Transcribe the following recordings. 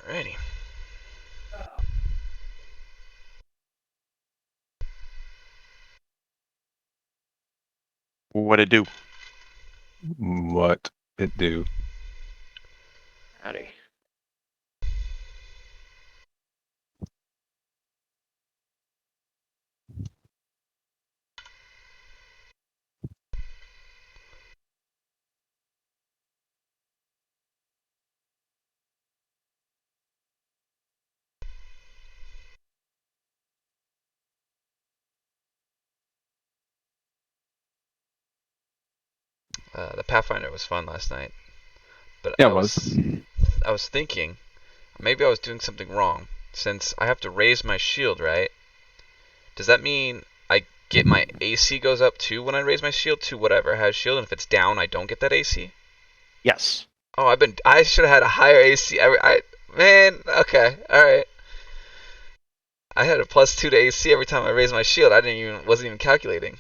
Alrighty. What it do? What it do? Howdy. The Pathfinder was fun last night, but Yeah, I it was. was thinking maybe I was doing something wrong since I have to raise my shield, right? Does that mean I get my AC goes up too when I raise my shield to whatever has shield, and if it's down, I don't get that AC? Yes. Oh, I should have had a higher AC. Man, okay, all right. I had a +2 to AC every time I raised my shield. Wasn't even calculating.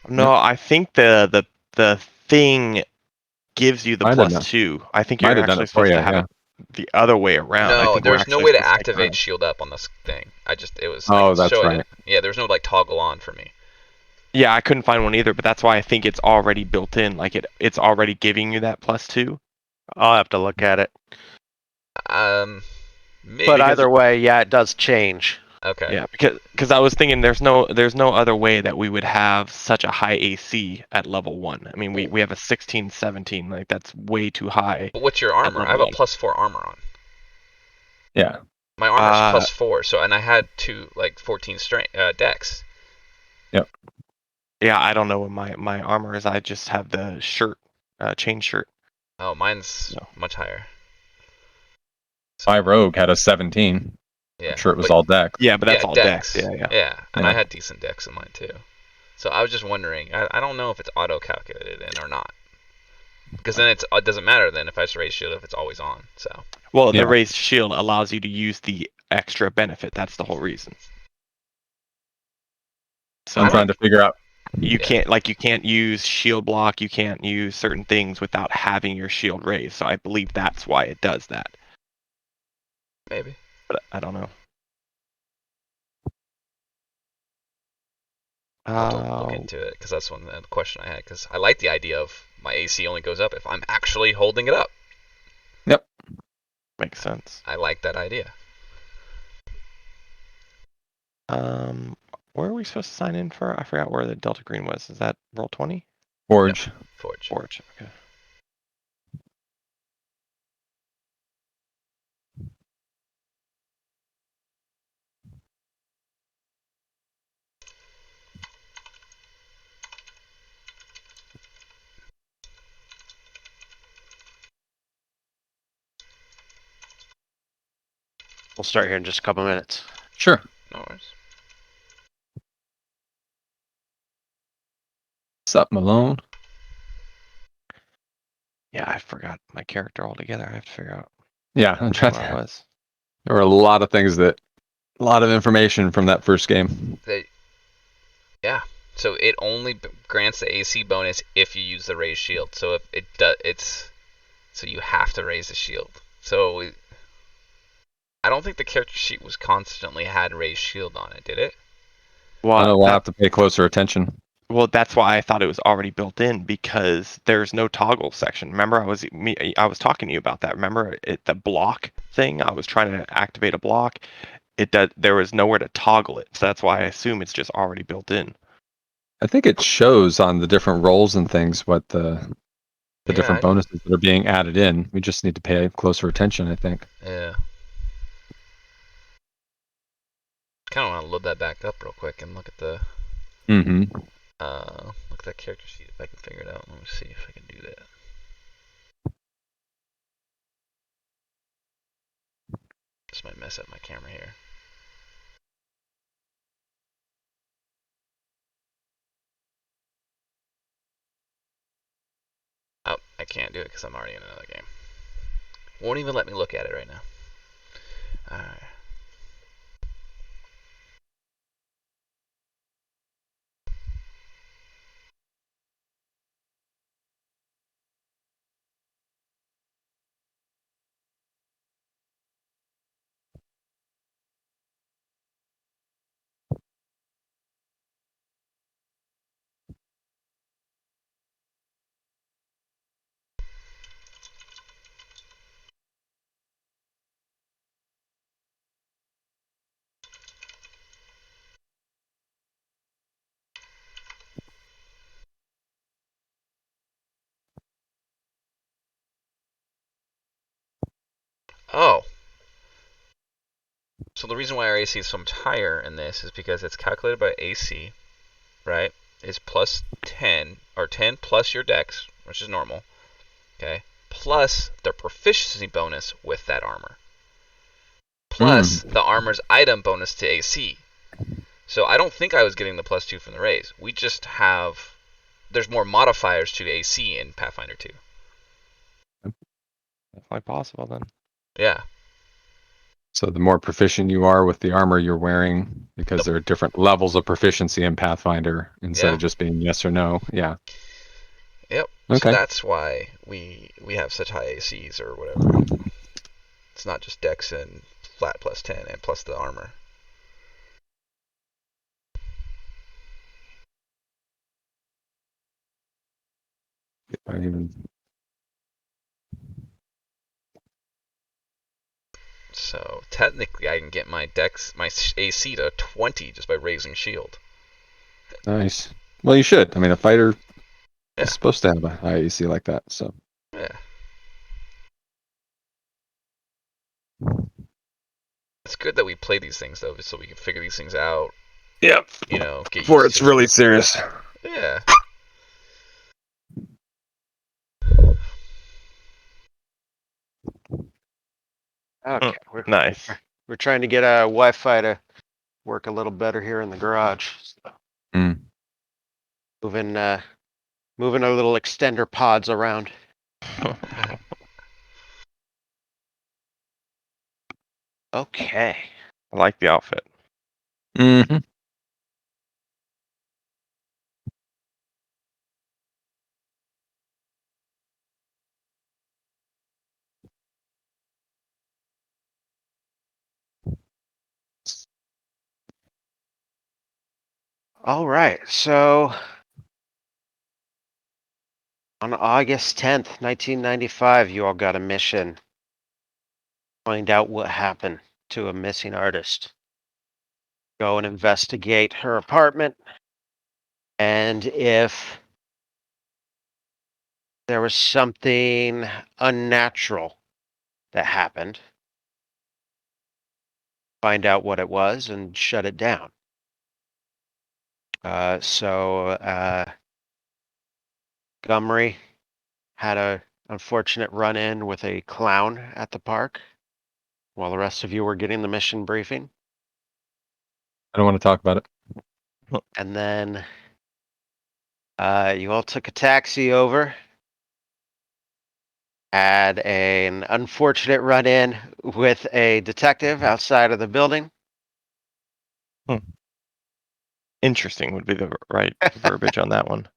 No, I think the thing gives you the Might have done. +2. I think Might you're have done actually it for supposed you. to have Yeah. it the other way around. I No, think we're there's no actually way to supposed to make activate it. shield up on this thing. It was I Oh, could that's show right. it. Yeah, there's no like toggle on for me. Yeah, I couldn't find one either, but that's why I think it's already built in. Like it's already giving you that +2. I'll have to look at it. Maybe. But either way, yeah, it does change. Okay. Yeah, because I was thinking there's no other way that we would have such a high AC at level 1. I mean, we have a 16, 17, like that's way too high But what's your at armor? I have level a 1. +4 armor on. Yeah. My armor's Uh, +4, so and I had 14 strength dex. Yep. yeah, I don't know what my armor is. I just have the shirt, chain shirt. Oh, mine's No. much higher. My rogue had a 17. Yeah, I'm sure it was but all dex. Yeah, but that's yeah, all dex. dex. Yeah. Yeah, and I Yeah. had decent dex in mine too. So I was just wondering. I don't know if it's auto calculated in or not. Because then it doesn't matter then if I just raise shield if it's always on. So Well, the Yeah. raised shield allows you to use the extra benefit. That's the whole reason. So I'm I trying don't. to figure out. you Yeah, can't use shield block. You can't use certain things without having your shield raised. So I believe that's why it does that. maybe. But I don't know. I'll have to look into it because that's the question I had. Because I like the idea of my AC only goes up if I'm actually holding it up. Yep. Makes sense. I like that idea. Where are we supposed to sign in for? I forgot where the Delta Green was. Is that Roll20? Forge. Forge. Forge. Okay. We'll start here in just a couple minutes. Sure. No worries. What's up, Malone? Yeah, I forgot my character altogether. I have to figure out Yeah, I'm trying where I to. was. There were a lot of things a lot of information from that first game. Yeah. So it only grants the AC bonus if you use the raised shield. So if it does, so you have to raise the shield. So I don't think the character sheet was constantly had raised shield on it, did it? Well, We'll have to pay closer attention. well, that's why I thought it was already built in because there's no toggle section. Remember, I was talking to you about that. Remember the block thing? I was trying to activate a block. There was nowhere to toggle it, so that's why I assume it's just already built in. I think it shows on the different roles and things what the different bonuses that are being added in. We just need to pay closer attention, I think. Yeah. Kind of want to load that back up real quick and look at the Mm-hmm. look at that character sheet if I can figure it out. Let me see if I can do that. This might mess up my camera here. Oh, I can't do it because I'm already in another game. Won't even let me look at it right now. Alright. Oh. So the reason why our AC is so much higher in this is because it's calculated by AC, right? Is plus 10, or 10 plus your dex, which is normal, okay? Plus their proficiency bonus with that armor. Plus the armor's item bonus to AC. So I don't think I was getting the plus 2 from the raise. We just have... There's more modifiers to AC in Pathfinder 2. Definitely possible then. Yeah. So the more proficient you are with the armor you're wearing, because there are different levels of proficiency in Pathfinder instead Yeah. of just being yes or no. Yeah. Yep. Okay. So that's why we have such high ACs or whatever. It's not just dex and flat plus 10 and plus the armor. I even So technically I can get my dex, my AC to 20 just by raising shield. nice. Well, you should. I mean, a fighter Yeah. is supposed to have a high AC like that. So Yeah. It's good that we play these things though, so we can figure these things out. Yep. You know, get Before used it's to really serious. it. Yeah. Okay, Nice. we're trying to get a Wi-Fi to work a little better here in the garage. So moving our little extender pods around. Okay. I like the outfit. mm-hmm. All right. So on August 10th, 1995, you all got a mission. Find out what happened to a missing artist. Go and investigate her apartment. And if there was something unnatural that happened, find out what it was and shut it down. Gumry had a unfortunate run-in with a clown at the park while the rest of you were getting the mission briefing. I don't want to talk about it. And then you all took a taxi over, had an unfortunate run-in with a detective outside of the building. Interesting would be the right verbiage on that one.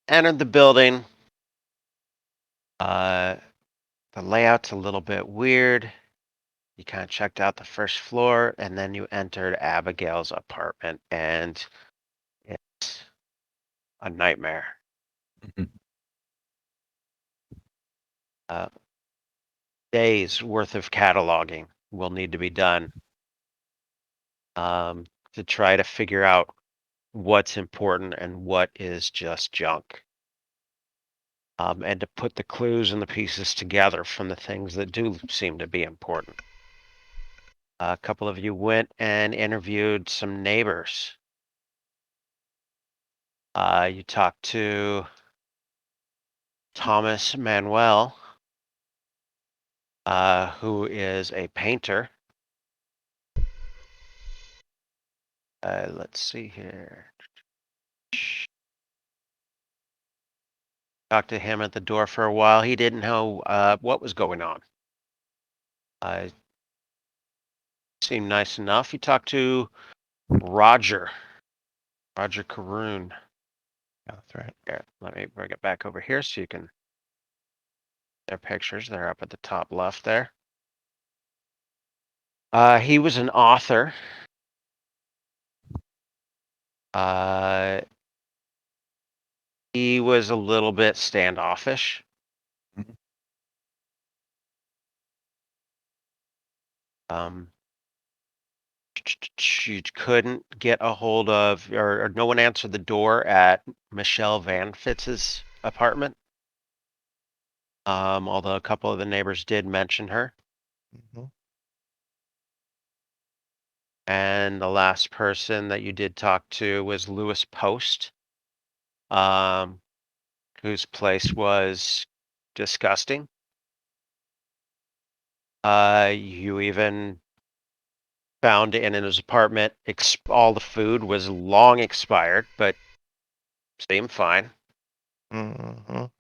Entered the building. The layout's a little bit weird. You kind of checked out the first floor, and then you entered Abigail's apartment, and it's a nightmare. Mhm. Days worth of cataloging will need to be done to try to figure out what's important and what is just junk. And to put the clues and the pieces together from the things that do seem to be important. A couple of you went and interviewed some neighbors. You talked to Thomas Manuel, who is a painter. Let's see here. Talked to him at the door for a while. He didn't know what was going on. Seemed nice enough. You talked to Roger Caroon. Yeah, that's right. Here, let me bring it back over here so you can. Their pictures. They're up at the top left there. He was an author. He was a little bit standoffish. She couldn't get a hold of, or no one answered the door at Michelle Van Fitz's apartment. Although a couple of the neighbors did mention her. Mhm. And the last person that you did talk to was Lewis Post, whose place was disgusting. You even found in his apartment all the food was long expired, but seemed fine. Mhm.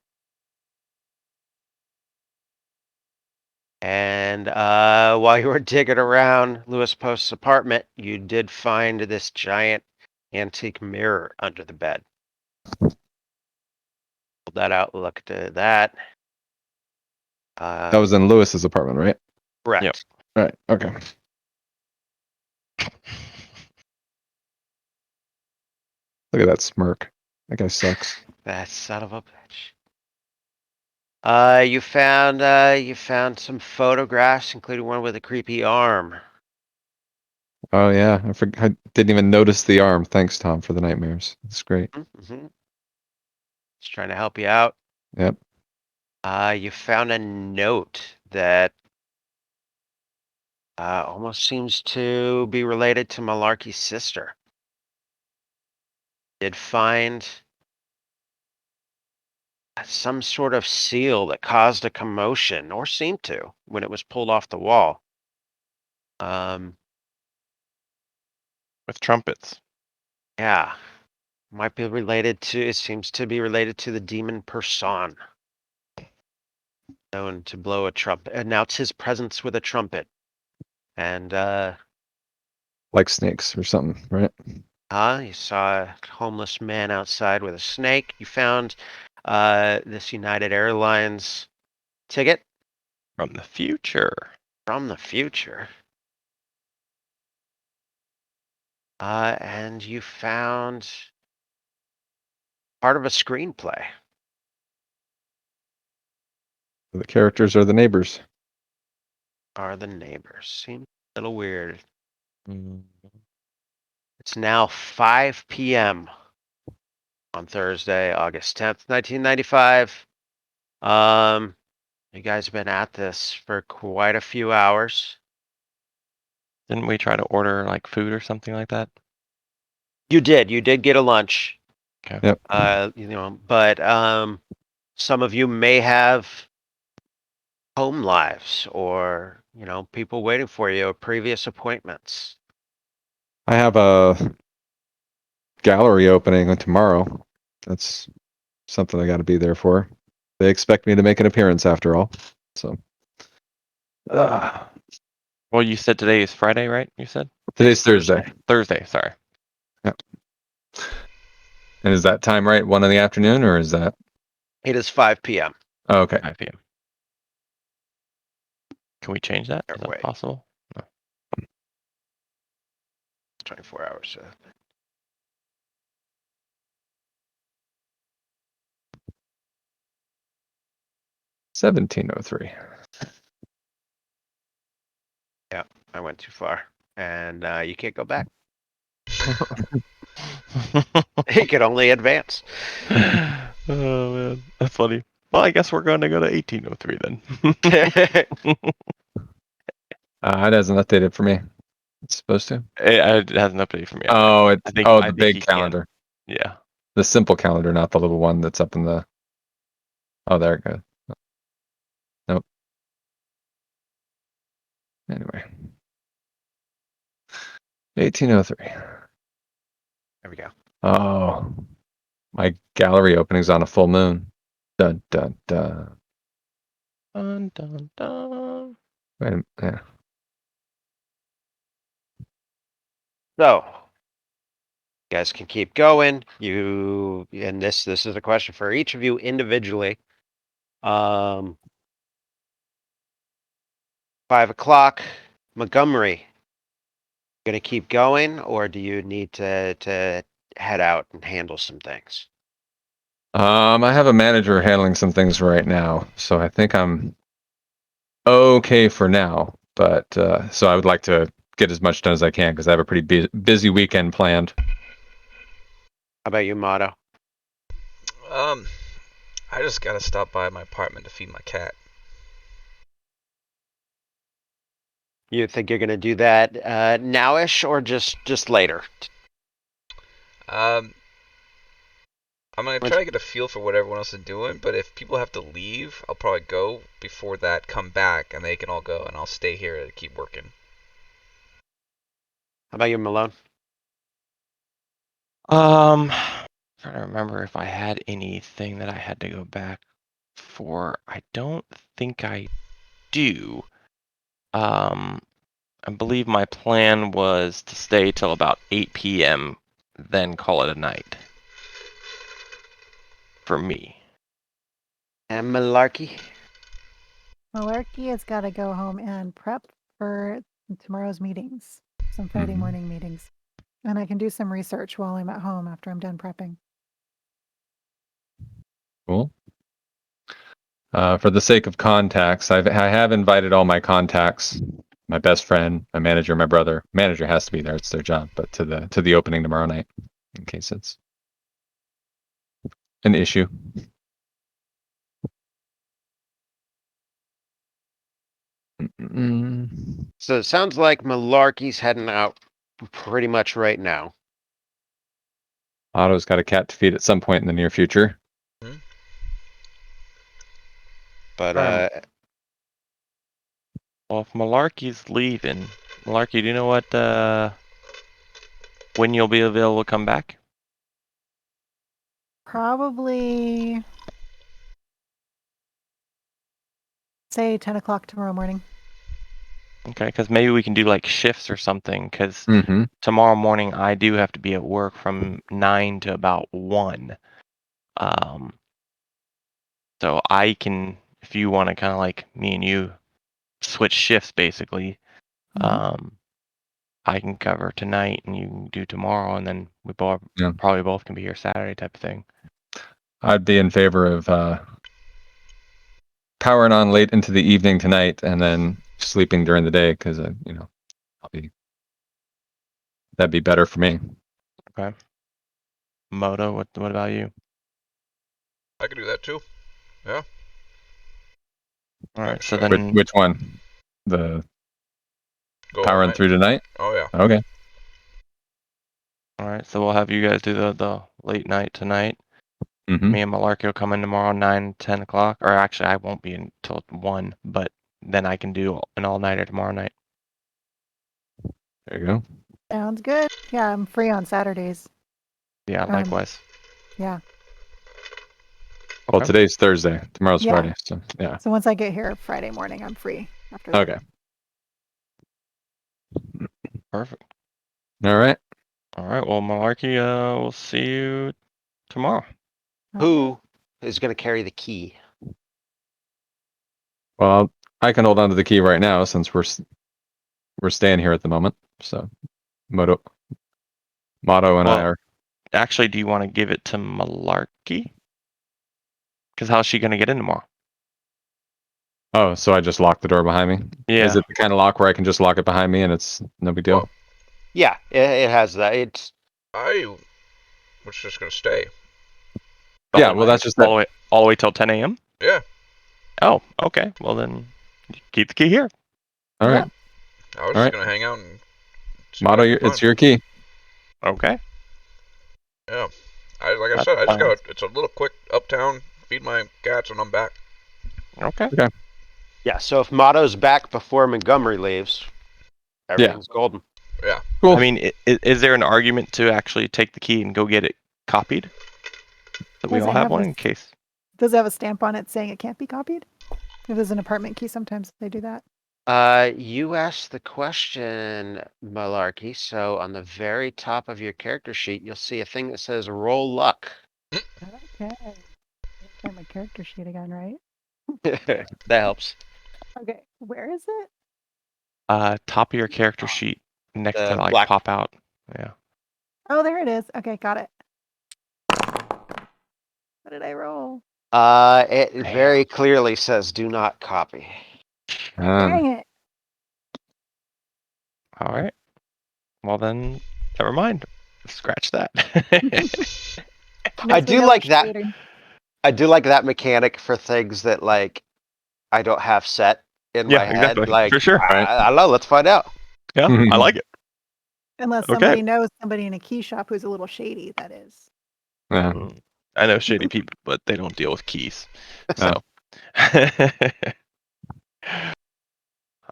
And while you were digging around Lewis Post's apartment, you did find this giant antique mirror under the bed. Pulled that out, looked at that. That was in Lewis's apartment, right? Correct. Yep. Right. Okay. Look at that smirk. That guy sucks. That son of a bitch. You found some photographs, including one with a creepy arm. Oh yeah, I didn't even notice the arm. Thanks, Tom, for the nightmares. That's great. Mm-hmm. Just trying to help you out. Yep. You found a note that almost seems to be related to Malarkey's sister. Did find some sort of seal that caused a commotion, or seemed to, when it was pulled off the wall. With trumpets. Yeah. Might be related to, it seems to be related to the demon Person, known to blow a trumpet, announce his presence with a trumpet. And Like snakes or something, right? you saw a homeless man outside with a snake. You found this United Airlines ticket From the future. from the future. And you found part of a screenplay. The characters are the neighbors. Are the neighbors. Seems a little weird. Mm. It's now 5 p.m. on Thursday, August 10th, 1995. You guys have been at this for quite a few hours. Didn't we try to order like food or something like that? You did get a lunch. Okay. Yep. But some of you may have home lives or, people waiting for you or previous appointments. I have a gallery opening tomorrow. That's something I got to be there for. They expect me to make an appearance after all. So Well, you said today is Friday, right? You said? today's Thursday. Thursday, sorry. And is that time right? 1 in the afternoon, or is that? It is 5 p.m. Oh, okay. 5 p.m. Can we change that? Is that Wait. possible? 24 hours. 1703. I went too far, and you can't go back. You can only advance. Oh man, that's funny. Well, I guess we're going to go to 1803 then. It hasn't updated for me. It's supposed to. It hasn't updated for me. Oh, I the think he big can. calendar. Yeah. The simple calendar, not the little one that's up in the. Oh, there it goes. Nope. Anyway. 1803. There we go. Oh, my gallery opening's on a full moon. Dun dun dun. Dun, dun, dun. Wait a minute. Yeah. So, you guys can keep going. And this is a question for each of you individually. 5 o'clock, Montgomery. Gonna keep going, or do you need to head out and handle some things? I have a manager handling some things right now, so I think I'm okay for now. But so I would like to get as much done as I can because I have a pretty busy weekend planned. How about you, Motto? I just gotta stop by my apartment to feed my cat. You think you're gonna do that nowish or just later? Um, I'm gonna Once- try to get a feel for what everyone else is doing, but if people have to leave, I'll probably go before that, come back, and they can all go, and I'll stay here to keep working. How about you, Malone? Trying to remember if I had anything that I had to go back for. I don't think I do. I believe my plan was to stay till about 8 p.m., then call it a night. For me. And Malarkey? Malarkey has got to go home and prep for tomorrow's meetings, some Friday Mhm. morning meetings. And I can do some research while I'm at home after I'm done prepping. Cool. For the sake of contacts, I have invited all my contacts, my best friend, my manager, my brother. Manager has to be there; it's their job. But to the opening tomorrow night, in case it's an issue. Mm. So it sounds like Malarkey's heading out pretty much right now. Otto's got a cat to feed at some point in the near future. But Well, if Malarkey's leaving, Malarkey, do you know what when you'll be available to come back? Probably, say, 10 o'clock tomorrow morning. Okay, because maybe we can do like shifts or something. Because Mm-hmm. tomorrow morning I do have to be at work from 9 to about 1. So I can, if you want to kind of like me and you switch shifts basically, Mhm. I can cover tonight and you can do tomorrow, and then we Yeah. probably both can be here Saturday type of thing. I'd be in favor of powering on late into the evening tonight, and then sleeping during the day because that'd be better for me. Okay. Moto, what about you? I could do that too. Yeah. All right, so Sure. then Which one? The Go all powering night. through tonight? Oh yeah. Okay. all right, so we'll have you guys do the late night tonight. Mm-hmm. Me and Malarkey will come in tomorrow 9, 10 o'clock. Or actually, I won't be until 1, but then I can do an all-nighter tomorrow night. There you go. Sounds good. Yeah, I'm free on Saturdays. Yeah, likewise. Yeah. Well, Okay. today's Thursday. Tomorrow's Yeah. Friday. So yeah. So once I get here Friday morning, I'm free after that. Okay. Perfect. All right. All right, well, Malarkey, we'll see you tomorrow. who is going to carry the key? Well, I can hold on to the key right now since we're staying here at the moment. So, Motto and I Well- are. Actually, do you want to give it to Malarkey? Because how's she going to get in tomorrow? Oh, so I just lock the door behind me? Yeah. Is it the kind of lock where I can just lock it behind me and it's no big deal? Well, Yeah, it has that. It's I was just gonna stay. Yeah, All well, night, that's just all the way till 10 a.m. Yeah. Oh, okay. Well then, keep the key here. all right. I was All just right. gonna hang out and. see Motto, what I could it's find. your key. Okay. Yeah. Like I That's said, I just fine. got. It's a little quick uptown. Feed my cats and I'm back. Okay. yeah. So if Motto's back before Montgomery leaves, everything's golden. Yeah. Cool. I mean, is there an argument to actually take the key and go get it copied? That we Does all it have have one this- in case. Does it have a stamp on it saying it can't be copied? If there's an apartment key, sometimes they do that. You asked the question, Malarkey. So on the very top of your character sheet, you'll see a thing that says "Roll Luck." Okay. Find my character sheet again, right? That helps. Okay. Where is it? Top of your character sheet next The to like black- pop out. Yeah. Oh, there it is. Okay, got it. What did I roll? It very clearly says "Do not copy." Dang it. All right. Well then, never mind. Scratch that. I Makes me do like that. illustrating. I do like that mechanic for things that like I don't have set in Yeah, my head. exactly. Like For sure. I don't know. Let's find out. Yeah, I like it. Unless Okay. somebody knows somebody in a key shop who's a little shady, that is. Yeah. I know shady people, but they don't deal with keys. So.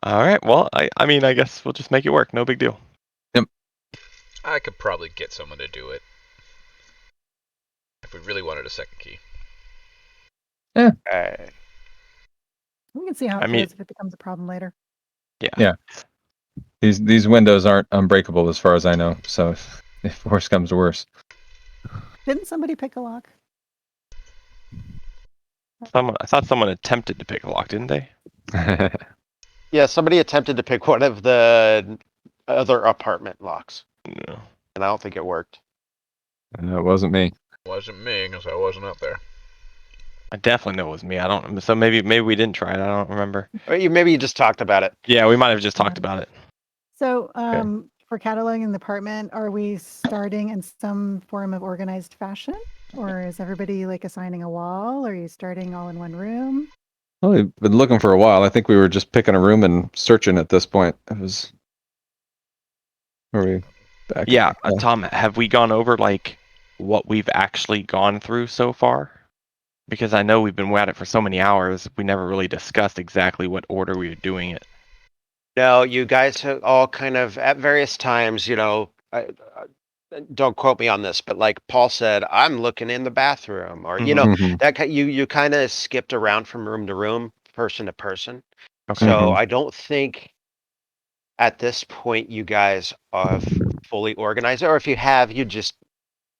All right. Well, I mean, I guess we'll just make it work. No big deal. I could probably get someone to do it if we really wanted a second key. Okay. We can see how it I mean- goes if it becomes a problem later. Yeah. These windows aren't unbreakable as far as I know. So if worse comes to worse. Didn't somebody pick a lock? I thought someone attempted to pick a lock, didn't they? Yeah, somebody attempted to pick one of the other apartment locks, No. and I don't think it worked. It wasn't me. Wasn't me, because I wasn't up there. I definitely know it was me. I don't. So maybe we didn't try it. I don't remember. Or maybe you just talked about it. Yeah, we might have just talked about it. So, for cataloging the apartment, are we starting in some form of organized fashion? Or is everybody like assigning a wall? Or are you starting all in one room? Well, we've been looking for a while. I think we were just picking a room and searching at this point. It was. Were we back? Yeah, Tom, have we gone over like what we've actually gone through so far? Because I know we've been at it for so many hours, we never really discussed exactly what order we were doing it. No, you guys have all kind of at various times, don't quote me on this, but like Paul said, I'm looking in the bathroom, or Mhm. that you kind of skipped around from room to room, person to person. Okay. So I don't think at this point you guys are fully organized, or if you have,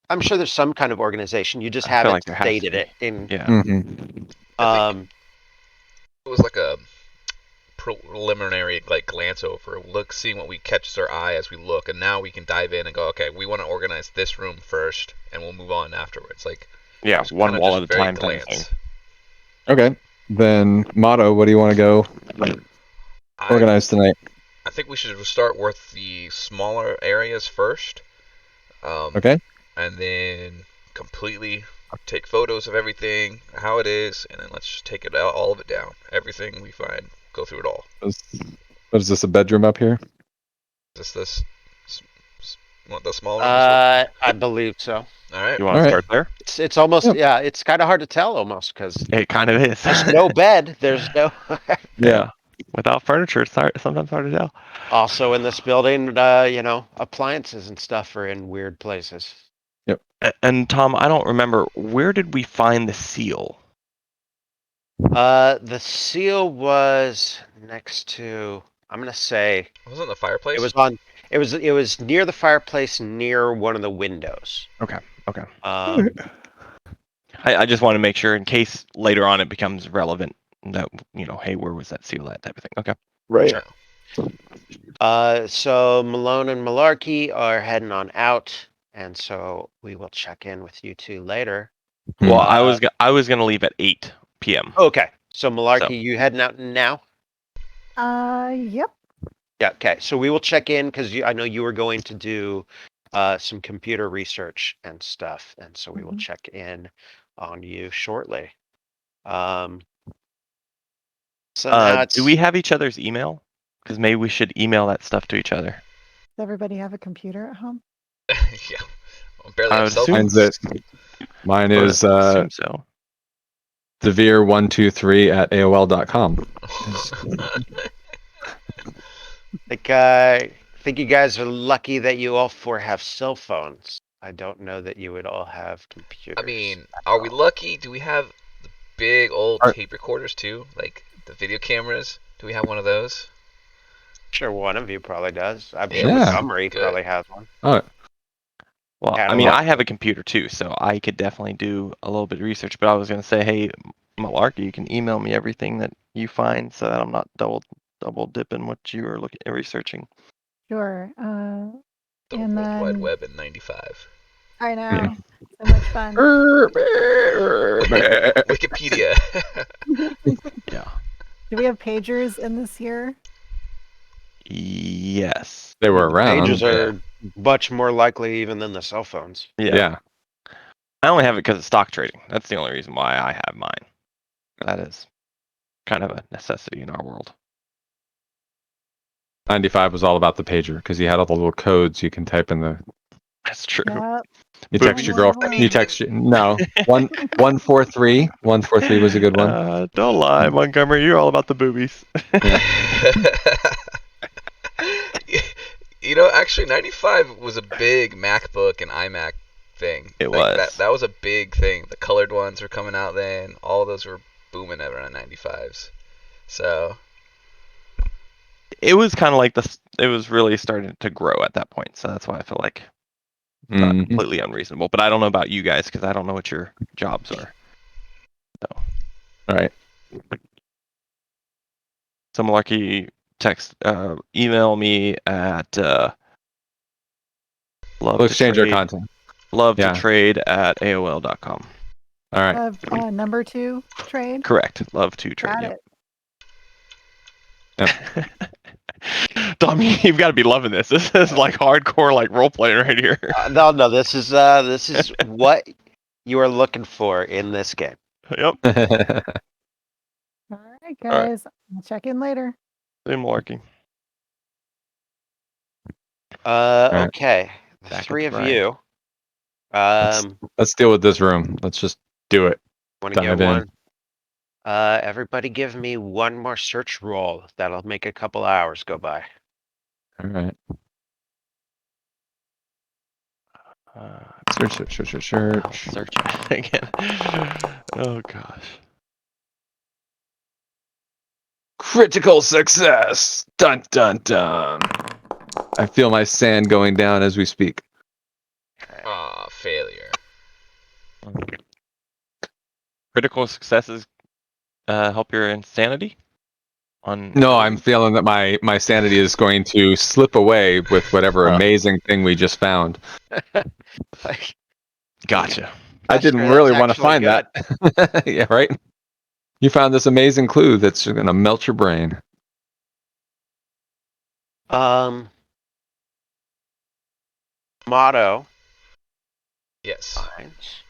I'm sure there's some kind of organization. You just I feel haven't like there has to stated be. it in. Yeah. Mhm. It was like a preliminary like glance over, seeing what we catches our eye as we look, and now we can dive in and go, okay, we want to organize this room first, and we'll move on afterwards. Like, Yeah, it's one kinda wall just at a very time kind of glance. thing. Okay. Then Motto, what do you want to go organize tonight? I think we should start with the smaller areas first. Okay. And then completely take photos of everything, how it is, and then let's just take it out, all of it down. Everything we find, go through it all. What is this, a bedroom up here? Is this want the small room? As well? I believe so. All right. You want All to right. start there? It's almost Yep. it's kind of hard to tell almost because It kind of is. there's no bed. There's no. Yeah. Without furniture, it's sometimes hard to tell. Also in this building, appliances and stuff are in weird places. And Tom, I don't remember, where did we find the seal? The seal was next to. I'm gonna say Wasn't it the fireplace? it was on. It was near the fireplace, near one of the windows. Okay. Um, I just want to make sure in case later on it becomes relevant that, hey, where was that seal at type of thing. Okay. Right. So Malone and Malarkey are heading on out, and so we will check in with you two later. Well, I was going to leave at 8 p.m. Okay, so Malarkey, So- you heading out now? Yep. Yeah. Okay, so we will check in because I know you were going to do some computer research and stuff, and so we will check in on you shortly. So now Do we have each other's email? Because maybe we should email that stuff to each other. Does everybody have a computer at home? Yeah. Well, barely I have would cell assume- phones. Mine Or is assume so. Devere123@aol.com. Like, I think you guys are lucky that you all four have cell phones. I don't know that you would all have computers. I mean, are we lucky? Do we have the big old Are- tape recorders too? Like the video cameras? Do we have one of those? Sure, one of you probably does. I'm Yeah. sure Yeah. Montgomery Good. probably has one. Oh, Well, I Catalog. mean, I have a computer too, so I could definitely do a little bit of research. But I was going to say, hey, Malarkey, you can email me everything that you find so that I'm not double dipping what you are researching. Sure. The And World Wide then- Web in '95. I know. So much fun. Wikipedia. Yeah. Do we have pagers in this year? Yes. they were around. Pages are much more likely even than the cell phones. Yeah. Yeah. I only have it because of stock trading. That's the only reason why I have mine. That is kind of a necessity in our world. 95 was all about the pager because you had all the little codes you can type in the. That's true. Yep. You text your girlfriend. I mean, You text your no 143. 143 was a good one. Don't lie, Montgomery. You're all about the boobies. You know, actually, 95 was a big MacBook and iMac thing. It Like, was. that was a big thing. The colored ones were coming out then. All those were booming around 95s. So, It was kind of like this. It was really starting to grow at that point. So that's why I feel like not Mhm. completely unreasonable. But I don't know about you guys because I don't know what your jobs are. All right. So Malarkey, email me at love We'll to exchange our trade, content. love Yeah. to trade at AOL.com. All right. Of number 2 trade. Correct. Love to trade. Got Yep. it. Dom, you've got to be loving this. This is like hardcore, like role playing right here. No, this is what you are looking for in this game. Yep. All right, right. guys. I'll check in later. Same Malarkey. right. Okay, the Back at three the of grind. you. Let's deal with this room. Let's just do it. Want to get dive in. one? Everybody, give me one more search roll. That'll make a couple hours go by. All right. Search. I'll search it again. Oh gosh. Critical success. Dun dun dun. I feel my sand going down as we speak. aw, failure. Critical successes help your insanity? On No, I'm feeling that my sanity is going to slip away with whatever Oh. amazing thing we just found. Like, Gotcha. I didn't That's really want to actually find good. that. Yeah, right? You found this amazing clue that's going to melt your brain. Motto. Yes. Finds.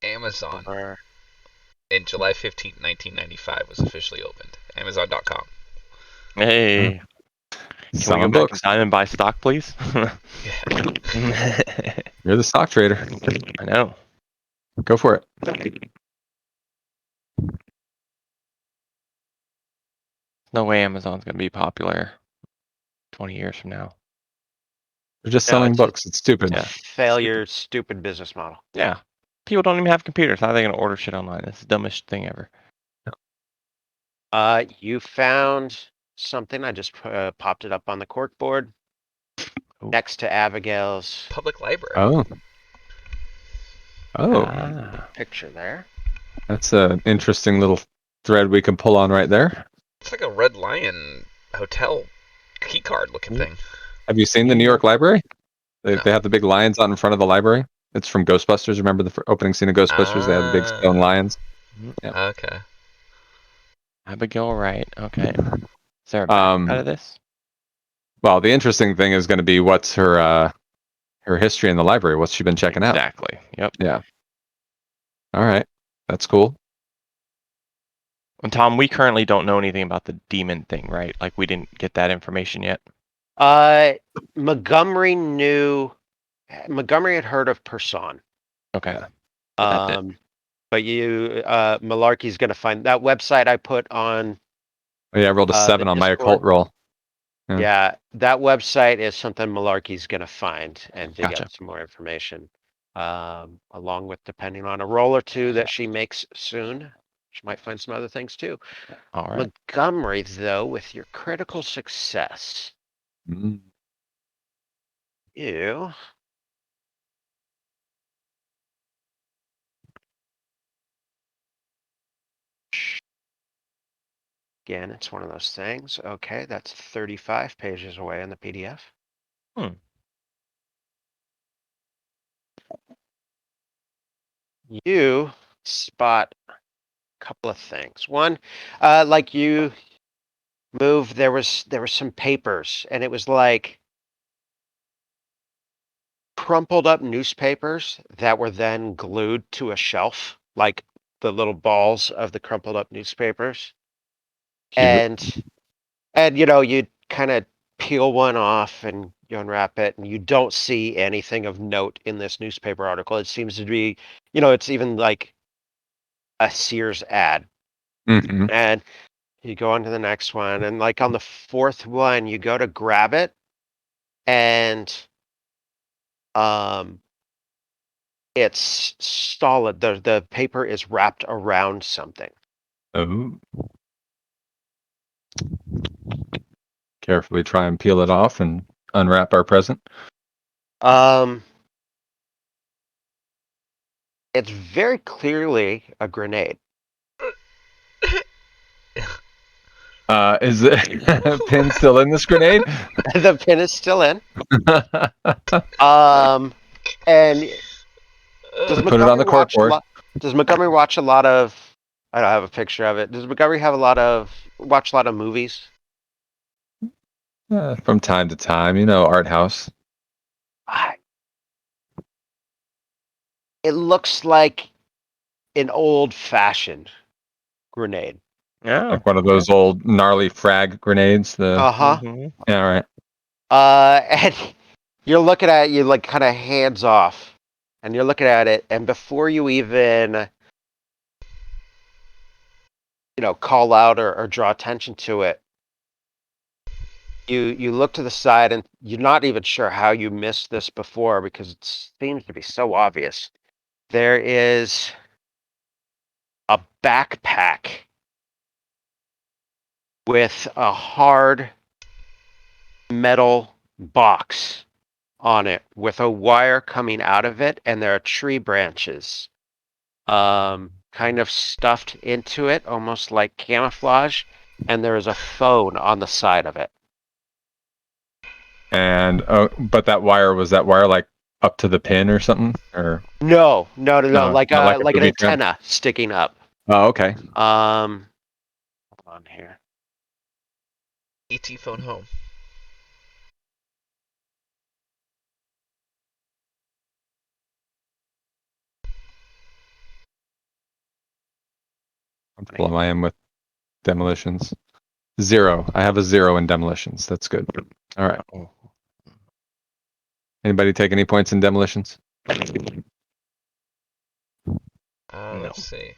Amazon Or- in July 15th, 1995 was officially opened. Amazon.com. Hey. Can we go Selling back in books. time and buy stock, please? Yeah. You're the stock trader. I know. Go for it. No way Amazon's gonna be popular 20 years from now. They're just No, selling it's books. It's stupid. Yeah. Failure, stupid business model. Yeah. People don't even have computers. How are they gonna order shit online? It's the dumbest thing ever. You found something. I just popped it up on the cork board Ooh. next to Abigail's Public library. Oh. Oh, Ah. picture there. that's an interesting little thread we can pull on right there. It's like a Red Lion hotel key card looking thing. Have you seen the New York Library? They No. have the big lions out in front of the library. It's from Ghostbusters. Remember the opening scene of Ghostbusters? They have the big stone lions. Yeah. Okay. Abigail Wright. Okay. Is there a back Um, out of this? Well, the interesting thing is going to be what's her history in the library. What's she been checking out? Exactly. Yep. Yeah. All right, that's cool. And Tom, we currently don't know anything about the demon thing, right? Like we didn't get that information yet. Montgomery had heard of Person. Okay. That's it. But Malarkey's gonna find that website I put on. Oh, yeah, I rolled a the 7 on my occult Discord. roll. Yeah. Yeah, that website is something Malarkey's gonna find and dig Gotcha. up some more information. Along with depending on a roll or two that she makes soon, she might find some other things too. All right. Montgomery, though, with your critical success, Mm. you again, it's one of those things. Okay, that's 35 pages away in the PDF. Hmm. You spot a couple of things. One, like you moved, there was some papers, and it was like crumpled up newspapers that were then glued to a shelf, like the little balls of the crumpled up newspapers. Cute. And you kind of peel one off and you unwrap it, and you don't see anything of note in this newspaper article. It seems to be, it's even like a Sears ad. Hmm. And you go on to the next one, and like on the fourth one, you go to grab it, and it's solid. The paper is wrapped around something. Oh. Carefully try and peel it off and unwrap our present. It's very clearly a grenade. Is the pin still in this grenade? The pin is still in. And does Put it on the watch a corkboard. lot? Does Montgomery watch a lot of? I don't have a picture of it. Does Montgomery have watch a lot of movies? From time to time, art house. It looks like an old-fashioned grenade. Yeah. Like one of those old gnarly frag grenades. Uh-huh. Mhm. Yeah, all right. And you're looking at it, you like kind of hands off, and you're looking at it, and before you even, call out or draw attention to it, you look to the side, and you're not even sure how you missed this before because it seems to be so obvious. There is a backpack with a hard metal box on it with a wire coming out of it, and there are tree branches kind of stuffed into it, almost like camouflage, and there is a phone on the side of it. And but that wire like up to the pin or something, or No, No, like not like a like an booby trap? antenna sticking up. oh, okay. Hold on here. ET phone home. How comfortable am I in with demolitions? 0. I have a 0 in demolitions. That's good. All right. Anybody take any points in demolitions? Let's see.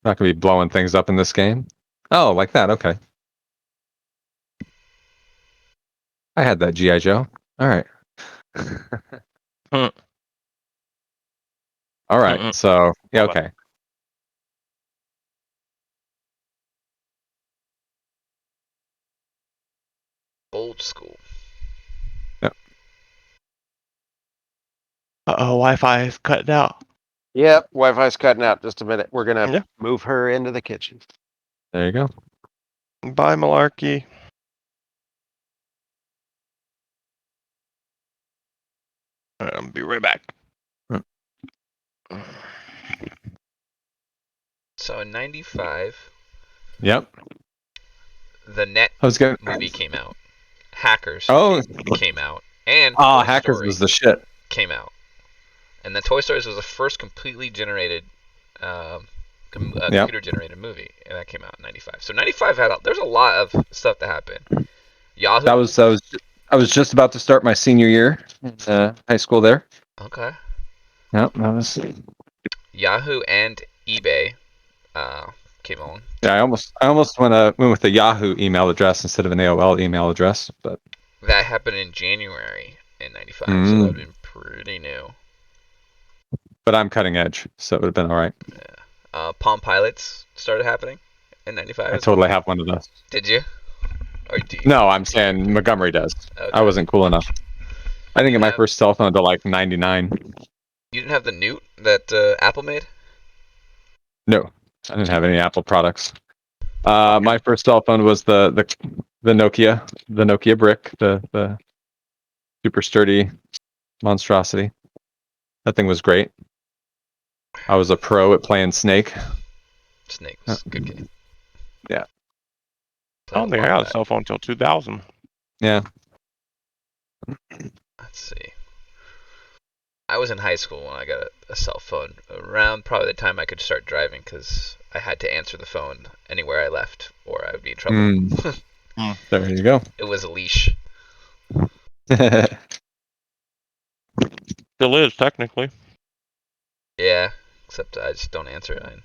Not gonna be blowing things up in this game. Oh, like that. Okay. I had that GI Joe. All right. All right. Mm-mm. So yeah. Hold on. Okay. Old school. Wi-Fi is cutting out. Yep, Wi-Fi's cutting out. Just a minute. We're gonna Yeah. move her into the kitchen. There you go. Bye, Malarkey. All right, I'm gonna be right back. So in '95, Yep. the Net I was gonna. movie came out. Hackers Oh. came out, and Oh, Toy Hackers Story was the shit. came out. And then Toy Story was the first completely generated, computer-generated movie, and that came out in '95. So '95 there's a lot of stuff that happened. Yahoo. I was just about to start my senior year in high school there. Okay. Yep. That was. Yahoo and eBay came on. Yeah, I almost went with a Yahoo email address instead of an AOL email address, but That happened in January in '95, so that would have been pretty new. I'm cutting edge, so it would have been all right. Palm Pilots started happening in '95. I totally have one of those. Did you? Or do you? No, I'm saying Montgomery does. Okay. I wasn't cool enough. I didn't get my Yeah. first cell phone until like '99. You didn't have the Newt that Apple made? No, I didn't have any Apple products. My first cell phone was the Nokia brick, the super sturdy monstrosity. That thing was great. I was a pro at playing Snake. Snake was a good game. Yeah. I don't think I got a cell phone until 2000. Yeah. Let's see. I was in high school when I got a cell phone, around probably the time I could start driving, because I had to answer the phone anywhere I left, or I would be in trouble. There you go. It was a leash. Still is technically. Yeah, except I just don't answer it.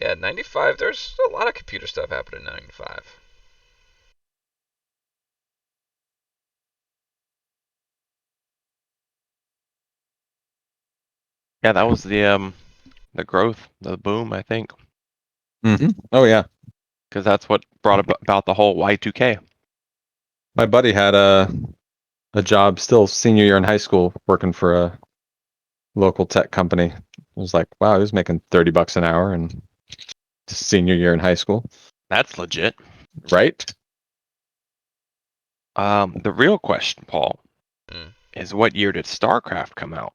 Yeah, 95. There's a lot of computer stuff happening in 95. Yeah, that was the growth, the boom, I think, Oh yeah, because that's what brought about the whole Y2K. my buddy had a job still senior year in high school working for a local tech company. It was like, wow, he was making $30 an hour and senior year in high school, That's legit. right? The real question, Paul, Mm. is what year did StarCraft come out?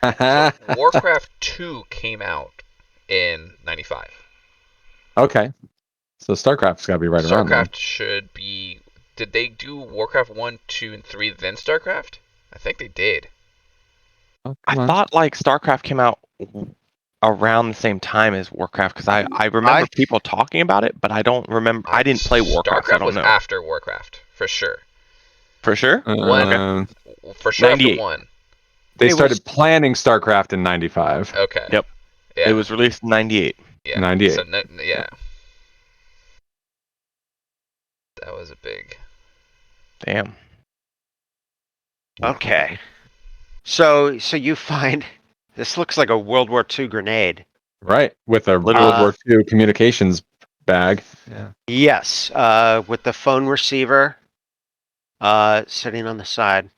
So Warcraft 2 came out in 95. Okay, so StarCraft's got to be right around then. StarCraft should be. Did they do Warcraft 1, 2, and 3 then StarCraft? I think they did. Oh, I come on. thought like StarCraft came out around the same time as Warcraft, because I remember people talking about it, but I don't remember. I didn't play Warcraft. So I StarCraft don't was know after Warcraft, for sure. for sure. Um, For sure 98. after 1. they It started was- planning StarCraft in '95. Okay. Yep. Yeah. It was released in '98. yeah. 98. So, yeah. That was a big. Damn. Okay. So you find this looks like a World War II grenade. Right, with a World Literally. War II communications bag. Yeah. Yes, with the phone receiver sitting on the side,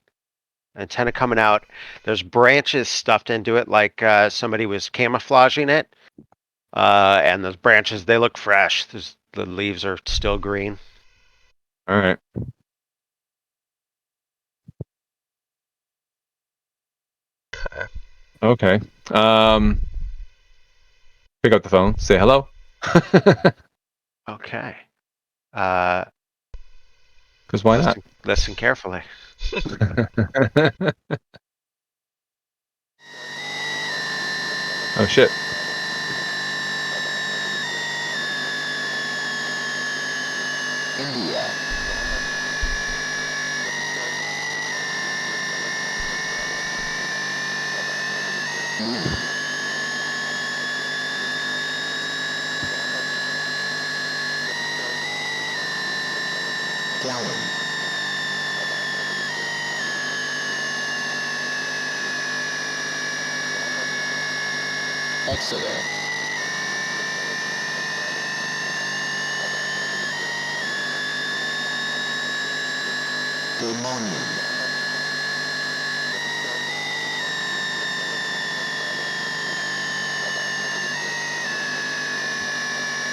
antenna coming out. There's branches stuffed into it like somebody was camouflaging it. And those branches, they look fresh. The leaves are still green. All right. Okay. Okay. Pick up the phone. Say hello. Okay. Because why not? Listen carefully. Oh shit. India. Moon. Gallon. Exeter. Demonium.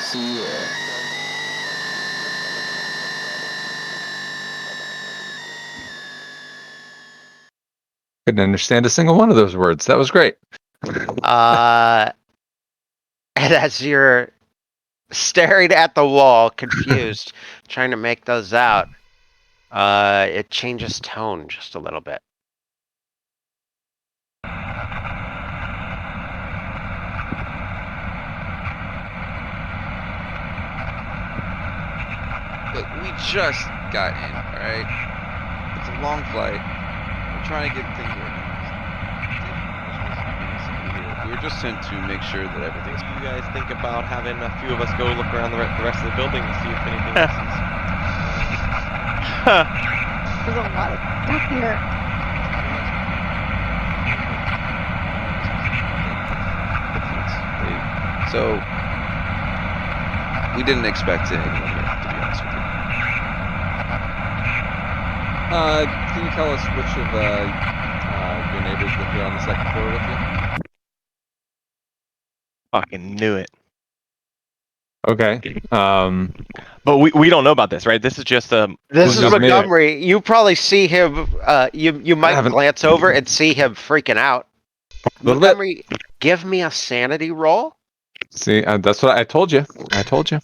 Sierra. Couldn't understand a single one of those words. That was great. And as you're staring at the wall, confused, trying to make those out, it changes tone just a little bit. Look, we just got in, alright? It's a long flight. We're trying to get things organized. We were just sent to make sure that everything's. You guys think about having a few of us go look around the rest of the building and see if anything else is. There's a lot of stuff here. So, we didn't expect anyone here, to be honest with you. Can you tell us which of your neighbors live here on the second floor with you? Fucking knew it. Okay. But we don't know about this, right? This is just This Who's is just made it? Montgomery. You probably see him. You might haven't- glance over and see him freaking out. Little bit. Montgomery, give me a sanity roll. See, that's what I told you. I told you.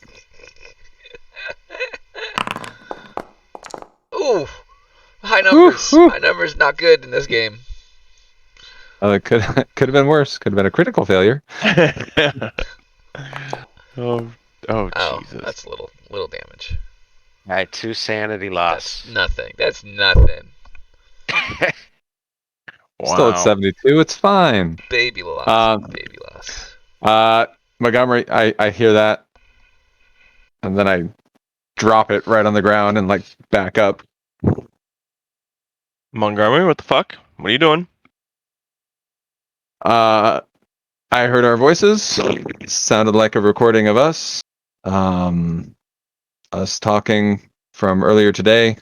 Ooh, high numbers. Whew. High numbers not good in this game. It could have been worse. Could have been a critical failure. oh, Oh, Jesus. that's little damage. All right, 2 sanity That's loss. nothing. That's nothing. Still at 72. It's fine. Baby loss. Baby loss. Montgomery, I hear that, and then I drop it right on the ground and like back up. Montgomery, what the fuck? What are you doing? I heard our voices. It sounded like a recording of us. Us talking from earlier today.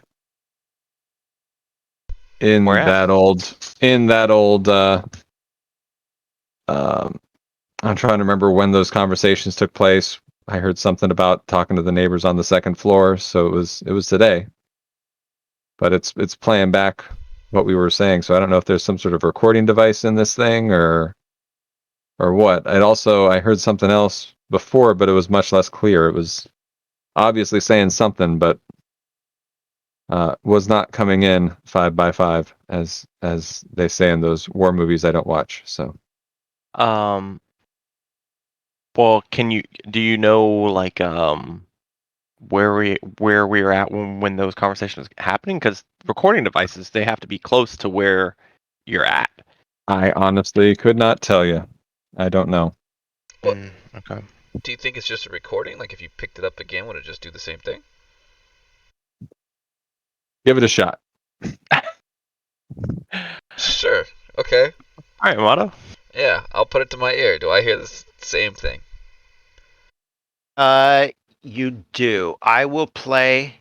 In Where at? that old I'm trying to remember when those conversations took place. I heard something about talking to the neighbors on the second floor, so it was today. But it's playing back what we were saying, so I don't know if there's some sort of recording device in this thing or what. And also I heard something else before, but it was much less clear. It was obviously saying something, but was not coming in 5x5 as they say in those war movies I don't watch. So Well, do you know like where we were at when those conversations were happening? Because recording devices, they have to be close to where you're at. I honestly could not tell you. I don't know. Well, Okay. Do you think it's just a recording? Like if you picked it up again, would it just do the same thing? Give it a shot. Sure. Okay. All right, Mato. Yeah, I'll put it to my ear. Do I hear the same thing? You do. I will play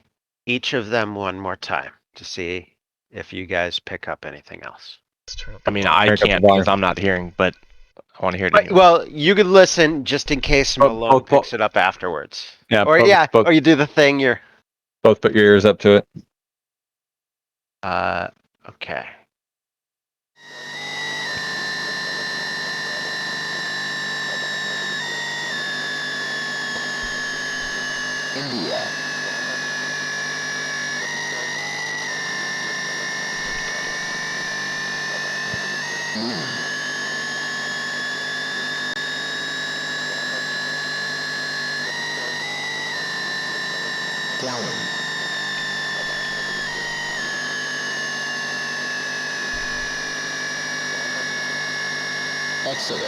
each of them one more time to see if you guys pick up anything else. Let's turn up I the mean, volume. I Turn up the can't volume. because I'm not hearing, but I want to hear it. Right, anyway. well, you could listen just in case Malone both- picks it up afterwards. Yeah, Or both or you do the thing you're put your ears up to it. okay. India. Moon. Gallon. Exeter.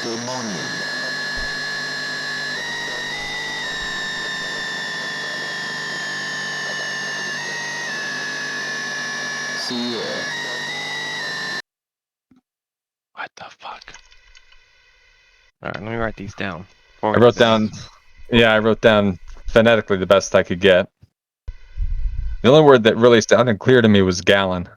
Demonium. Seer. What the fuck? All right, let me write these down. I wrote down phonetically the best I could get. The only word that really sounded clear to me was gallon.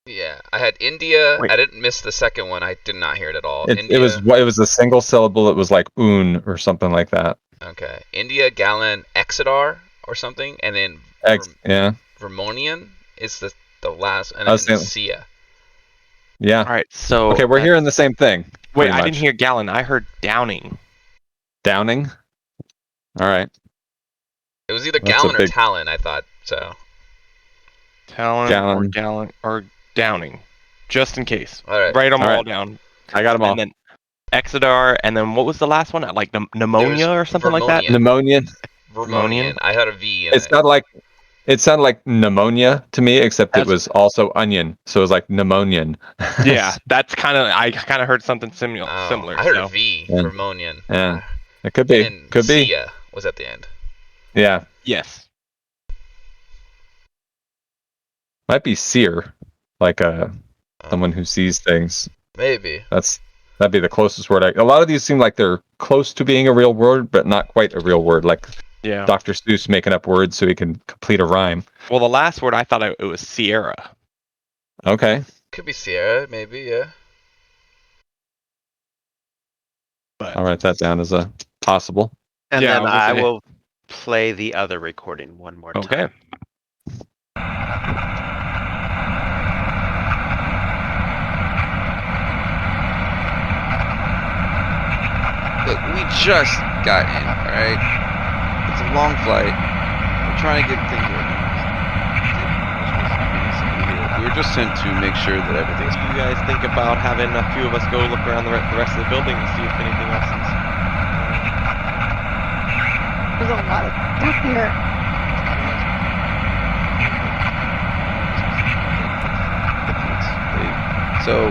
Yeah, I had India. Wait. I didn't miss the second one. I did not hear it at all. It was a single syllable. It was like un or something like that. Okay. India, Gallon, Exeter or something, and then Yeah, Vermonian is the last, and I was then saying- Sia. yeah. All right, so Okay, we're hearing the same thing. Wait, pretty I didn't much. hear gallon. I heard downing. Downing. All right. It was either That's a Gallon or big- Talon, I thought. So, Gallon or downing, just in case. all right. Write them All all right. down. I got them all. And then Exeter, and then what was the last one? Like pneumonia or something like that? Vermonian. Pneumonia. Vermonian. I had a V in It's it. not like it sounded like pneumonia to me, except it That's- was also onion, so it was like pneumonian. Yeah, that's I kind of heard something similar. Oh, similar. I heard so. a V. Yeah. Vermonian. Yeah. It could be. And Could be. Sia was at the end. Yeah. Yes. Might be seer, like someone who sees things. Maybe. That'd be the closest word. A lot of these seem like they're close to being a real word, but not quite a real word. Like Yeah. Dr. Seuss making up words so he can complete a rhyme. Well, the last word I thought it was Sierra. Okay. Could be Sierra, maybe, yeah. But I'll write that down as a possible. And Yeah, then I was I gonna say- will play the other recording one more time. okay. just got in, alright? It's a long flight. We're trying to get things organized. We were just sent to make sure that everything's Do you guys think about having a few of us go look around the rest of the building and see if anything else is? There's a lot of stuff here. So,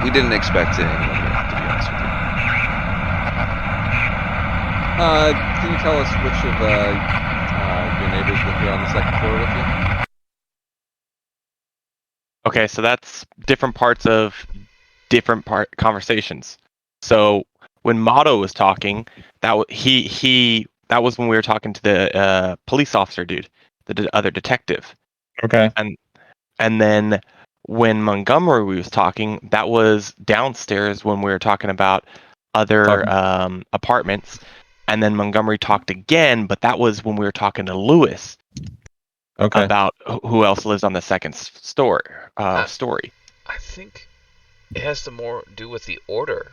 we didn't expect anyone here, to be honest with you. Can you tell us which of your neighbors live here on the second floor with you? Okay, so that's different parts of different conversations. So when Motto was talking, that that was when we were talking to the police officer dude, the other detective. Okay. And then when Montgomery was talking, that was downstairs when we were talking about other apartments. And then Montgomery talked again, but that was when we were talking to Lewis about who else lives on the second story. I think it has to more do with the order.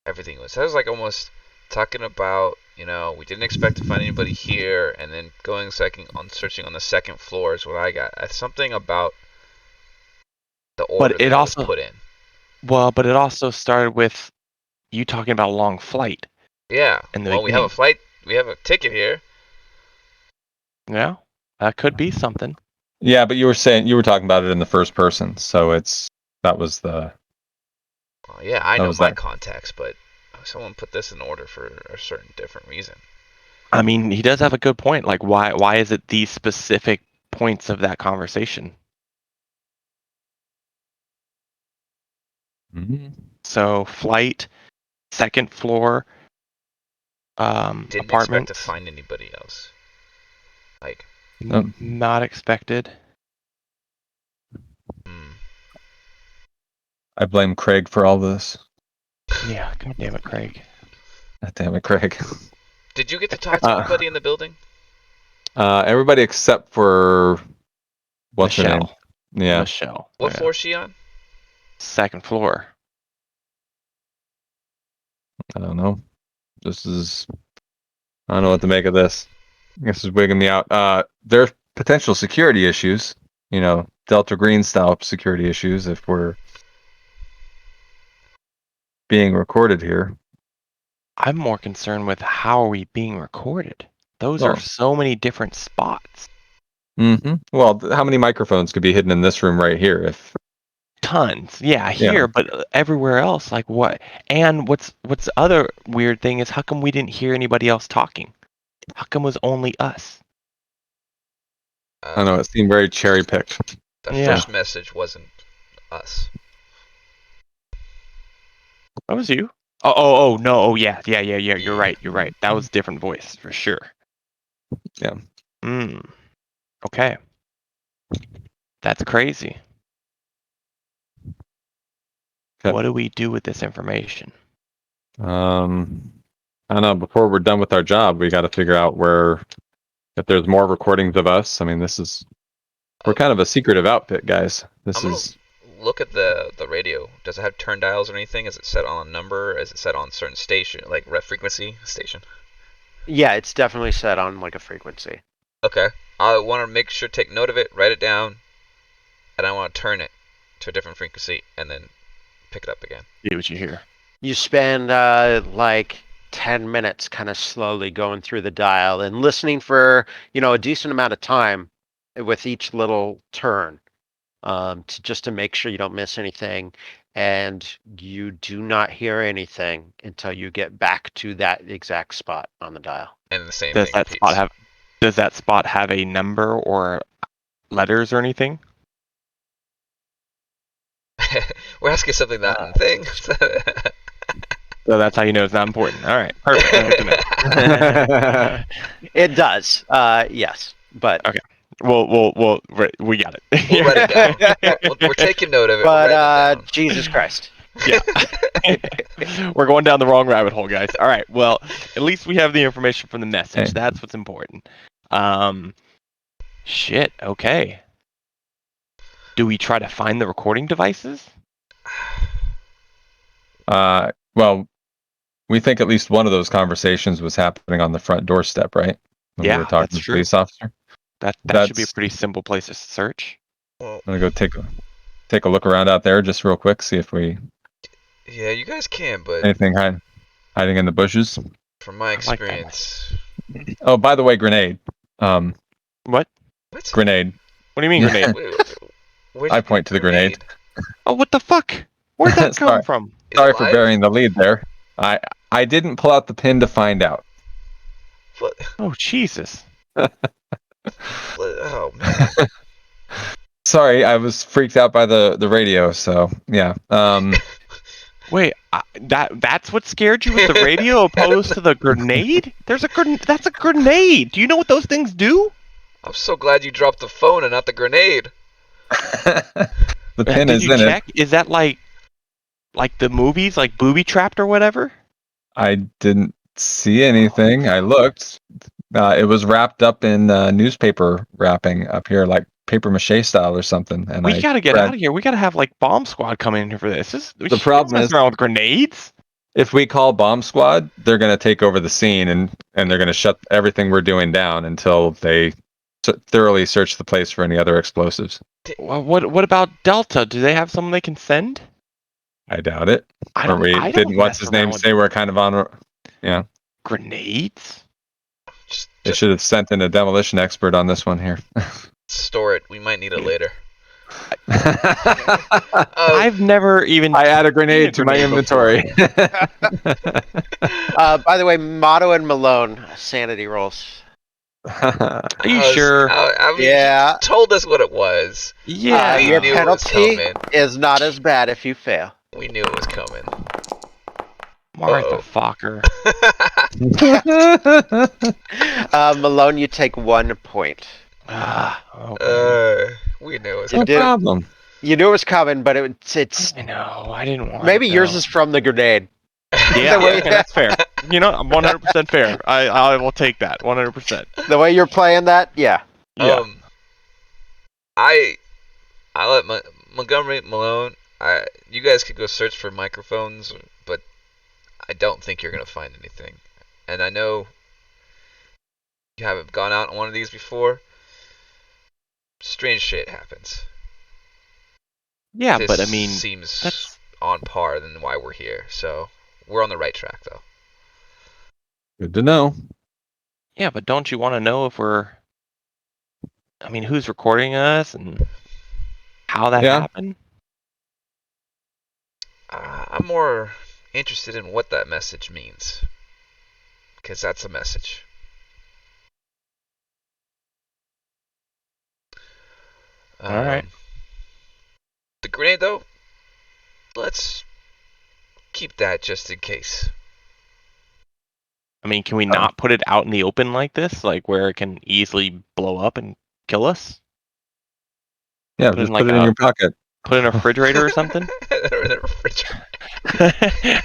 Everything was. I was like almost talking about, we didn't expect to find anybody here, and then going searching on the second floor is what I got. Something about the order But it that also was put in. Well, but it also started with you talking about a long flight. Yeah. Well, we have a flight. We have a ticket here. Yeah, that could be something. Yeah, but you were talking about it in the first person, so that was the. Well, yeah, I know my contacts, but someone put this in order for a certain different reason. I mean, he does have a good point. Like, why is it these specific points of that conversation? Mm-hmm. So, flight, second floor, Didn't apartments. expect to find anybody else. Like, not expected. I blame Craig for all this. Yeah, god damn it, Craig. God damn it, Craig. Did you get to talk to anybody in the building? Everybody except for what's her name? Michelle. Yeah, Michelle. What floor is she on? Second floor. I don't know. I don't know what to make of this. This is wigging me out. There's potential security issues. Delta Green style security issues if we're being recorded here. I'm more concerned with how are we being recorded. Those are so many different spots. Mm-hmm. Well, how many microphones could be hidden in this room right here? Tons. Yeah, here, but everywhere else, like what? And what's the other weird thing is how come we didn't hear anybody else talking? How come it was only us? I don't know. It seemed very cherry picked. The first message wasn't us. That was you. Oh no. Oh yeah. You're right. That was a different voice for sure. Yeah. Okay. That's crazy. Okay. What do we do with this information? I don't know. Before we're done with our job, we got to figure out if there's more recordings of us. I mean, we're kind of a secretive outfit, guys. Look at the radio. Does it have turn dials or anything? Is it set on a number? Is it set on certain station, like frequency station? Yeah, it's definitely set on like a frequency. Okay. I want to make sure, take note of it, write it down, and I want to turn it to a different frequency and then pick it up again. See what you hear. You spend like 10 minutes kind of slowly going through the dial and listening for, a decent amount of time with each little turn. To make sure you don't miss anything, and you do not hear anything until you get back to that exact spot on the dial. And the same Does thing does that spot have a number or letters or anything? We're asking something not a thing. So that's how you know it's not important. All right, perfect. It does, yes, but okay. Well, we got it. We'll write it down. We're taking note of it. But Jesus Christ. Yeah. We're going down the wrong rabbit hole, guys. All right. Well, at least we have the information from the message. That's what's important. Shit. Okay. Do we try to find the recording devices? Well, we think at least one of those conversations was happening on the front doorstep, right? When we Yeah, were talking that's to the true. police officer. That should be a That's- pretty simple place to search. Well, I'm gonna go take a look around out there just real quick, see if we yeah, you guys can, but anything hiding in the bushes. from my like that. experience, Oh, by the way, grenade. What? what? Grenade. What do you mean grenade? Where'd I you point get to the grenade. Oh, what the fuck? Where'd that come Sorry. from? Is Sorry it for live? burying the lead there. I didn't pull out the pin to find out. What? Oh, Jesus. Oh man. Sorry, I was freaked out by the radio. So yeah. Wait, that's what scared you with the radio opposed to the grenade? That's a grenade. Do you know what those things do? I'm so glad you dropped the phone and not the grenade. The pin Did is you in check? Is that like the movies, like Booby Trapped or whatever? it. I didn't see anything. I looked. It was wrapped up in newspaper wrapping up here, like paper mache style or something. And We I gotta get grabbed- out of here. We gotta have like bomb squad come in here for this. The problem is- around with grenades. If we call bomb squad, they're gonna take over the scene and they're gonna shut everything we're doing down until they thoroughly search the place for any other explosives. Well, what about Delta? Do they have someone they can send? I doubt it. I Or don't. we I didn't. don't What's mess his name? around with Say we're kind of on. grenades. They should have sent in a demolition expert on this one here. Store it. We might need it later. I've never even. I add a grenade to my grenade inventory. By the way, Motto and Malone, sanity rolls. Are you sure? I mean, Yeah. you told us what it was. Yeah. we Your knew it was penalty coming. is not as bad if you fail. We knew it was coming. Martha Uh-oh. Fokker. Malone, you take 1 point. We knew it was You No did. problem. You knew it was coming, but it's I know. I didn't want. maybe it, yours though. is from the grenade. Yeah, the way- okay, that's fair. You know, I'm 100% fair. I will take that 100%. The way you're playing that, yeah. Yeah. I let Montgomery Malone. You guys could go search for microphones, but I don't think you're gonna find anything. And I know you haven't gone out on one of these before. Strange shit happens. Yeah, This but I mean, seems that's on par than why we're here. So we're on the right track, though. Good to know. yeah, but don't you want to know if we're? I mean, who's recording us and how that Yeah. happened? I'm more interested in what that message means, because that's a message. All right. The grenade, though, let's keep that just in case. I mean, can we not put it out in the open like this, like where it can easily blow up and kill us? Yeah, Put it just in like put it in a- your pocket. Put it in a refrigerator or something? Or in the refrigerator.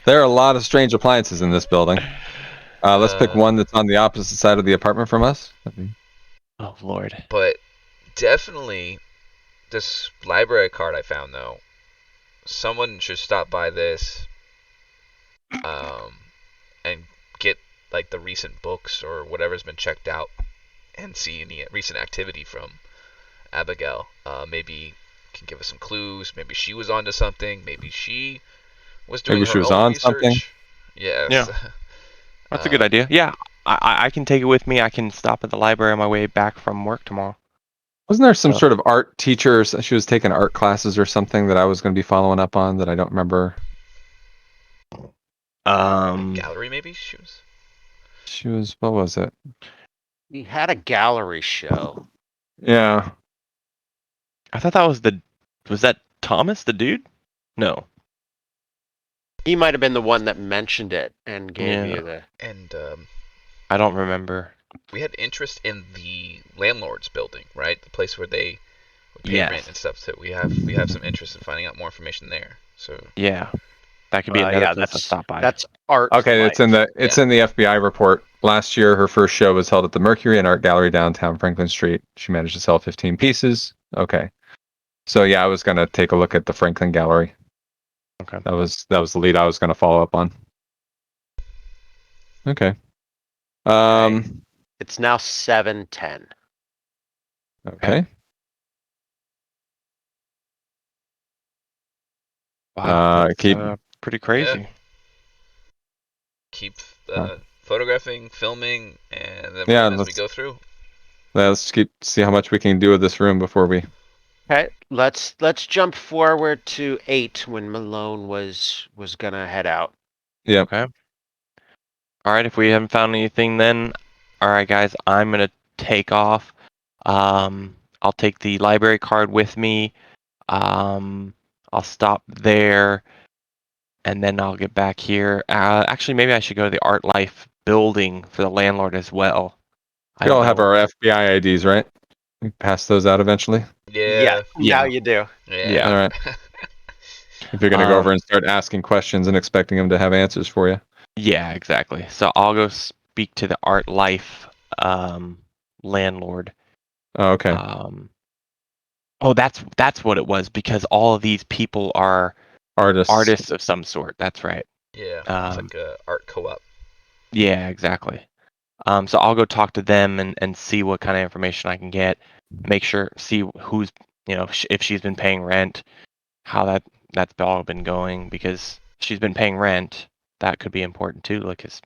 There are a lot of strange appliances in this building. Let's pick one that's on the opposite side of the apartment from us. Oh Lord. But definitely, this library card I found, though, someone should stop by this, and get like the recent books or whatever's been checked out, and see any recent activity from Abigail. Maybe can give us some clues. Maybe she was onto something. Maybe she was doing Maybe her she was own on research. something. Yes. Yeah. That's a good idea. Yeah, I can take it with me. I can stop at the library on my way back from work tomorrow. Wasn't there some Oh. sort of art teacher? She was taking art classes or something that I was going to be following up on that I don't remember. Gallery, maybe she was. She was. What was it? We had a gallery show. Yeah. I thought that was that Thomas, the dude? No. He might have been the one that mentioned it and gave Yeah. you the. And I don't remember. we had interest in the landlord's building, right? The place where they would pay Yes. rent and stuff. So we have some interest in finding out more information there. So Yeah. That could be another yeah, place to that's stop by. that's art. Okay, it's in the FBI report. Last year, her first show was held at the Mercury and Art Gallery downtown Franklin Street. She managed to sell 15 pieces. Okay, so yeah, I was gonna take a look at the Franklin Gallery. Okay. That was the lead I was gonna follow up on. Okay. Um. It's now 7:10. Okay. Wow, that's Keep. pretty crazy. Keep Uh, photographing, filming, and then Yeah, as we go through. let's see how much we can do with this room before we. Okay, let's jump forward to 8 when Malone was gonna head out. Yeah. Okay. All right, if we haven't found anything then, all right, guys, I'm gonna take off. I'll take the library card with me. I'll stop there, and then I'll get back here. Actually, maybe I should go to the Art Life building for the landlord as well. I We don't all have know. our FBI IDs, right? We pass those out eventually. Yeah. Now you do. Yeah. All right. If you're gonna go over and start asking questions and expecting them to have answers for you. Yeah, exactly. So I'll go speak to the Art Life landlord. Oh, okay. Oh, that's what it was, because all of these people are artists of some sort. That's right. Yeah. It's like a art co-op. Yeah, exactly. So I'll go talk to them and see what kind of information I can get. Make sure, see who's, if she's been paying rent, how that's all been going, because she's been paying rent. That could be important too, because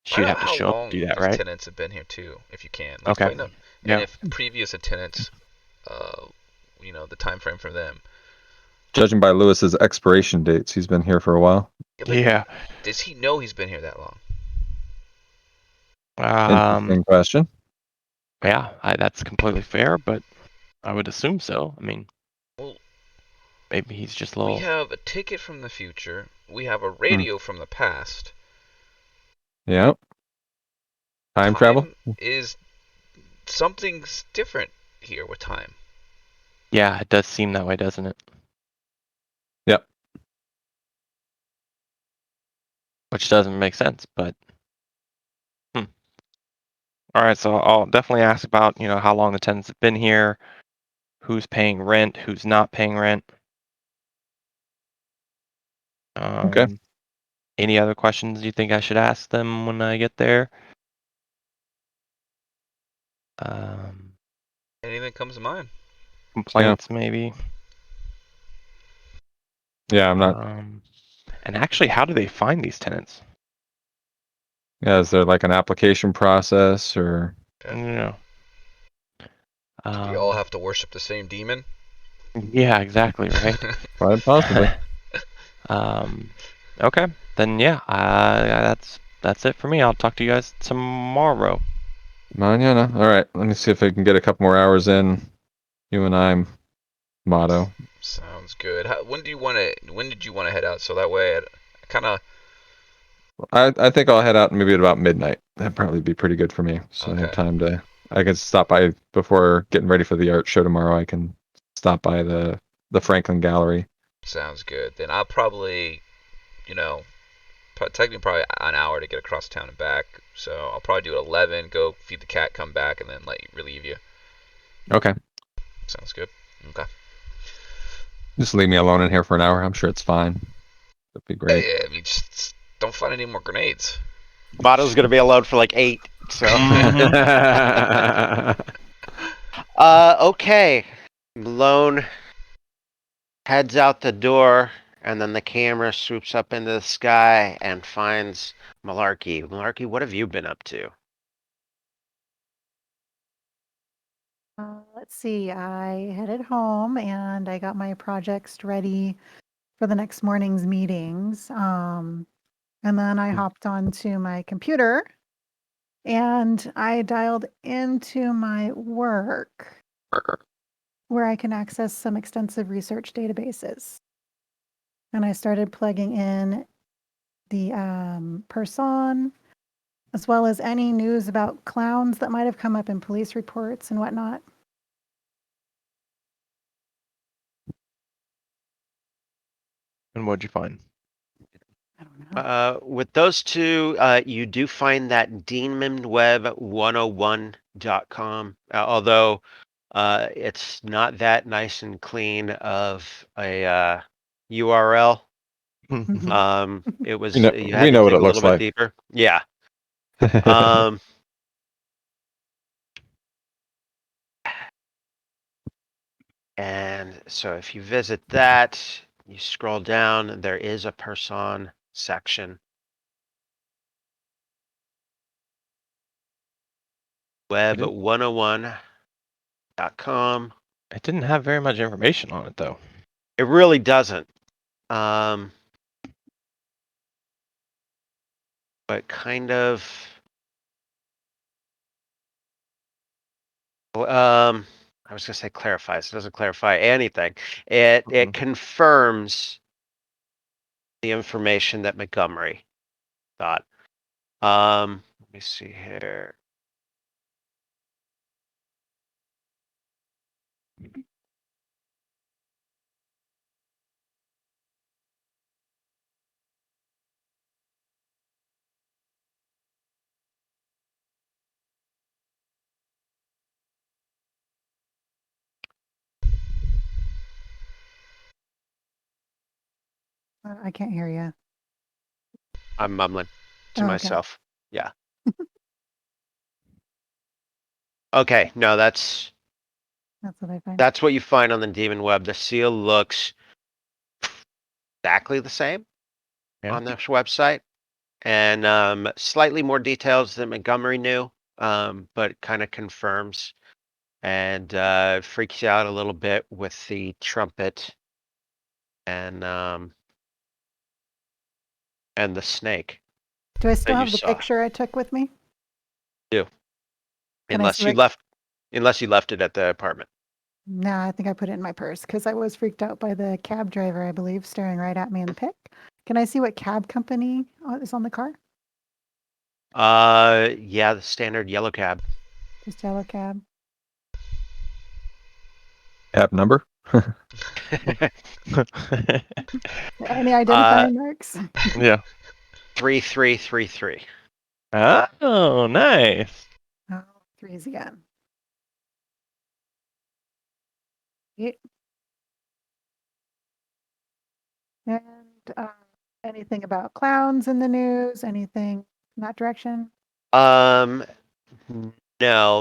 she'd have to show up to do that, these right? tenants have been here too, if you can. Okay. Find out. Yeah. And if previous tenants, the time frame for them. Judging by Lewis's expiration dates, he's been here for a while. Yeah. Does he know he's been here that long? Interesting question. Yeah, that's completely fair, but I would assume so. I mean, well, maybe he's just a little. We have a ticket from the future. We have a radio from the past. Yeah. Time travel is something's different here with time. Yeah, it does seem that way, doesn't it? Yep. Which doesn't make sense, but. All right, so I'll definitely ask about, how long the tenants have been here, who's paying rent, who's not paying rent. Okay. Any other questions you think I should ask them when I get there? Anything comes to mind? Complaints, maybe. Yeah, I'm not. And actually, how do they find these tenants? Yeah, is there like an application process or? No. Do we all have to worship the same demon? Yeah, exactly, right? Quite possibly. Okay, then yeah, that's it for me. I'll talk to you guys tomorrow. Manana. All right, let me see if I can get a couple more hours in. You and I'm motto. Sounds good. When did you want to head out? So that way, I kind of. I think I'll head out maybe at about midnight. That'd probably be pretty good for me. So I have time to. I can stop by before getting ready for the art show tomorrow. I can stop by the Franklin Gallery. Sounds good. Then I'll probably, technically probably an hour to get across town and back. So I'll probably do it 11. Go feed the cat, come back, and then relieve you. Okay. Sounds good. Okay. Just leave me alone in here for an hour. I'm sure it's fine. That'd be great. Yeah, I mean, just don't find any more grenades. Motto's gonna be alone for like 8. So. Okay. Malone heads out the door, and then the camera swoops up into the sky and finds Malarkey. Malarkey, what have you been up to? Let's see. I headed home and I got my projects ready for the next morning's meetings. And then I hopped onto my computer and I dialed into my work where I can access some extensive research databases. And I started plugging in the person, as well as any news about clowns that might have come up in police reports and whatnot. And what'd you find? I don't know. With those two, you do find that DemonWeb101.com, although it's not that nice and clean of a URL. It was. We know what it looks like. Deeper. Yeah. Um, and so if you visit that, you scroll down, there is a person section. Web101.com. It didn't have very much information on it though. It really doesn't. But kind of. I was gonna say clarifies. It doesn't clarify anything. It confirms the information that Montgomery thought. Let me see here. I can't hear you. I'm mumbling to Oh, okay. myself. Yeah. Okay. No, that's That's what I find. what you find on the Demon Web. The seal looks exactly the same Yeah. on this website, and slightly more details than Montgomery knew, but kind of confirms and freaks you out a little bit with the trumpet and the snake. Do I still you have the saw. picture I took with me? Can I Unless see you it? left it at the apartment. No, I think I put it in my purse because I was freaked out by the cab driver, I believe, staring right at me in the pic. Can I see what cab company is on the car? Yeah, the standard yellow cab. Just yellow cab. App number? Any identifying marks? Yeah. 3333. Oh, nice. Oh, threes again. Yeah. And anything about clowns in the news? Anything in that direction? No,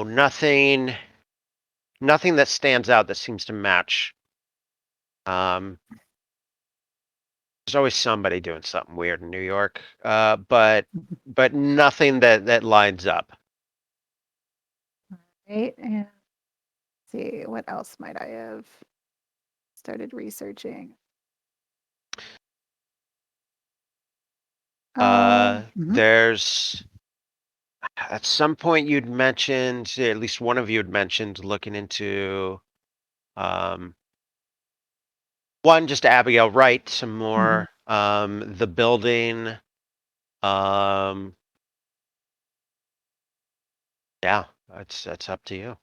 nothing that stands out that seems to match. There's always somebody doing something weird in New York. But nothing that lines up. Right. And let's see, what else might I have started researching? Mhm. There's at some point you'd mentioned, at least one of you had mentioned looking into one, just Abigail Wright, some more, the building, yeah, that's up to you.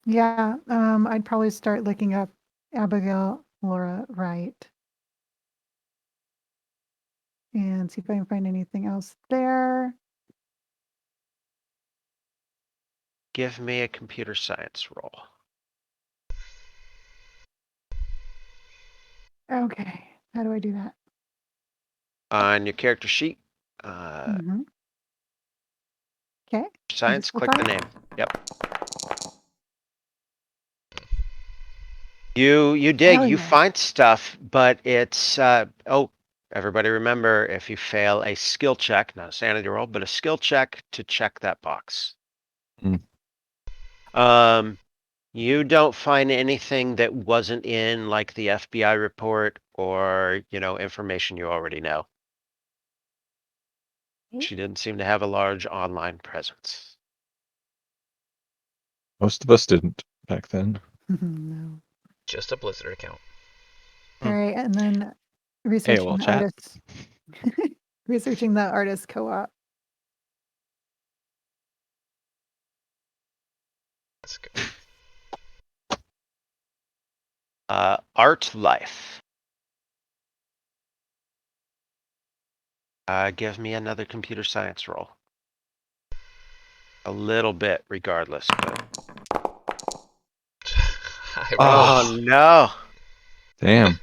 Yeah, I'd probably start looking up Abigail Laura Wright and see if I can find anything else there. Give me a computer science roll. Okay, how do I do that? On your character sheet, Okay. science, click the name. Yep. You dig, you find stuff, but it's everybody remember, if you fail a skill check, not a sanity roll, but a skill check to check that box. You don't find anything that wasn't in like the FBI report or, information you already know. She didn't seem to have a large online presence. Most of us didn't back then. No. Just a Blizzard account. All right, and then researching AOL the chat. artists. Researching the artist co-op. Let's go. Art Life. Give me another computer science roll. A little bit, regardless. But... Oh no! Damn.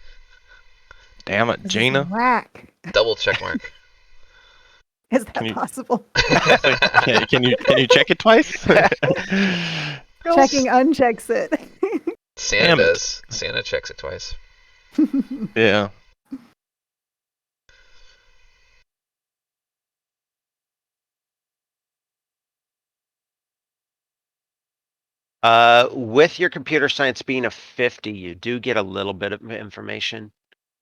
Damn it, This is Gina. whack. Double check mark. Is that Can you- possible? Can you check it twice? Checking unchecks it. Santa Damn it. does. Santa checks it twice. Yeah. With your computer science being a 50, you do get a little bit of information,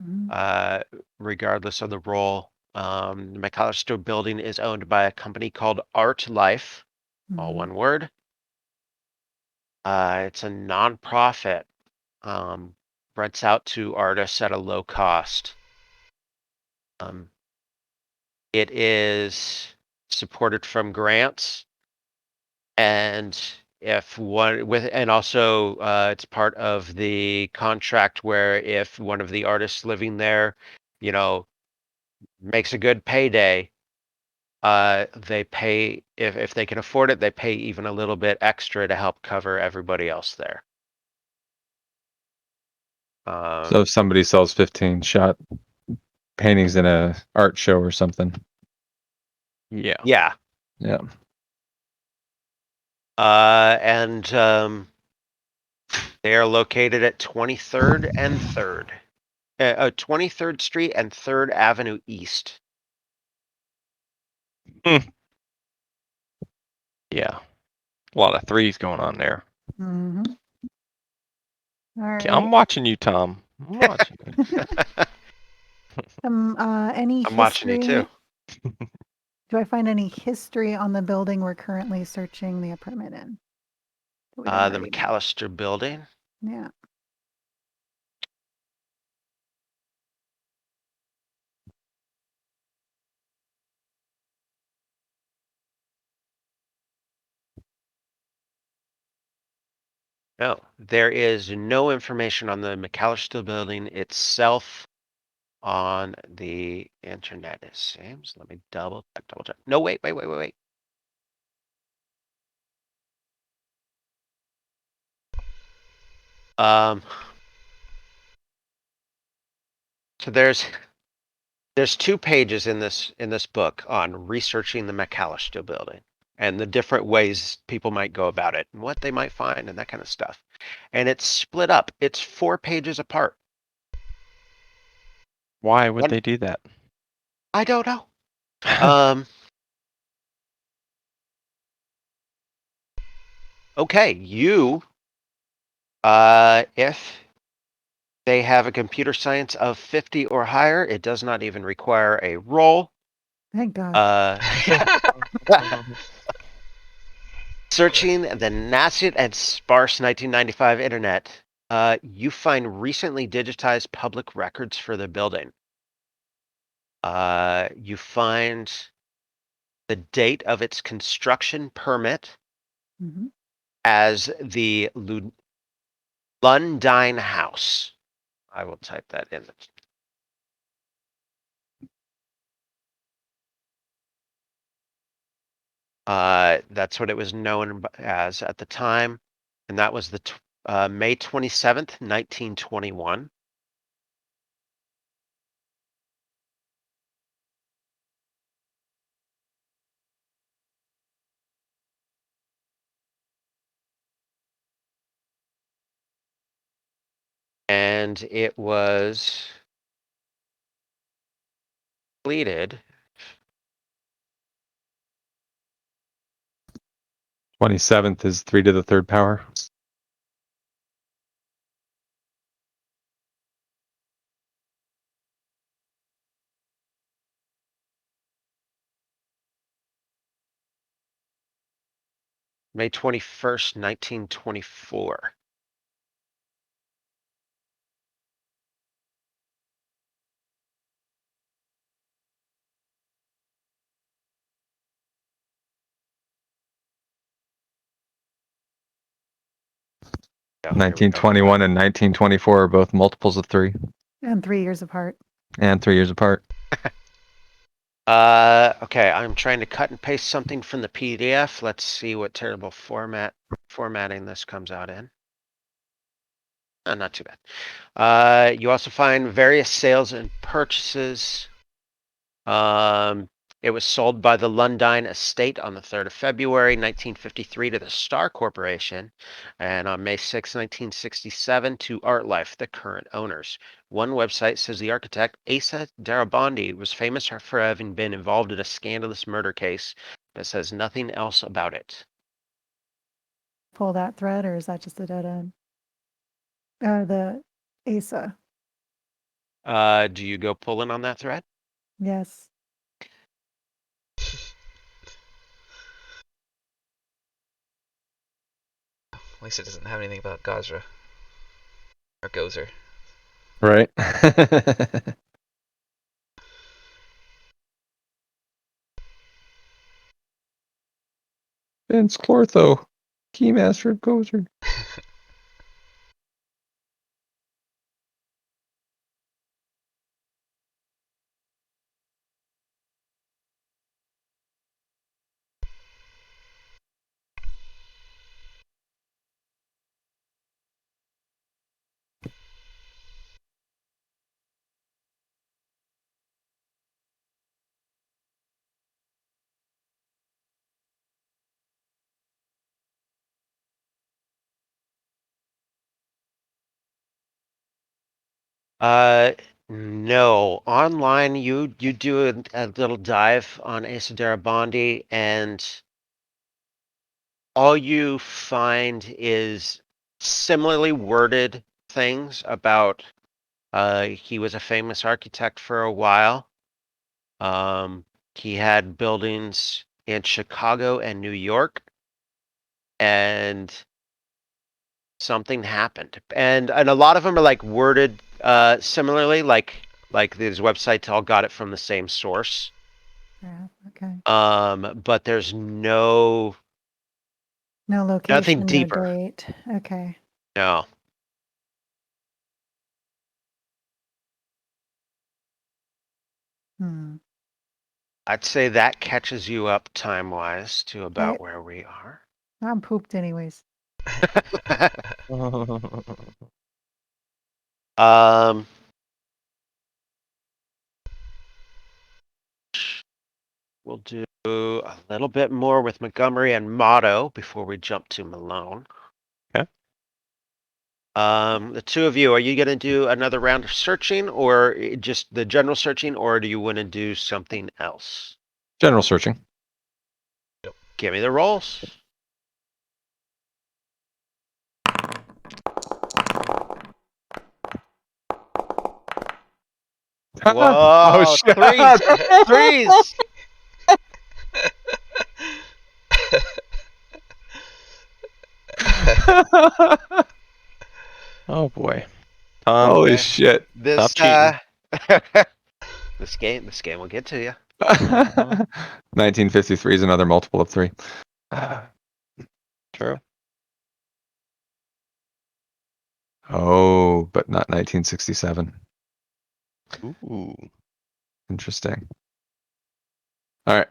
Mhm. regardless of the role. The McAllister building is owned by a company called Art Life, all Mhm. one word. It's a nonprofit, rents out to artists at a low cost. It is supported from grants, and if one with and also it's part of the contract where if one of the artists living there, you know, makes a good payday, they pay if they can afford it, they pay even a little bit extra to help cover everybody else there. So if somebody sells 15 shot paintings in a art show or something. Yeah. Yeah. Yeah. And they are located at 23rd and 3rd. 23rd Street and 3rd Avenue East. Yeah. A lot of threes going on there. Mhm. All right. I'm watching you, Tom. I'm watching you. Any I'm watching you history? too. Do I find any history on the building we're currently searching the apartment in? that we don't The already know? McAllister building. Yeah. No, there is no information on the McAllister building itself on the internet, it seems. Let me double check. No, wait. So there's 2 pages in this book on researching the McAllister building and the different ways people might go about it and what they might find and that kind of stuff. And it's split up. It's 4 pages apart. Why would What? they do that? I don't know. Okay, if they have a computer science of 50 or higher, it does not even require a roll. Thank God. Searching the nascent and sparse 1995 internet, you find recently digitized public records for the building. You find the date of its construction permit Mhm. as the Lundine House. I will type that in. That's what it was known as at the time, and that was the May 27th, 1921. And it was completed 27th is 3 to the 3rd power. May 21st, 1924. Oh, here we go. 1921 and 1924 are both multiples of 3 And 3 years apart. and 3 years apart. Okay, I'm trying to cut and paste something from the PDF. Let's see what terrible formatting this comes out in. Not too bad. You also find various sales and purchases. It was sold by the Lundine Estate on the 3rd of February, 1953 to the Star Corporation, and on May 6, 1967 to ArtLife, the current owners. One website says the architect, Asa Darabandi, was famous for having been involved in a scandalous murder case, but says nothing else about it. Pull that thread, or is that just a dead end? The ASA. Do you go pulling on that thread? Yes. At least it doesn't have anything about Gazra. Or Gozer. Right. Vince Clortho, Keymaster of Gozer. No. Online, you do a little dive on Asa Darabandi, and all you find is similarly worded things about he was a famous architect for a while. He had buildings in Chicago and New York, and something happened. And a lot of them are like worded similarly, like these websites all got it from the same source. Yeah. Okay. But there's no No nothing location, no deeper. date. Okay. No. Hmm. I'd say that catches you up time-wise to about Right. where we are. I'm pooped anyways. Um, we'll do a little bit more with Montgomery and Motto before we jump to Malone. Okay. The two of you, are you going to do another round of searching, or just the general searching, or do you want to do something else? General searching. Give me the rolls. Whoa, Oh, shit. threes. Oh boy. Tom, Holy Okay. shit. This Stop this game will get to you. 1953 is another multiple of 3. true. Oh, but not 1967. Ooh. Interesting. All right.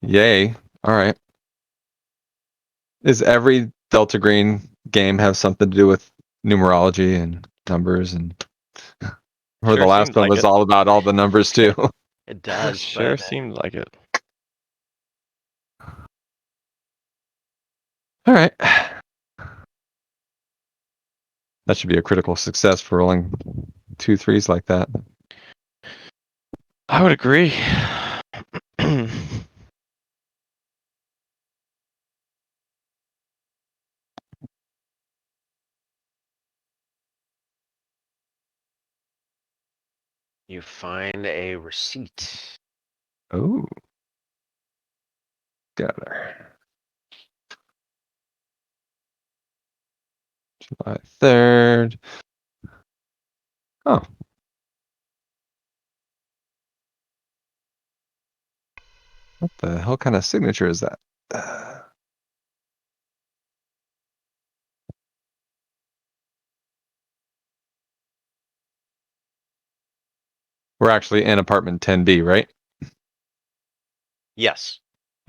Yay. All right. Is every Delta Green game have something to do with numerology and numbers, and or the Sure last seems one like was it. all about all the numbers too? It does, Sure but seemed like it. All right. That should be a critical success for rolling 2 3s like that. I would agree. you find a receipt. Oh. Gather. July 3rd. Oh. What the hell kind of signature is that? We're actually in apartment 10B, right? Yes.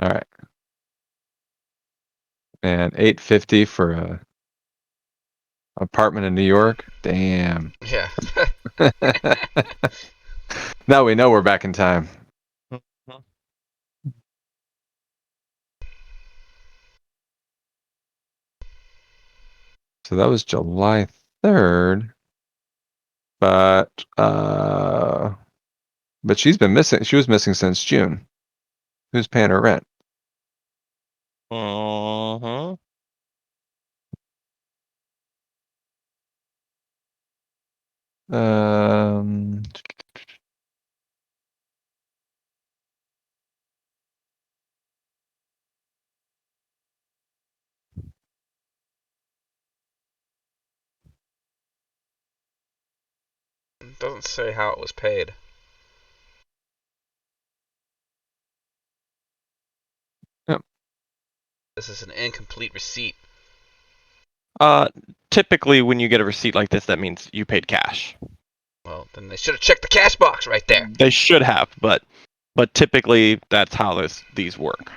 All right. And $850 for a apartment in New York. Damn. Yeah. Now we know we're back in time. So that was July 3rd. But she's been missing. She was missing since June. Who's paying her rent? Uh-huh. Um, It doesn't say how it was paid. Yep. This is an incomplete receipt. Typically when you get a receipt like this, that means you paid cash. Well, then they should have checked the cash box right there. They should have, but typically that's how these work.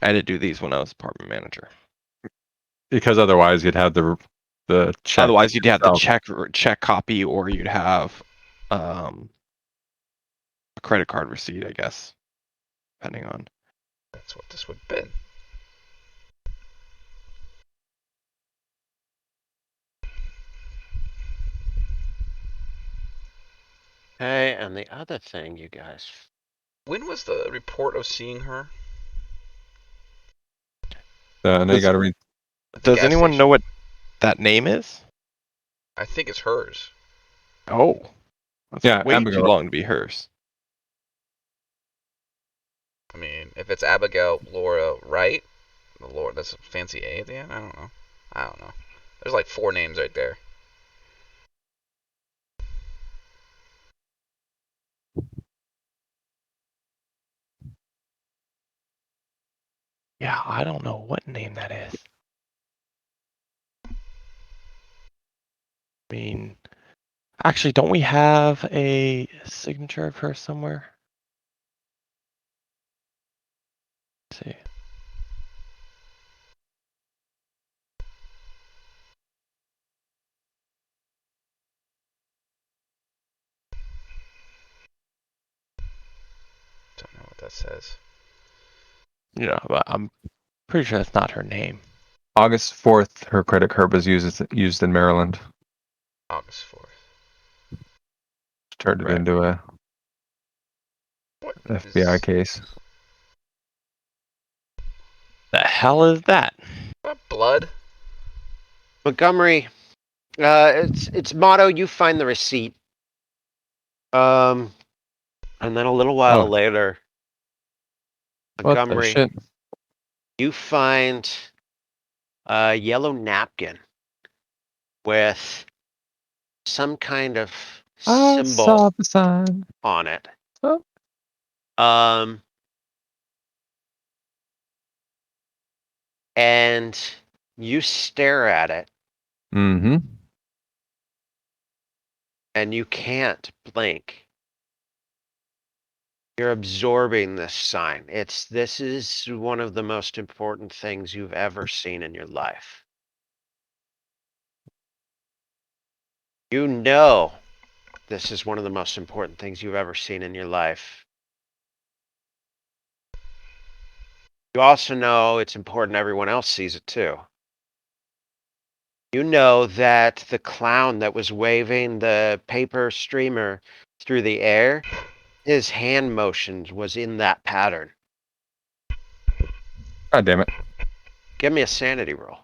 I had to do these when I was apartment manager. because otherwise you'd have the check. Otherwise, you'd have the yourself. check copy, or you'd have a credit card receipt, I guess, depending on. That's what this would have been. Okay, and the other thing, you guys. When was the report of seeing her? Now you got to read. At the Does gas anyone station? know what that name is? I think it's hers. Oh, that's Yeah, way Abigail. too long to be hers. I mean, if it's Abigail Laura Wright, Laura, that's a fancy A at the end. I don't know. There's like 4 names right there. Yeah, I don't know what name that is. I mean, actually, don't we have a signature of her somewhere? Let's see. Don't know what that says. Yeah, but I'm pretty sure that's not her name. August 4th, her credit card was used in Maryland. August 4th. Turned it Right. into a What FBI is case. The hell is that? that? Blood? Montgomery, its motto, you find the receipt. And then a little while Oh. later, What the Montgomery, shit? you find a yellow napkin with some kind of I symbol saw the sign. on it. Oh. And you stare at it Mm-hmm. and you can't blink. You're absorbing this sign. This is one of the most important things you've ever seen in your life. You know this is one of the most important things you've ever seen in your life. You also know it's important everyone else sees it too. You know that the clown that was waving the paper streamer through the air, his hand motions was in that pattern. God damn it. Give me a sanity roll.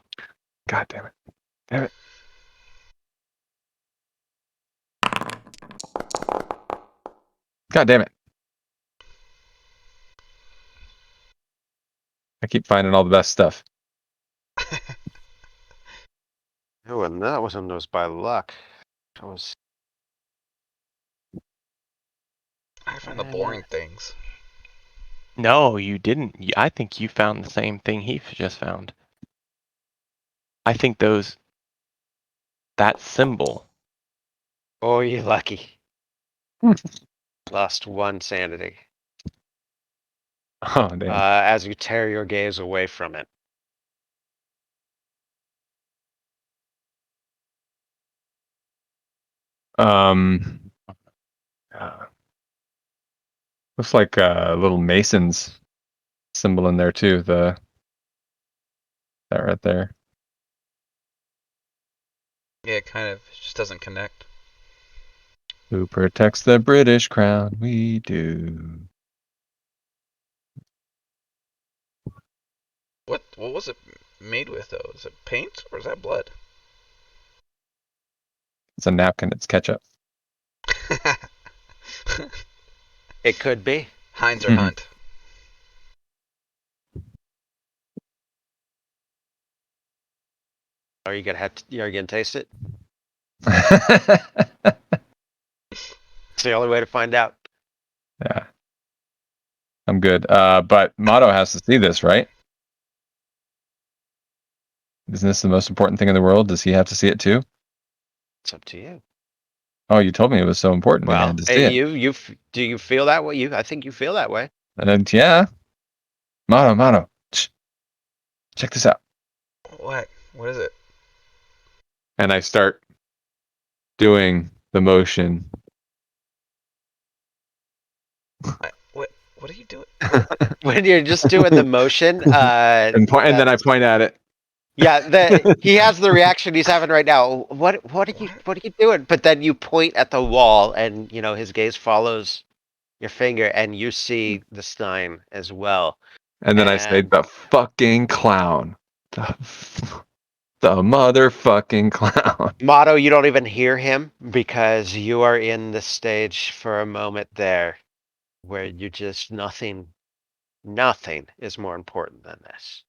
God damn it. Damn it. God damn it. I keep finding all the best stuff. Oh, and that wasn't those by luck. That was I find the boring things. No, you didn't. I think you found the same thing he just found. I think that symbol. Oh, you lucky. Lost 1 sanity. Oh, damn. As you tear your gaze away from it. Um, Looks like a little Mason's symbol in there too. That right there. Yeah, it kind of just doesn't connect. Who protects the British crown? We do. What was it made with though? Is it paint or is that blood? It's a napkin. It's ketchup. It could be. Heinz or Mhm. Hunt? Are you gonna you're gonna taste it? Yeah. It's the only way to find out. I'm good. But Motto has to see this, right? Isn't this the most important thing in the world? Does he have to see it too? It's up to you. Oh, you told me it was so important. I Well, had to see it. do you feel that way? I think you feel that way. And then, yeah. Motto. Check this out. What? What is it? And I start doing the motion. What are you doing? When you're just doing the motion, And then I point at it. yeah, he has the reaction he's having right now. What are you doing? But then you point at the wall, and his gaze follows your finger, and you see the sign as well. And then I say, the fucking clown. The motherfucking clown. Motto, you don't even hear him because you are in the stage for a moment there where you just nothing is more important than this.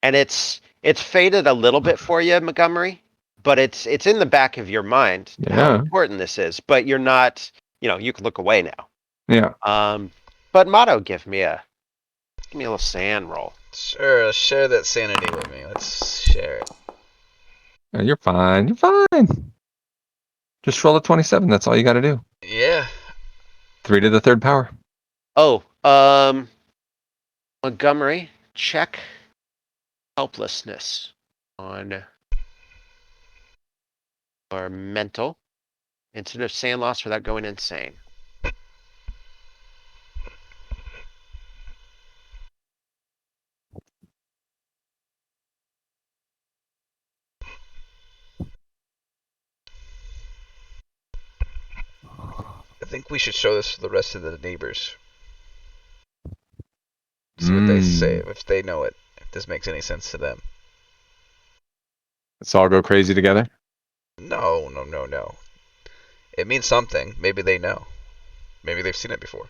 And it's faded a little bit for you, Montgomery, but it's in the back of your mind how Yeah. important this is. But you're not, you can look away now. Yeah. But Motto, give me a little sand roll. Sure, share that sanity with me. Let's share it. You're fine. You're fine. Just roll a 27. That's all you got to do. Yeah. 3 to the 3rd power. Oh, Montgomery, check helplessness on or mental instead of sand loss without going insane. I think we should show this to the rest of the neighbors. See what they say, if they know it, if this makes any sense to them. Let's all go crazy together. No. It means something. Maybe they know. Maybe they've seen it before.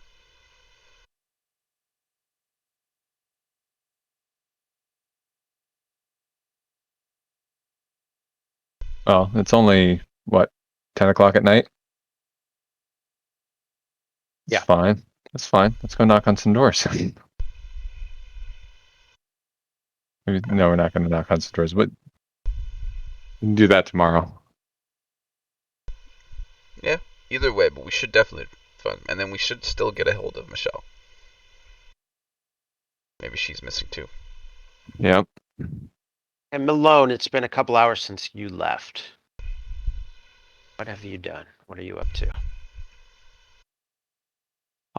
Well, it's only, 10 o'clock at night? Yeah. Fine. That's fine. Let's go knock on some doors. Maybe, no, we're not going to knock on some doors, but we can do that tomorrow. Yeah, either way, but we should definitely fun. And then we should still get a hold of Michelle. Maybe she's missing too. Yep. And Malone, it's been a couple hours since you left. What have you done? What are you up to?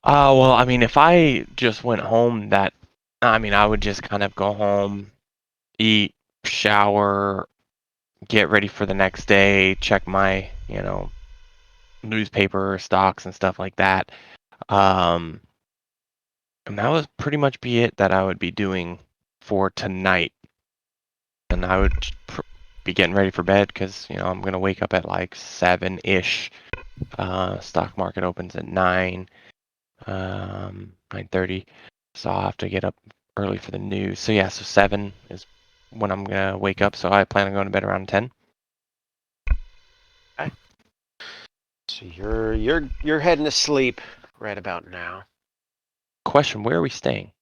Well, I mean, if I just went home I would just kind of go home, eat, shower, get ready for the next day, check my, newspaper stocks and stuff like that. And that would pretty much be it that I would be doing for tonight. And I would be getting ready for bed because, I'm going to wake up at like 7-ish. Stock market opens at 9, 9:30. So I'll have to get up early for the news. So yeah, so 7 is when I'm going to wake up. So I plan on going to bed around 10. Okay. So you're heading to sleep right about now. Question, where are we staying?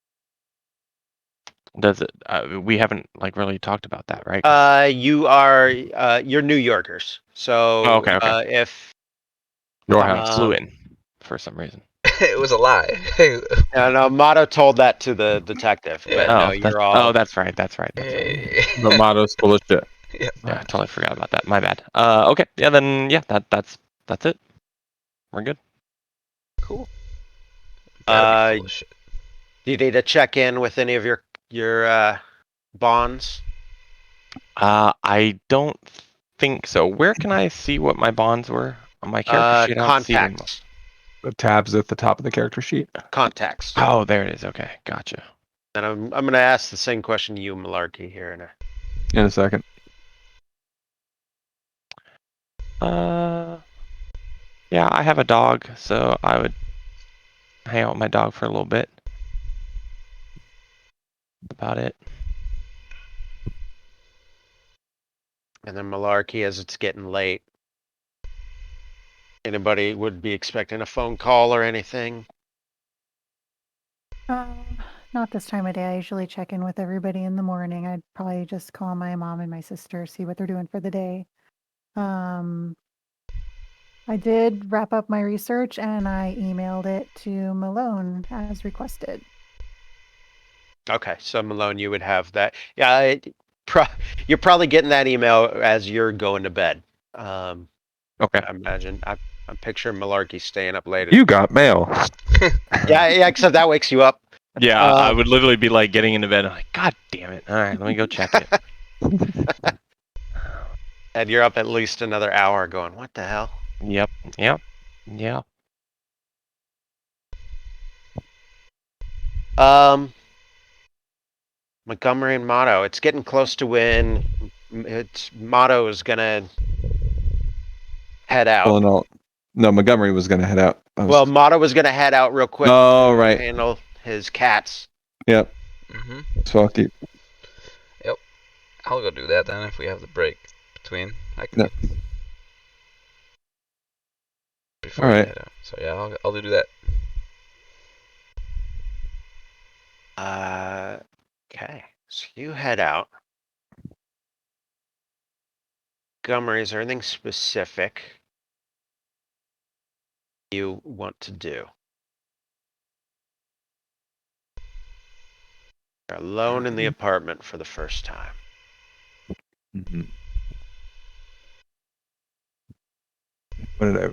Does it? We haven't really talked about that, right? You're New Yorkers. So Oh, okay. if Your house. Flew in for some reason. It was a lie. no, Motto told that to the detective, but Yeah. no, you're all. Oh, that's right. That's right. Hey. The motto's full of shit. Yeah. Yeah, I totally forgot about that. My bad. Okay. Yeah. Then yeah, that's it. We're good. Cool. Gotta be full of shit. Do you need to check in with any of your bonds? I don't think so. Where can I see what my bonds were on my character sheet? I don't see them. Contacts. The tabs at the top of the character sheet. Contacts. Oh, there it is. Okay, gotcha. And I'm gonna ask the same question to you, Malarkey, here in In a second. Yeah, I have a dog, so I would hang out with my dog for a little bit. About it. And then Malarkey, as it's getting late. Anybody would be expecting a phone call or anything? Not this time of day. I usually check in with everybody in the morning. I'd probably just call my mom and my sister, see what they're doing for the day. I did wrap up my research and I emailed it to Malone as requested. Okay, so Malone, you would have that. Yeah, you're probably getting that email as you're going to bed. Okay. I imagine. I'm picturing Malarkey staying up late. You got mail. Yeah, except that wakes you up. Yeah, I would literally be like getting into bed and like, God damn it. All right, let me go check it. And you're up at least another hour going, what the hell? Yep. Montgomery and Motto. It's getting close to when Motto is gonna head out. Well, no, Montgomery was going to head out. Well, Motto was gonna head out real quick. Oh, to right. Handle his cats. Yep. Mm-hmm. So I'll go do that then if we have the break between. I can. Yeah. Before All we right. head out. So yeah, I'll do that. Okay. So you head out. Montgomery, is there anything specific you want to do? You're alone in the apartment for the first time. Mhm. What did I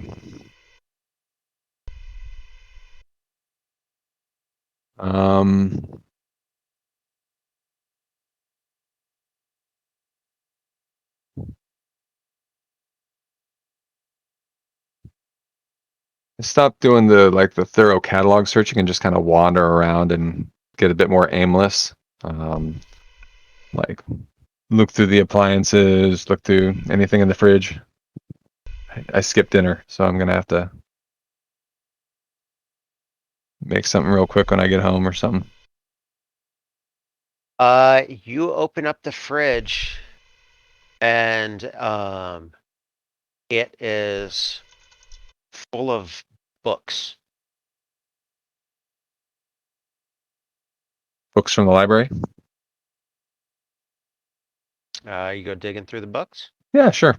stopped doing the thorough catalog searching and just kind of wander around and get a bit more aimless. Like look through the appliances, look through anything in the fridge. I skipped dinner, so I'm gonna have to make something real quick when I get home or something. You open up the fridge and it is full of books. Books from the library? You go digging through the books? Yeah, sure.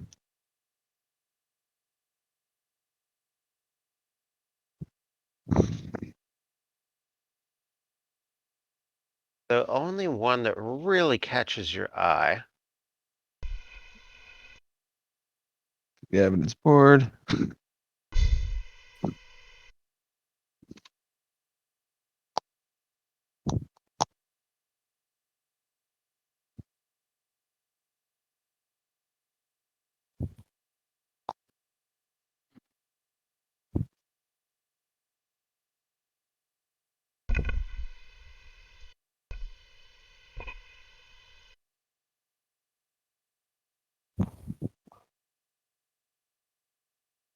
The only one that really catches your eye. The evidence board.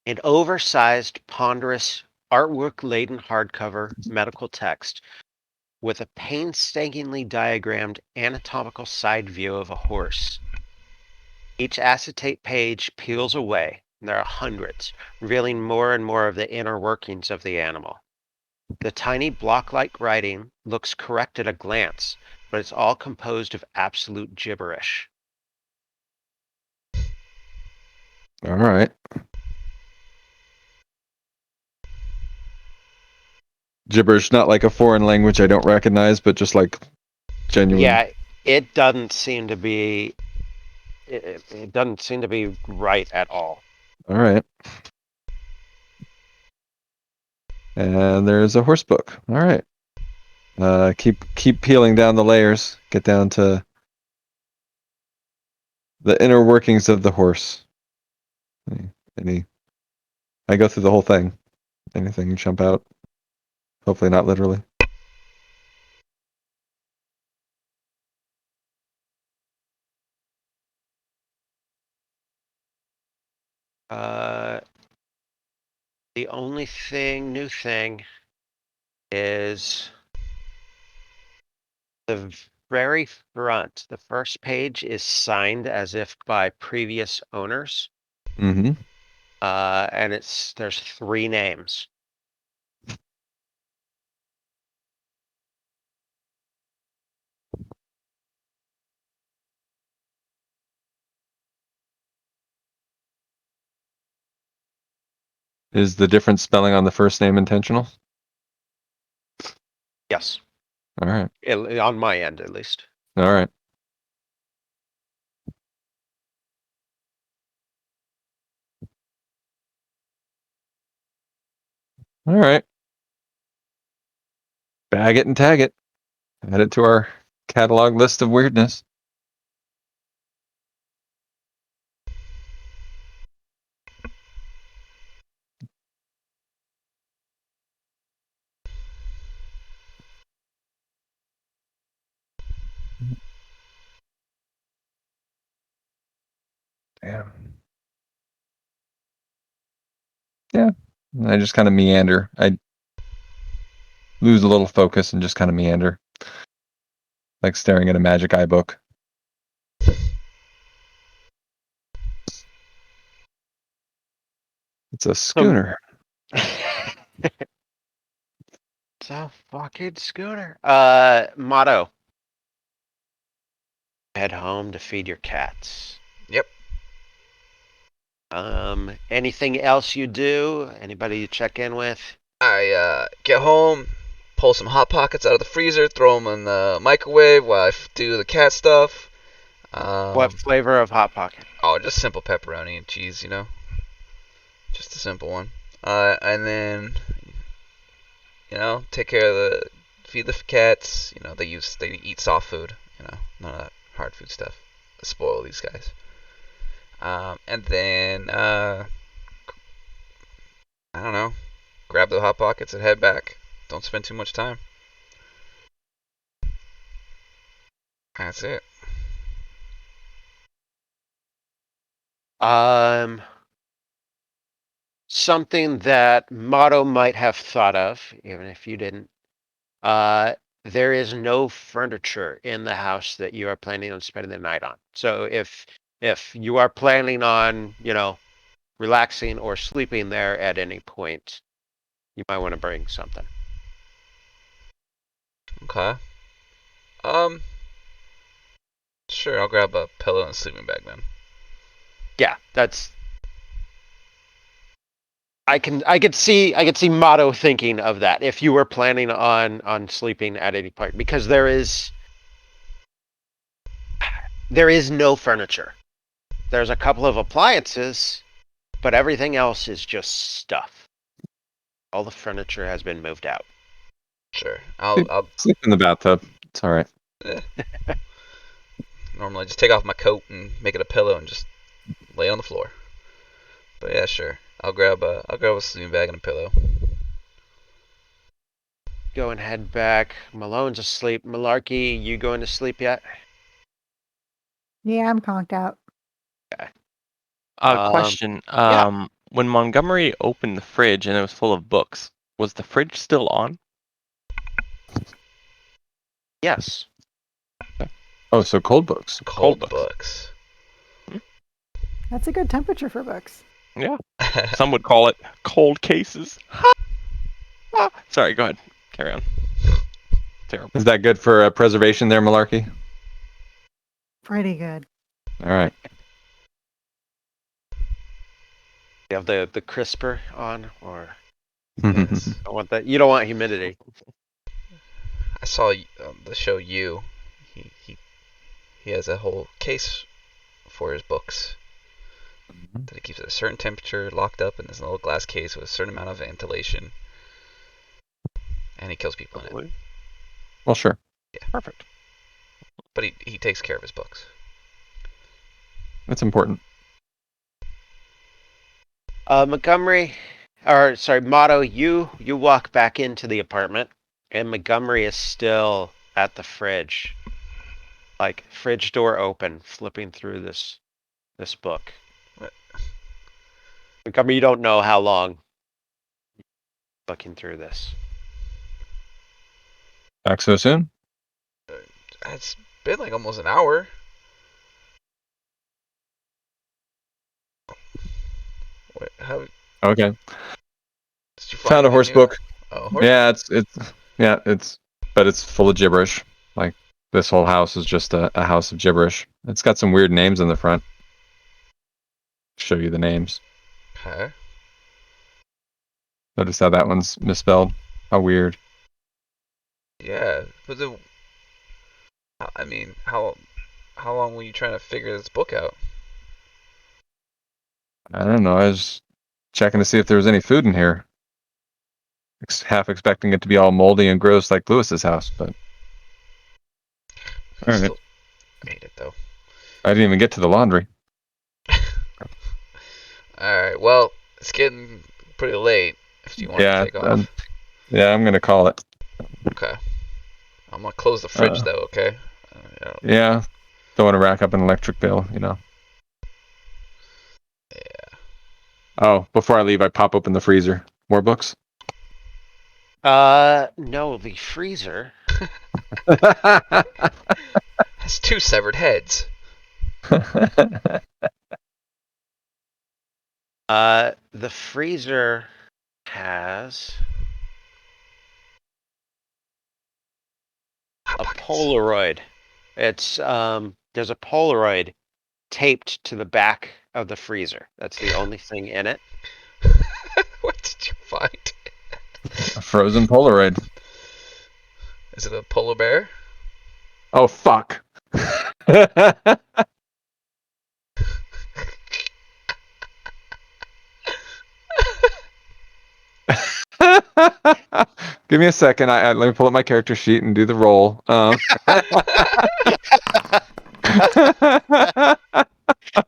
An oversized, ponderous, artwork-laden hardcover medical text with a painstakingly diagrammed anatomical side view of a horse. Each acetate page peels away, and there are hundreds, revealing more and more of the inner workings of the animal. The tiny block-like writing looks correct at a glance, but it's all composed of absolute gibberish. All right. Gibberish, not like a foreign language I don't recognize, but just like genuine. Yeah, it doesn't seem to be. It doesn't seem to be right at all. All right. And there's a horse book. All right. Keep peeling down the layers. Get down to the inner workings of the horse. Any? I go through the whole thing. Anything jump out? Hopefully not literally. The only new thing is the very front. The first page is signed as if by previous owners. Mm-hmm. And there's 3 names. Is the different spelling on the first name intentional? Yes, All right. on my end at least. All right. All right. Bag it and tag it. Add it to our catalog list of weirdness. Damn. Yeah. I just kind of meander. I lose a little focus and just kind of meander. Like staring at a magic eye book. It's a schooner. It's a fucking schooner. Motto. Head home to feed your cats. Yep. Anything else you do? Anybody you check in with? I get home, pull some Hot Pockets out of the freezer, throw them in the microwave while I do the cat stuff. What flavor of Hot Pocket? Oh, just simple pepperoni and cheese, you know. Just a simple one. And then, take care of feed the cats. They eat soft food. None of that hard food stuff. Spoil these guys. And then, I don't know, grab the Hot Pockets and head back. Don't spend too much time. That's it. Something that Motto might have thought of, even if you didn't. There is no furniture in the house that you are planning on spending the night on. So if you are planning on, relaxing or sleeping there at any point, you might want to bring something. Okay. Sure, I'll grab a pillow and a sleeping bag then. Yeah, that's. I could see Motto thinking of that if you were planning on sleeping at any point, because there is no furniture. There's a couple of appliances, but everything else is just stuff. All the furniture has been moved out. Sure. I'll Sleep in the bathtub. It's all right. normally just take off my coat and make it a pillow and just lay it on the floor. But yeah, sure. I'll grab a sleeping bag and a pillow. Go and head back. Malone's asleep. Malarkey, you going to sleep yet? Yeah, I'm conked out. Okay. Question. yeah. When Montgomery opened the fridge and it was full of books, was the fridge still on? Yes. Oh, so cold books. Cold books. That's a good temperature for books. Yeah. Some would call it cold cases. Sorry, go ahead. Carry on. Terrible. Is that good for preservation there, Malarkey? Pretty good. All right. You have the crisper on, or Yes. I want that. You don't want humidity. I saw the show You. He has a whole case for his books that he keeps at a certain temperature, locked up in this little glass case with a certain amount of ventilation. and he kills people in it. Probably. Well, sure. Perfect. But he takes care of his books. That's important. Montgomery, or sorry, Motto, you walk back into the apartment, and Montgomery is still at the fridge, like fridge door open, flipping through this book. What? Montgomery, you don't know how long looking through this. Back so soon? It's been like almost an hour. Wait, how did Okay. you Found a find horse new- book. Oh, horse. Yeah, but it's full of gibberish. Like this whole house is just a house of gibberish. It's got some weird names in the front. Show you the names. Okay. Notice how that one's misspelled. How weird. Yeah, but I mean, how long were you trying to figure this book out? I don't know. I was checking to see if there was any food in here. Half expecting it to be all moldy and gross like Lewis's house, but all right. Still made it though. I didn't even get to the laundry. All right. Well, it's getting pretty late. If you want Yeah, to take off. Yeah, I'm gonna call it. Okay. I'm gonna close the fridge though. Okay. Yeah, don't want to rack up an electric bill, you know. Yeah. Oh, before I leave, I pop open the freezer. More books. No, the freezer. Has two severed heads. The freezer has Hot a Pockets. Polaroid. It's there's a Polaroid taped to the back of the freezer. That's the only thing in it. What did you find? A frozen Polaroid. Is it a polar bear? Oh fuck. Give me a second. Let me pull up my character sheet and do the roll. At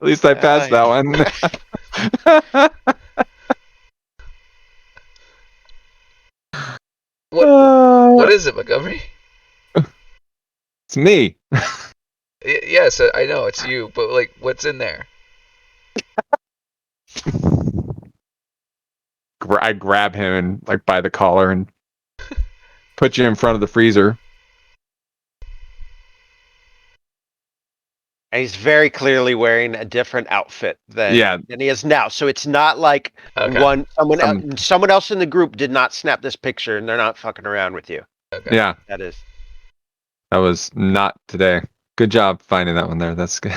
least I passed that one. What is it, Montgomery? It's me. Yes, I know it's you, but like, what's in there? I grab him and like by the collar and put you in front of the freezer. And he's very clearly wearing a different outfit than he is now. So it's not like Okay. someone else in the group did not snap this picture and they're not fucking around with you. Okay. Yeah, That is. that was not today. Good job finding that one there. That's good.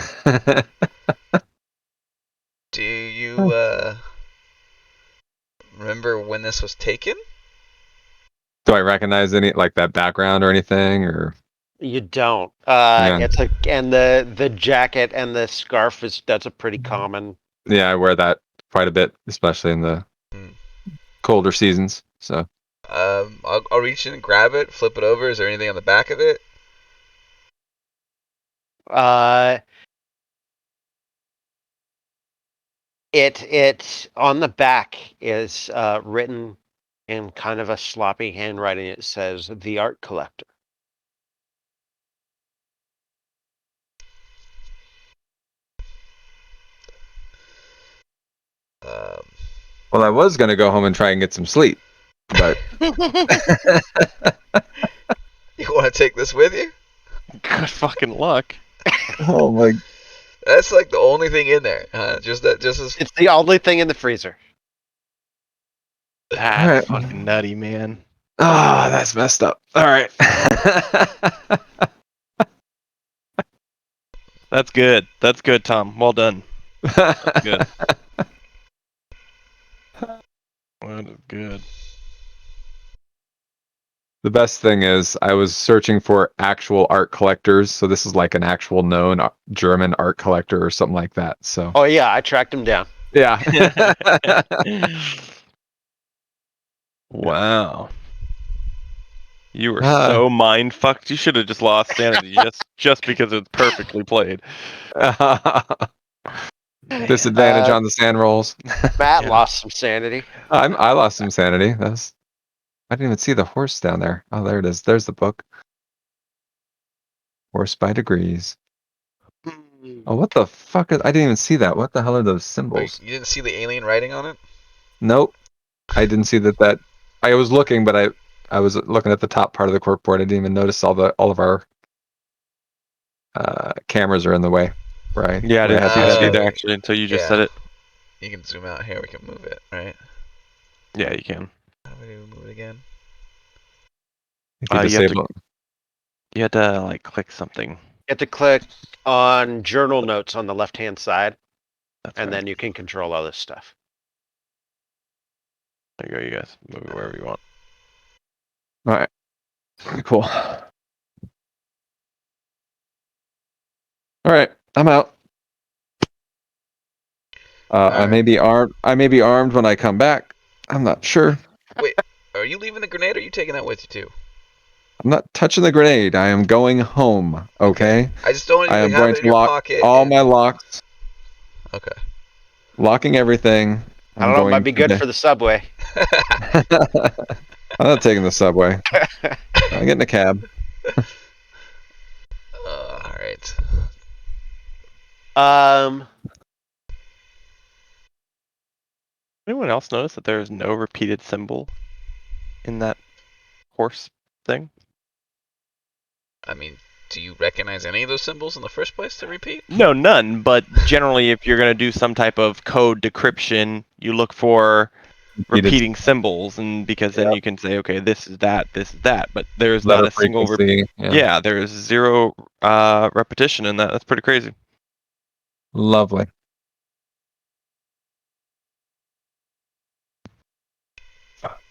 Do you remember when this was taken? Do I recognize any like that background or anything or? You don't. Yeah. It's and the jacket and the scarf that's a pretty common. Yeah, I wear that quite a bit, especially in the colder seasons. So I'll reach in and grab it, flip it over. Is there anything on the back of it? It on the back is written in kind of a sloppy handwriting. It says "The Art Collector." well, I was gonna go home and try and get some sleep, but You want to take this with you? Good fucking luck. oh my. That's like the only thing in there. Just as It's the only thing in the freezer. That's Alright. fucking nutty, man. Oh, that's messed up. All right. That's good. That's good, Tom. Well done. Good. That is good. The best thing is I was searching for actual art collectors, so this is like an actual known German art collector or something like that. So Oh yeah, I tracked him down. yeah. Wow. You were Ah. so mind fucked. You should have just lost sanity just because it's perfectly played. Disadvantage Uh, on the sand rolls. Matt Yeah. lost some sanity. I lost some sanity. I didn't even see the horse down there. Oh, there it is. There's the book. Horse by degrees. Oh, what the fuck? I didn't even see that. What the hell are those Wait, symbols? you didn't see the alien writing on it? Nope. I didn't see that. I was looking, but I was looking at the top part of the corkboard. I didn't even notice all of our cameras are in the way. Right. Yeah, I We didn't had see that to- either actually until you just said it. You can zoom out here. We can move it, right? Yeah, you can. How do we move it again? If you You have disable it. You had to like click something. You have to click on journal notes on the left-hand side, That's and right. then you can control all this stuff. There you go, you guys. Move it wherever you want. All right. Cool. All right. I'm out. I may be armed. I may be armed when I come back. I'm not sure. Wait, are you leaving the grenade or are you taking that with you too? I'm not touching the grenade. I am going home. Okay. I just don't want you I to am have going it to in your lock pocket. all and- my locks. Okay. Locking everything. I don't know. It might be good for the subway. I'm not taking the subway. I'm getting a cab. All right. Anyone else notice that there is no repeated symbol in that horse thing? I mean, do you recognize any of those symbols in the first place to repeat? No, none. But generally, if you're gonna do some type of code decryption, you look for repeating symbols, and because then you can say, okay, this is that, this is that. But there's not Letter a single. frequency. Yeah, there's zero repetition in that. That's pretty crazy. Lovely.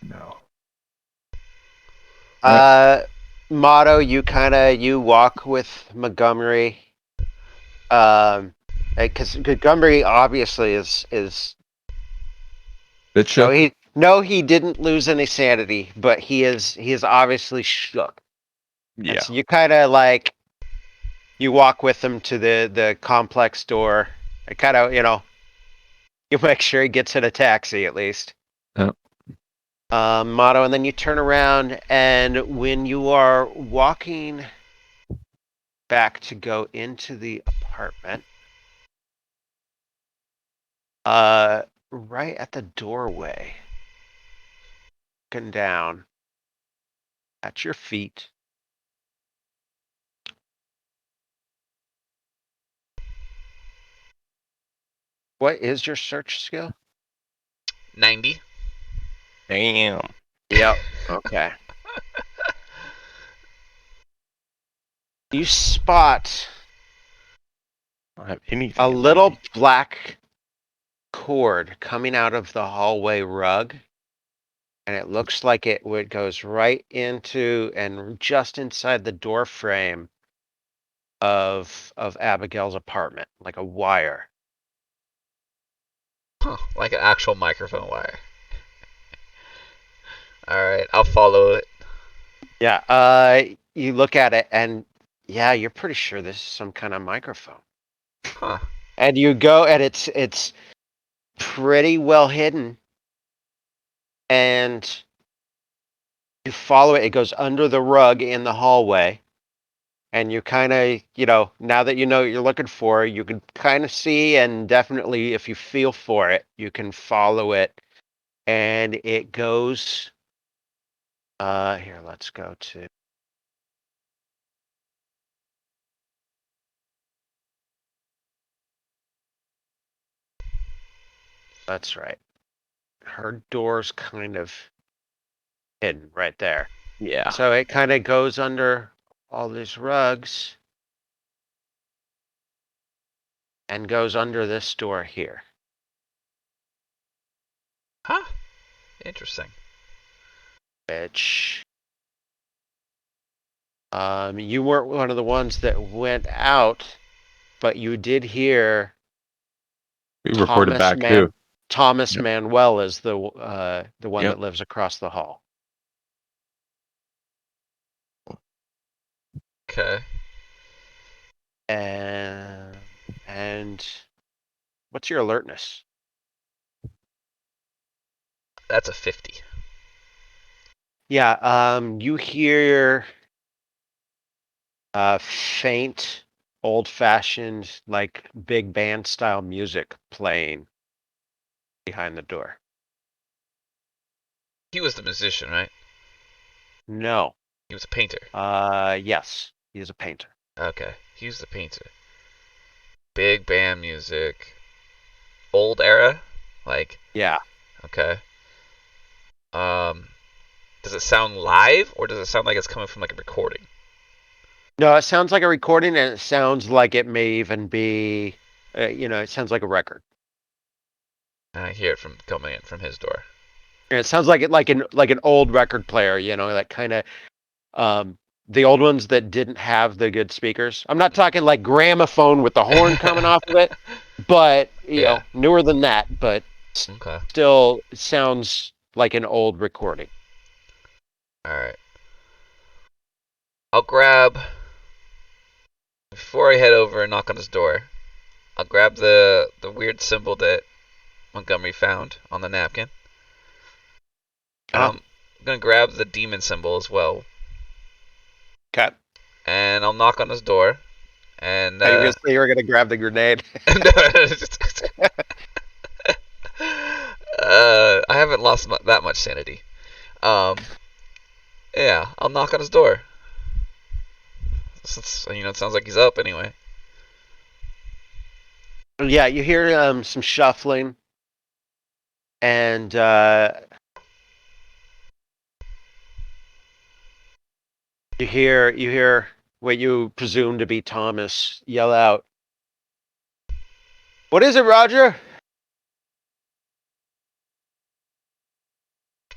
No. Motto, you walk with Montgomery. Because Montgomery obviously is Bit shook. he didn't lose any sanity, but he is obviously shook. And Yeah. so you kind of like you walk with him to the complex door. I kind of you make sure he gets in a taxi at least. Yep. Motto, and then you turn around, and when you are walking back to go into the apartment, right at the doorway, looking down at your feet, what is your search skill? 90. Damn. Yep. Okay. You spot I don't have anything. a in little 90. black cord coming out of the hallway rug, and it looks like it goes right into and just inside the door frame of Abigail's apartment, like a wire. Huh, like an actual microphone wire. All right, I'll follow it. Yeah. You look at it, and yeah, you're pretty sure this is some kind of microphone. Huh. And you go, and it's pretty well hidden, and you follow it. It goes under the rug in the hallway, and you kind of, now that you know what you're looking for, you can kind of see, and definitely, if you feel for it, you can follow it, and it goes. Here, let's go to. That's right. Her door's kind of hidden right there. Yeah. So it kind of goes under all these rugs and goes under this door here. Huh. Interesting. Which you weren't one of the ones that went out, but you did hear We reported back too. Thomas Yep. Manuel is the one Yep. that lives across the hall. Okay. And what's your alertness? That's a 50. Yeah, you hear faint, old-fashioned, like big band style music playing behind the door. He was the musician, right? No. He was a painter. Yes, he is a painter. Okay. He was the painter. Big band music. Old era? Like, Yeah. okay. Does it sound live or does it sound like it's coming from like a recording? No, it sounds like a recording, and it sounds like it may even be, it sounds like a record. I hear it from coming in from his door. And it sounds like an old record player, that kind of the old ones that didn't have the good speakers. I'm not talking like gramophone with the horn coming off of it, but Yeah. newer than that, but Okay. still sounds like an old recording. Alright. I'll grab, before I head over and knock on his door, I'll grab the weird symbol that Montgomery found on the napkin. And I'm gonna grab the demon symbol as well. Okay. And I'll knock on his door. And You were gonna say you were gonna grab the grenade. I haven't lost that much sanity. Yeah, I'll knock on his door. Since, it sounds like he's up anyway. Yeah, you hear some shuffling, and you hear what you presume to be Thomas yell out, "What is it, Roger?"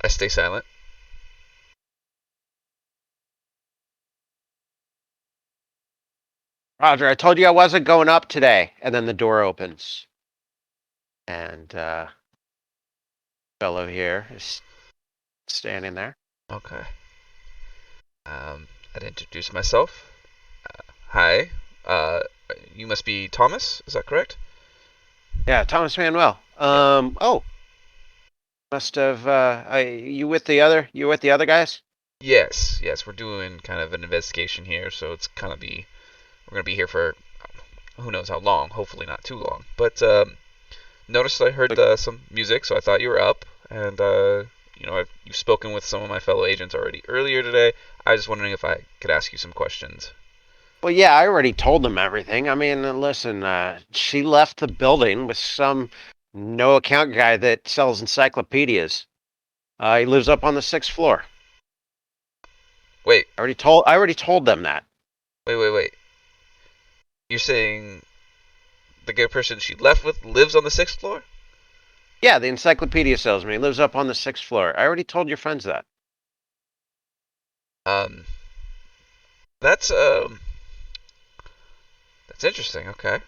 I stay silent. Roger, I told you I wasn't going up today. And then the door opens, and fellow here is standing there. Okay. I'd introduce myself. Hi. You must be Thomas, is that correct? Yeah, Thomas Manuel. Oh, must have. You with the other guys? Yes, we're doing kind of an investigation here, so it's we're gonna be here for who knows how long, hopefully not too long. But noticed I heard some music, so I thought you were up, and you've spoken with some of my fellow agents already earlier today. I was just wondering if I could ask you some questions. Well, yeah, I already told them everything. I mean, listen, she left the building with some no account guy that sells encyclopedias. He lives up on the 6th floor. Wait. I already told them that. Wait. You're saying the good person she left with lives on the 6th floor? Yeah, the encyclopedia salesman. He lives up on the 6th floor. I already told your friends that. That's interesting. Okay.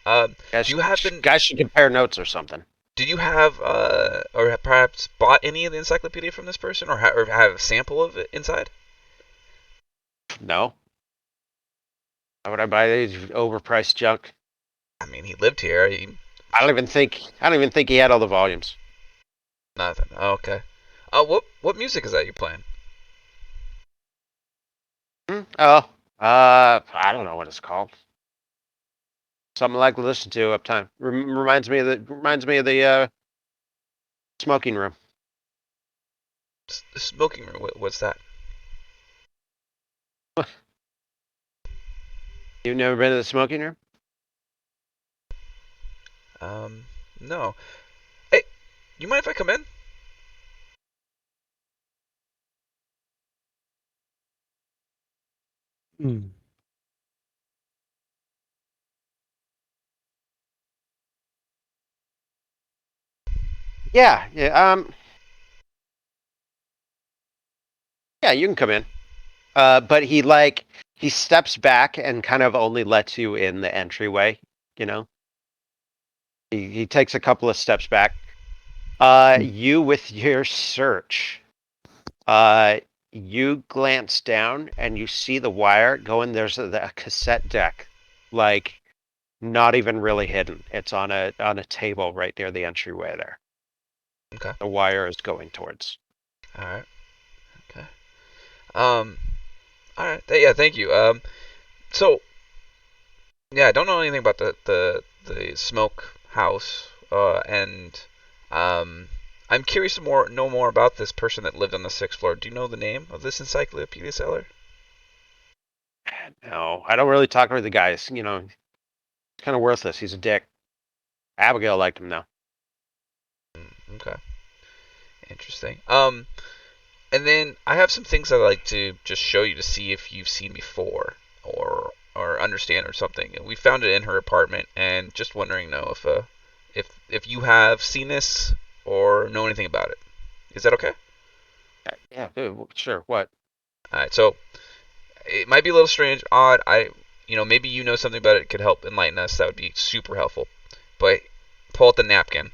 Guys should compare notes or something. Did you have or perhaps bought any of the encyclopedia from this person, or have a sample of it inside? No. Why would I buy these overpriced junk? I mean, he lived here. I don't even think he had all the volumes. Nothing. Oh, okay. What music is that you're playing? I don't know what it's called. Something I like to listen to uptime. Reminds me of the smoking room. The smoking room. What's that? You've never been to the smoking room? No. Hey, you mind if I come in? Yeah. Yeah, you can come in. But he steps back and kind of only lets you in the entryway, He takes a couple of steps back. You with your search. you glance down and you see the wire going. There's a cassette deck, like not even really hidden. It's on a table right near the entryway there. Okay. The wire is going towards. All right. Okay. All right. Yeah. Thank you. So, yeah, I don't know anything about the smoke house. And I'm curious to know more about this person that lived on the 6th floor. Do you know the name of this encyclopedia seller? No, I don't really talk with the guys. You know, he's kind of worthless. He's a dick. Abigail liked him though. Okay. Interesting. And then I have some things I'd like to just show you to see if you've seen before or understand or something. We found it in her apartment, and just wondering though if you have seen this or know anything about it. Is that okay? Yeah, sure. What? All right. So it might be a little strange, odd. Maybe you know something about it could help enlighten us. That would be super helpful. But pull out the napkin.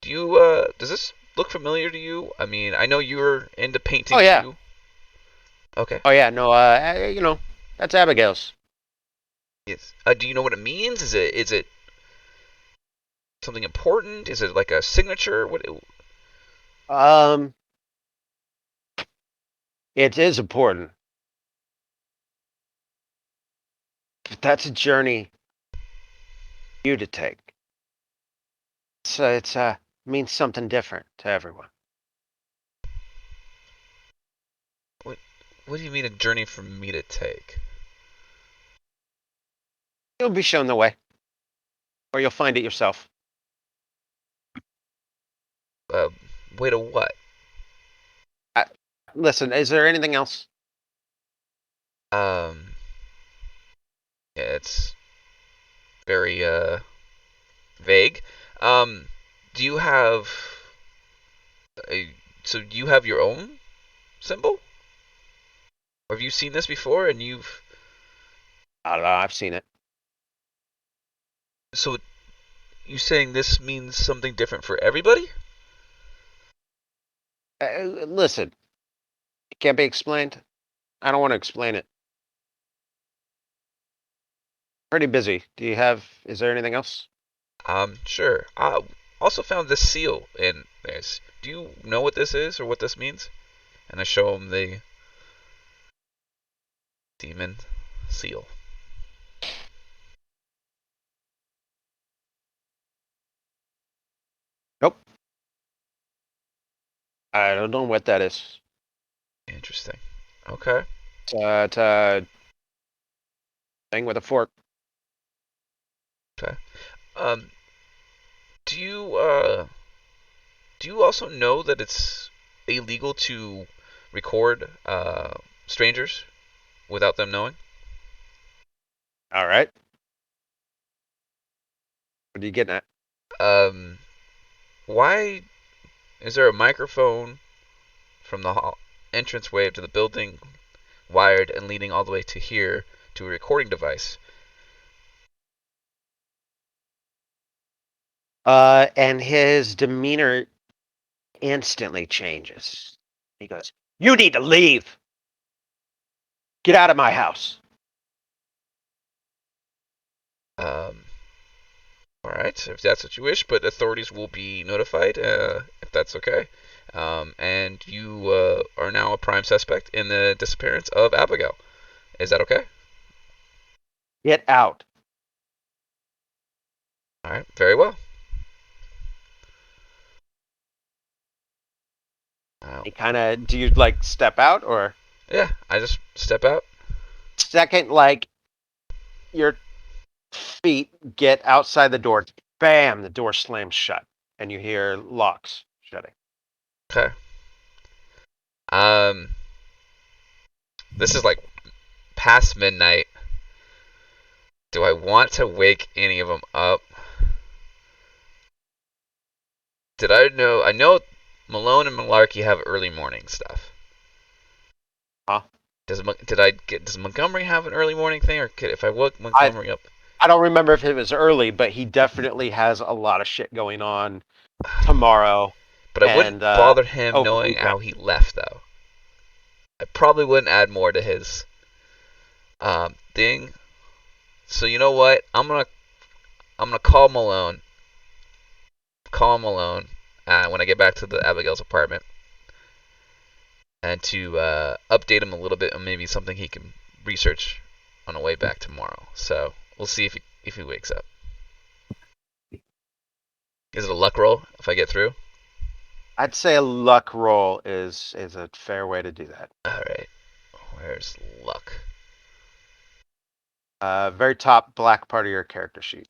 Does this look familiar to you? I mean, I know you're into painting. Oh, yeah. too. Okay. Oh yeah, no. That's Abigail's. Yes. Do you know what it means? Is it something important? Is it like a signature? What? It is important. But that's a journey for you to take. So it's means something different to everyone. What do you mean a journey for me to take? You'll be shown the way, or you'll find it yourself. Way to what? Listen, is there anything else? Yeah, it's very vague. Do you have so do you have your own symbol? Or have you seen this before and you've I don't know. I've seen it. so you saying this means something different for everybody? Listen, it can't be explained. I don't want to explain it. Pretty busy. Is there anything else? Sure. I also found this seal in this. Do you know what this is or what this means? And I show him the demon seal. Nope. I don't know what that is. Interesting. Okay. It's a thing with a fork. Okay. Do you also know that it's illegal to record strangers without them knowing? All right. What are you getting at? Why is there a microphone from the entranceway to the building wired and leading all the way to here to a recording device? And his demeanor instantly changes. He goes, "You need to leave. Get out of my house." All right, if that's what you wish, but authorities will be notified if that's okay. And you are now a prime suspect in the disappearance of Abigail. Is that okay? Get out. All right, very well. Do you like step out or? Yeah, I just step out. Second, like your feet get outside the door, bam, the door slams shut, and you hear locks shutting. Okay. This is like past midnight. Do I want to wake any of them up? I know Malone and Malarkey have early morning stuff. Huh? Does Montgomery have an early morning thing, or if I woke Montgomery up? I don't remember if it was early, but he definitely has a lot of shit going on tomorrow. But I wouldn't bother him knowing weekend. how he left, though. I probably wouldn't add more to his thing. So you know what? I'm gonna call Malone. Call Malone when I get back to the Abigail's apartment, and to update him a little bit on maybe something he can research on the way back tomorrow. So we'll see if he wakes up. Is it a luck roll if I get through? I'd say a luck roll is a fair way to do that. All right. Where's luck? Very top black part of your character sheet.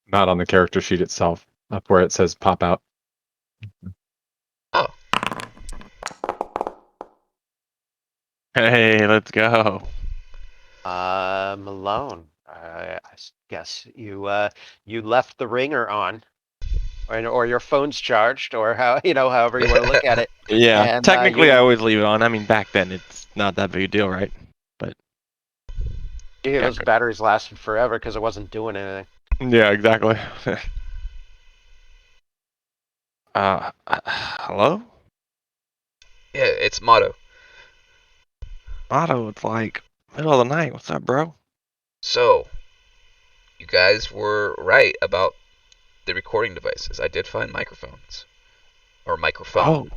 Not on the character sheet itself, up where it says pop out. Oh, Hey, let's go. Malone. Guess you left the ringer on, or your phone's charged, or however you want to look at it. Yeah, And, technically I always leave it on. I mean, back then it's not that big a deal, right? Those batteries lasted forever because it wasn't doing anything. Yeah, exactly. Hello? yeah, it's Motto. Otto, it's like middle of the night. What's up, bro? So, you guys were right about the recording devices. I did find microphones. Or microphone.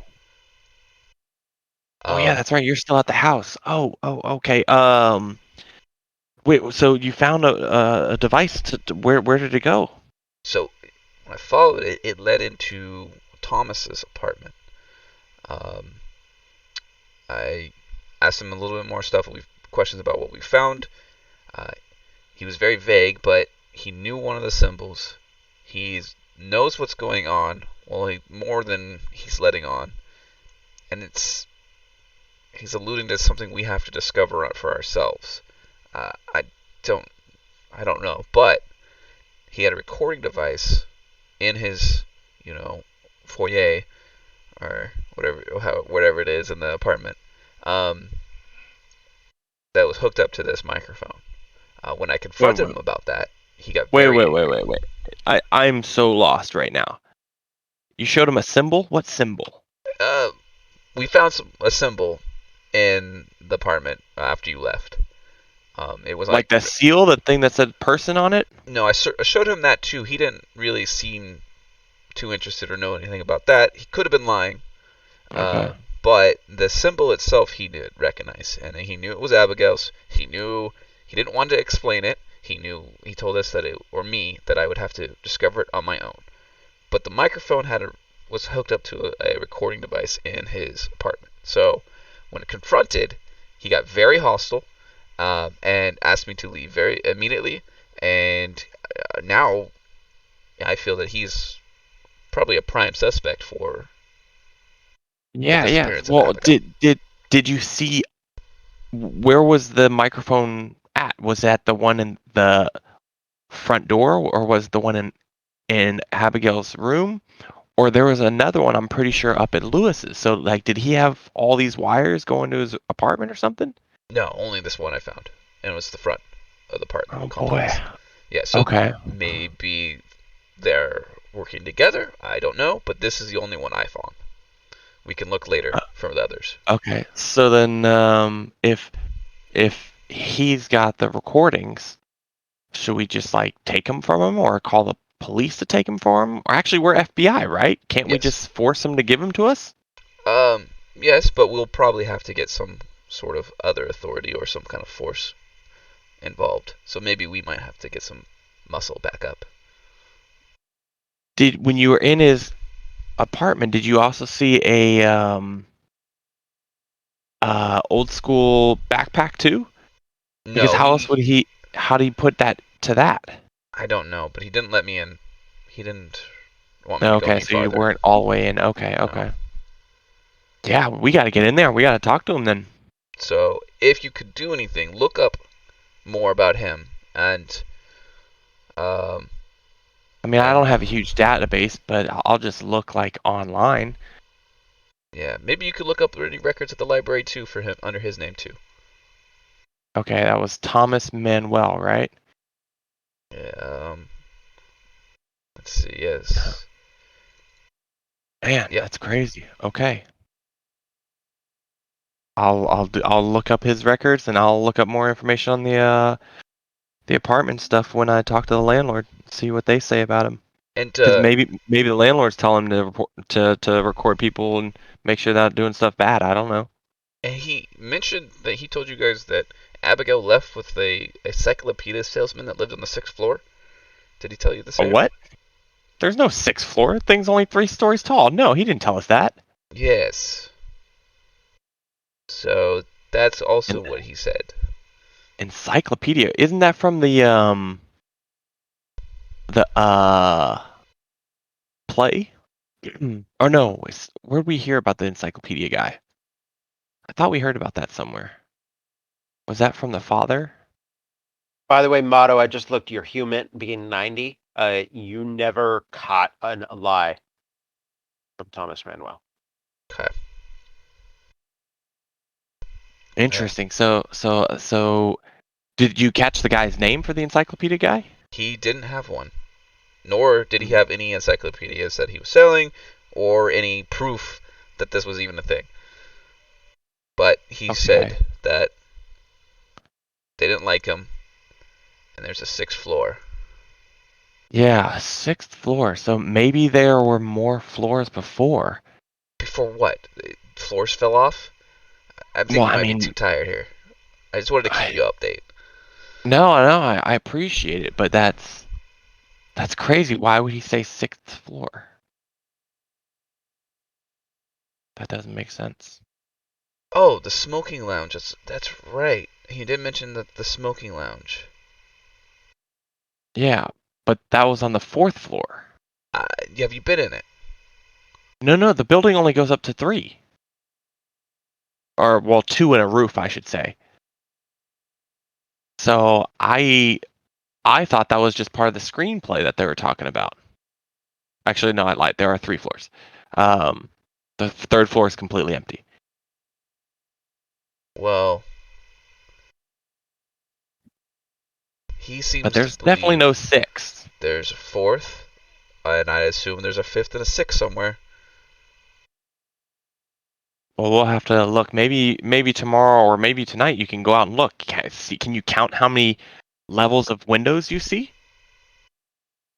Oh, yeah, that's right. You're still at the house. Oh, okay. Wait. So you found a device where did it go? So, when I followed it, it led into Thomas's apartment. I asked him a little bit more questions about what we found. He was very vague, but he knew one of the symbols. He knows what's going on. Well, more than he's letting on, and he's alluding to something we have to discover for ourselves. I don't know, but he had a recording device in his, foyer or whatever it is in the apartment, that was hooked up to this microphone. When I confronted him about that, he got very angry. Wait. I'm so lost right now. You showed him a symbol? What symbol? We found a symbol in the apartment after you left. It was like the seal, the thing that said person on it? No, I showed him that too. He didn't really seem too interested or know anything about that. He could have been lying. Okay. But the symbol itself he did recognize, and he knew it was Abigail's. He knew he didn't want to explain it. He told us that that I would have to discover it on my own. But the microphone was hooked up to a recording device in his apartment. So when confronted, he got very hostile, and asked me to leave very immediately. And now I feel that he's probably a prime suspect for. Yeah. Well, did you see where was the microphone at? Was that the one in the front door, or was the one in Abigail's room? Or there was another one, I'm pretty sure, up at Lewis's. So, like, did he have all these wires going to his apartment or something? No, only this one I found, and it was the front of the apartment. Oh, complex. boy. Yeah, so okay. Maybe they're working together. I don't know, but this is the only one I found. We can look later for the others. Okay, so then if he's got the recordings, should we just like take them from him, or call the police to take him from him? Or actually, we're FBI, right? Can't we just force him to give him to us? Yes, but we'll probably have to get some sort of other authority or some kind of force involved. So maybe we might have to get some muscle back up. When you were in his apartment, did you also see a old school backpack too? Because No, how did he put that to that? I don't know, but he didn't let me in. He didn't want me to go any so you farther. weren't all the way in. Okay. Yeah, we got to get in there. We got to talk to him then. So if you could do anything, look up more about him. And I mean, I don't have a huge database, but I'll just look like online. Yeah, maybe you could look up any records at the library too for him under his name too. Okay, that was Thomas Manuel, right? Yeah. Let's see. Yes. Man, Yeah. that's crazy. Okay. I'll look up his records and I'll look up more information on the apartment stuff when I talk to the landlord. See what they say about him. And Because maybe the landlord's telling him to report to record people and make sure they're not doing stuff bad. I don't know. and he mentioned that he told you guys that Abigail left with a encyclopedia salesman that lived on the 6th floor. Did he tell you the A same? what? There's no 6th floor. Thing's only 3 stories tall. No, he didn't tell us that. Yes. So that's also And what he said. encyclopedia. Isn't that from the play? Or no, where'd we hear about the encyclopedia guy? I thought we heard about that somewhere. Was that from the father? By the way, Motto, I just looked your human being 90. You never caught a lie from Thomas Manuel. Okay. Interesting. So did you catch the guy's name for the encyclopedia guy? He didn't have one, nor did he have any encyclopedias that he was selling, or any proof that this was even a thing. But he Okay. said that they didn't like him, and there's a 6th floor. Yeah, 6th floor. So maybe there were more floors before. Before what? The floors fell off? I think Well, you I might be mean, too tired here. I just wanted to keep you update. No, I appreciate it, but that's crazy. Why would he say 6th floor? That doesn't make sense. Oh, the smoking lounge. That's right. He did mention the smoking lounge. Yeah, but that was on the 4th floor. Have you been in it? No, the building only goes up to 3. Or, well, 2 and a roof, I should say. So I thought that was just part of the screenplay that they were talking about. Actually, no, I lied. There are 3 floors. The 3rd floor is completely empty. Well, he seems But there's to definitely believe no 6th. there's a 4th, and I assume there's a 5th and a 6th somewhere. Well, we'll have to look. Maybe tomorrow or maybe tonight you can go out and look. Can you count how many levels of windows you see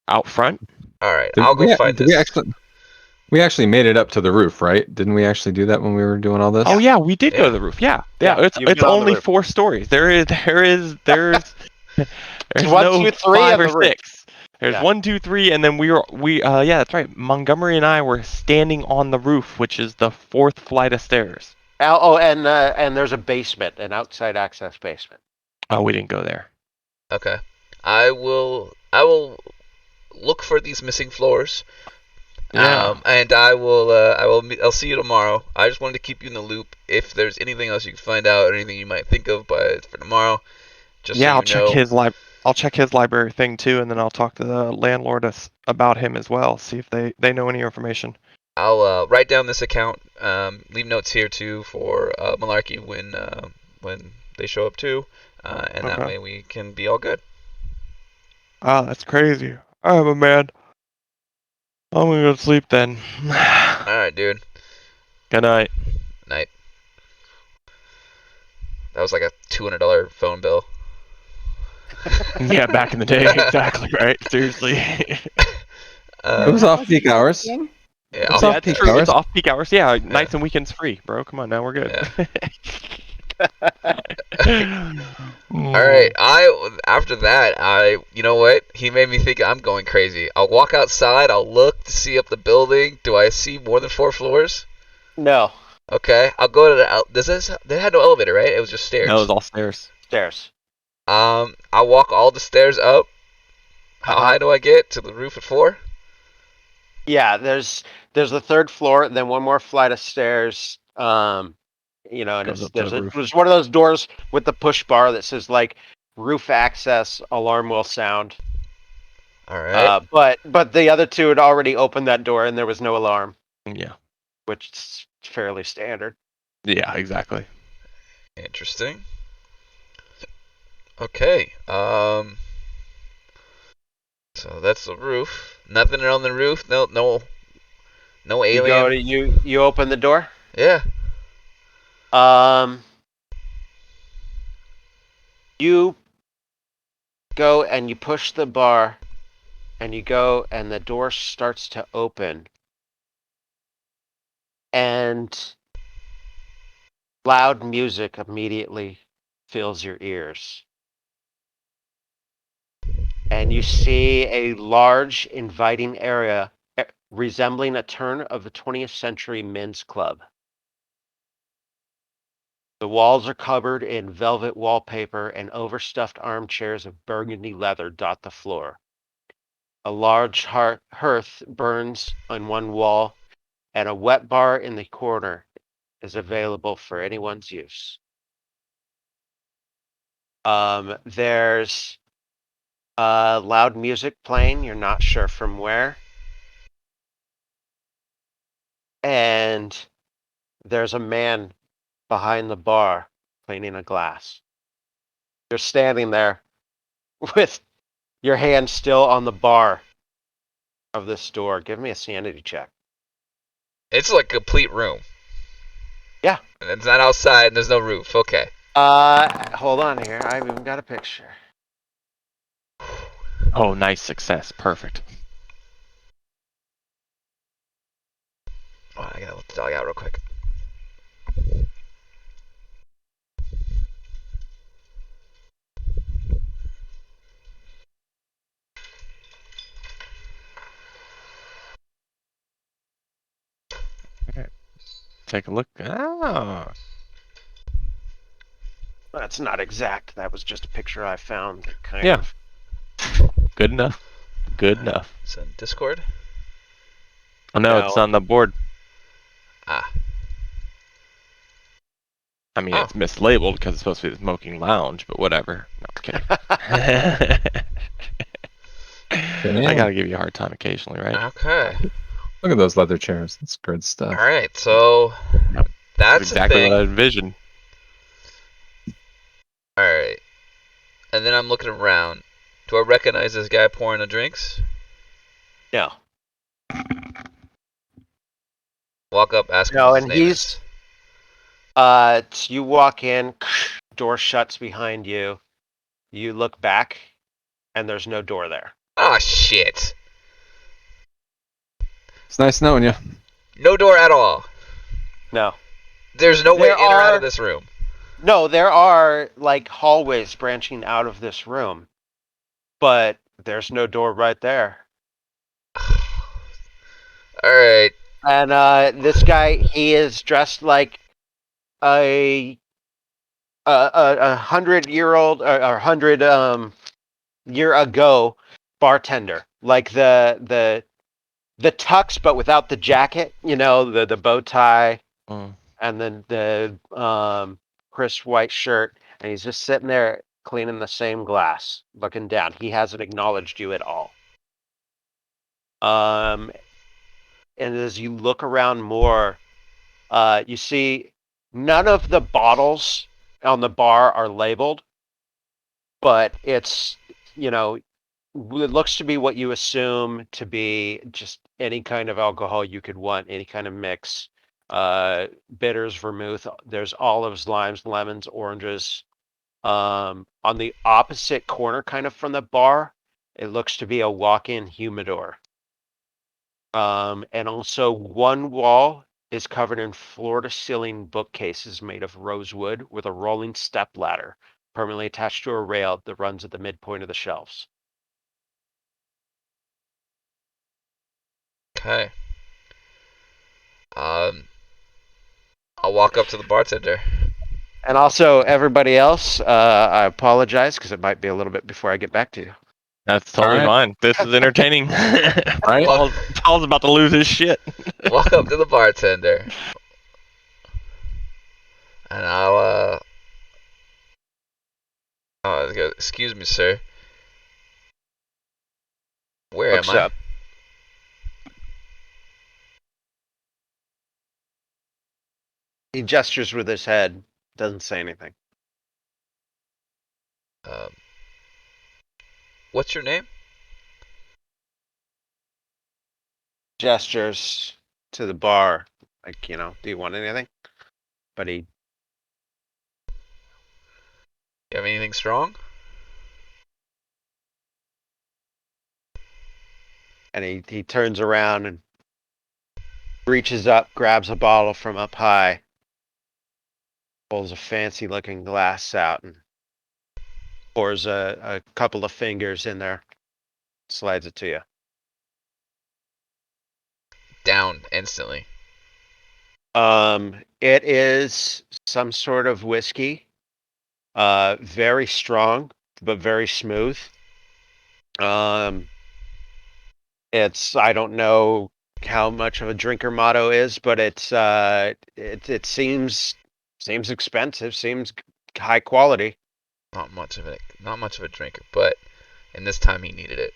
out front? All right, I'll go find this. We actually made it up to the roof, right? Didn't we actually do that when we were doing all this? Oh yeah, we did go Yeah. to the roof. Yeah. Yeah, you've It's been on the only roof. 4 stories. There's there's One, no 2, 3 5 on or the roof. 6. There's Yeah. 1, 2, 3, and then yeah, that's right. Montgomery and I were standing on the roof, which is the 4th flight of stairs. And there's a basement, an outside access basement. Oh, we didn't go there. Okay, I will look for these missing floors. Yeah. And I'll see you tomorrow. I just wanted to keep you in the loop. If there's anything else you can find out, or anything you might think of, for tomorrow, just Yeah, so I'll you check know. his library thing too, and then I'll talk to the landlord about him as well. See if they know any information. I'll write down this account. Leave notes here too for Malarkey when they show up too, and that Okay. way we can be all good. Oh, that's crazy. I'm a man. I'm gonna go to sleep then. All right, dude. Good night. Night. That was like a $200 phone bill. Yeah, back in the day, exactly right. Seriously. It was off peak hours. Yeah, It's I'll- off peak True, hours. it's off peak hours. Yeah, nights and weekends free, bro. Come on, now we're good. All right. After that, you know what? He made me think I'm going crazy. I'll walk outside. I'll look to see up the building. Do I see more than 4 floors? No, Okay. I'll go to the. They had no elevator, right? It was just stairs. No, it was all stairs. stairs. I'll walk all the stairs up. How high do I get to the roof at 4? Yeah, there's the 3rd floor, then one more flight of stairs. And Goes up to the roof. there's one of those doors with the push bar that says like roof access, alarm will sound. All right. But the other two had already opened that door and there was no alarm, Yeah. which is fairly standard. Yeah, exactly. Interesting. Okay. So that's the roof. Nothing on the roof. No No You alien. go to you open the door. Yeah. You go and you push the bar, and you go, and the door starts to open, and loud music immediately fills your ears. And you see a large, inviting area resembling a turn of the 20th century men's club. The walls are covered in velvet wallpaper, and overstuffed armchairs of burgundy leather dot the floor. A large hearth burns on one wall, and a wet bar in the corner is available for anyone's use. There's loud music playing, you're not sure from where. And there's a man behind the bar cleaning a glass. You're standing there with your hand still on the bar of this door. Give me a sanity check. It's like a complete room. Yeah. And it's not outside and there's no roof. Okay. Hold on here. I've even got a picture. Oh, nice success. Perfect. Oh, I gotta let the dog out real quick. Take a look. Oh. That's not exact. That was just a picture I found. Kind Yeah. of. Good enough. Good enough. It's in Discord. Oh no, No. it's on the board. Ah. I mean, Oh. it's mislabeled because it's supposed to be the smoking lounge, but whatever. No, I'm kidding. I gotta give you a hard time occasionally, right? Okay. Look at those leather chairs. That's good stuff. All right. So Yep. that's exactly the thing. what I envisioned. All right. And then I'm looking around. Do I recognize this guy pouring the drinks? No. Walk up, ask him No, what his and name he's- is. You walk in, door shuts behind you. You look back, and there's no door there. Oh shit. It's nice knowing you. No door at all. No. There's no way There in or out are- of this room. No, there are like hallways branching out of this room, but there's no door right there. All right. And this guy, he is dressed like a 100-year-old or 100 year ago bartender, like the tux, but without the jacket. You know, the bow tie Mm. and then the crisp white shirt, and he's just sitting there cleaning the same glass, looking down. He hasn't acknowledged you at all. And as you look around more, you see none of the bottles on the bar are labeled, but it's, you know, it looks to be what you assume to be just any kind of alcohol you could want, any kind of mix. Bitters, vermouth, there's olives, limes, lemons, oranges. On the opposite corner, kind of from the bar, it looks to be a walk-in humidor. And also one wall is covered in floor-to-ceiling bookcases made of rosewood with a rolling step ladder permanently attached to a rail that runs at the midpoint of the shelves. Okay. I'll walk up to the bartender. And also, everybody else, I apologize because it might be a little bit before I get back to you. That's totally Alright. fine. This is entertaining. Right. Paul's about to lose his shit. Walk up to the bartender. And I'll excuse me, sir. Where Looks am I? up. He gestures with his head, doesn't say anything. What's your name? Gestures to the bar, like, do you want anything? But You have anything strong? he turns around and reaches up, grabs a bottle from up high, pulls a fancy looking glass out and pours a couple of fingers in there, slides it to you. Down instantly. It is some sort of whiskey, very strong, but very smooth. It's, I don't know how much of a drinker motto is, but it seems expensive, seems high quality. Not much of a drinker, but in this time he needed it.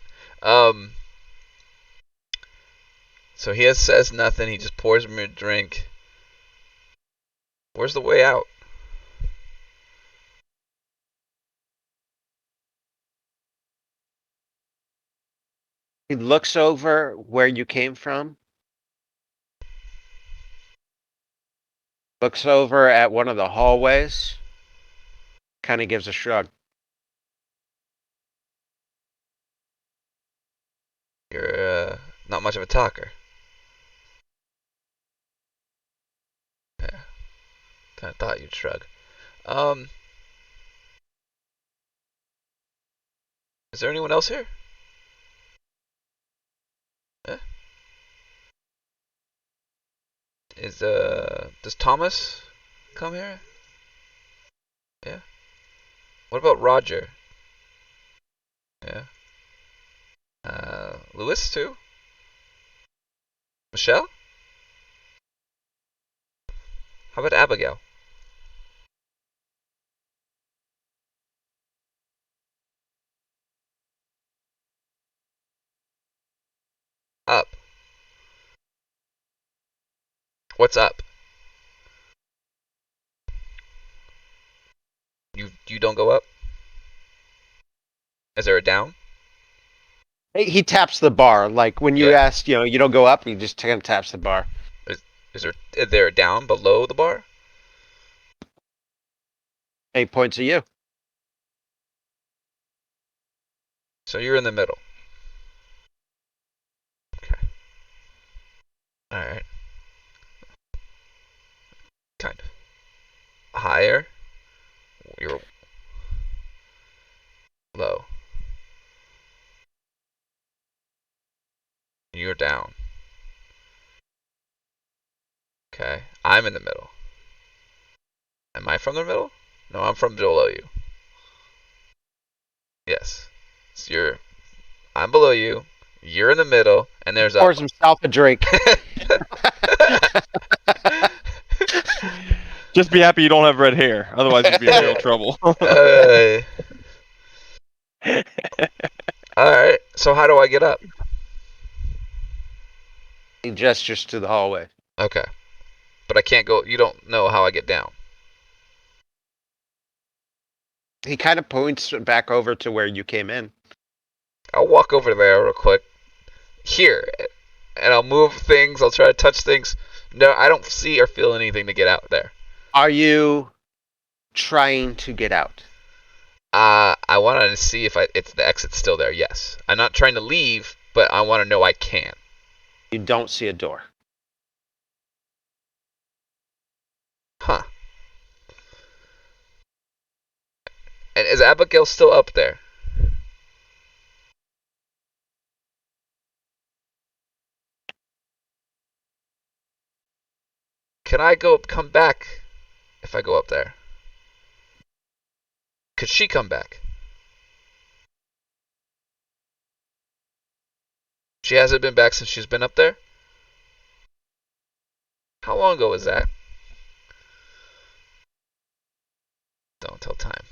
So he says nothing. He just pours him a drink. Where's the way out? He looks over where you came from. Looks over at one of the hallways. Kind of gives a shrug. You're not much of a talker. Yeah. Kind of thought you'd shrug. Is there anyone else here? Yeah. Does Thomas come here? Yeah. What about Roger? Yeah. Lewis too? Michelle? How about Abigail? Up. What's up? You don't go up? Is there a down? He taps the bar, like when you Yeah. asked, you don't go up, he just kind of taps the bar. Is there a down below the bar? And he points at you. So you're in the middle. Okay. Alright. Kind of. Higher. You're low. You're down. Okay. I'm in the middle. Am I from the middle? No, I'm from below you. Yes. So I'm below you. You're in the middle, and there's Pours himself a drink. Just be happy you don't have red hair. Otherwise, you'd be in real trouble. Alright, so how do I get up? He gestures to the hallway. Okay. But I can't go. You don't know how I get down. He kind of points back over to where you came in. I'll walk over there real quick. Here. And I'll move things. I'll try to touch things. No, I don't see or feel anything to get out there. Are you trying to get out? I want to see if it's the exit's still there. Yes. I'm not trying to leave, but I want to know I can. You don't see a door. Huh. And is Abigail still up there? Can I come back if I go up there? Could she come back? She hasn't been back since she's been up there? How long ago was that? Don't tell time.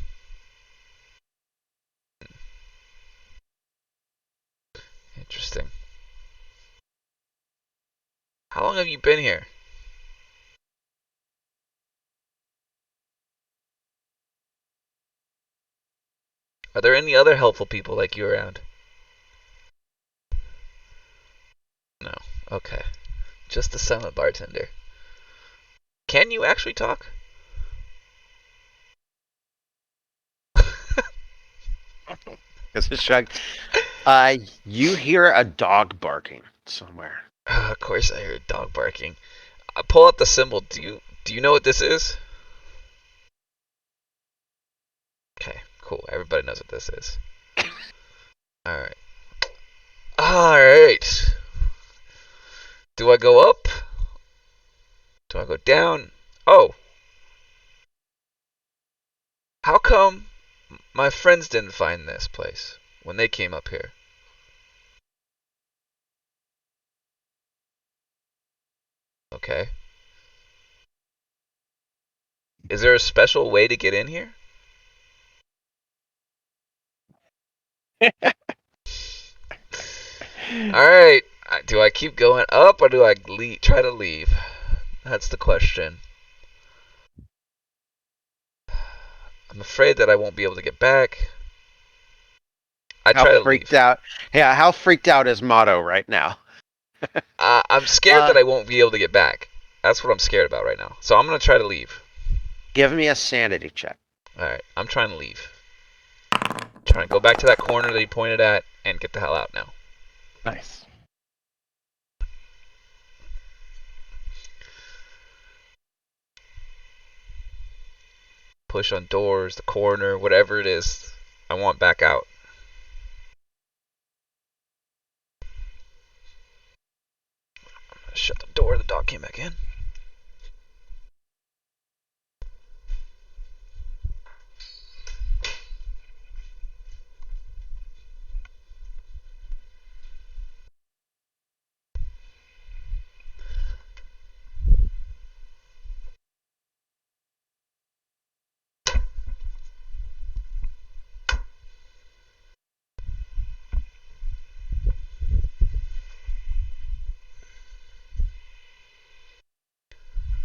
Interesting. How long have you been here? Are there any other helpful people like you around? No. Okay. Just the silent bartender. Can you actually talk? It's a shrug. You hear a dog barking somewhere. Of course, I heard a dog barking. I pull out the symbol. Do you know what this is? Okay, cool. Everybody knows what this is. Alright. Alright. Do I go up? Do I go down? Oh. How come my friends didn't find this place when they came up here? Okay. Is there a special way to get in here? Alright. Do I keep going up or do I try to leave? That's the question. I'm afraid that I won't be able to get back. I try How to freaked leave. out? Yeah, how freaked out is Motto right now? I'm scared that I won't be able to get back. That's what I'm scared about right now. So I'm going to try to leave. Give me a sanity check. Alright, I'm trying to leave. Trying to go back to that corner that he pointed at and get the hell out now. Nice. Push on doors, the corner, whatever it is. I want back out. Shut the door, the dog came back in.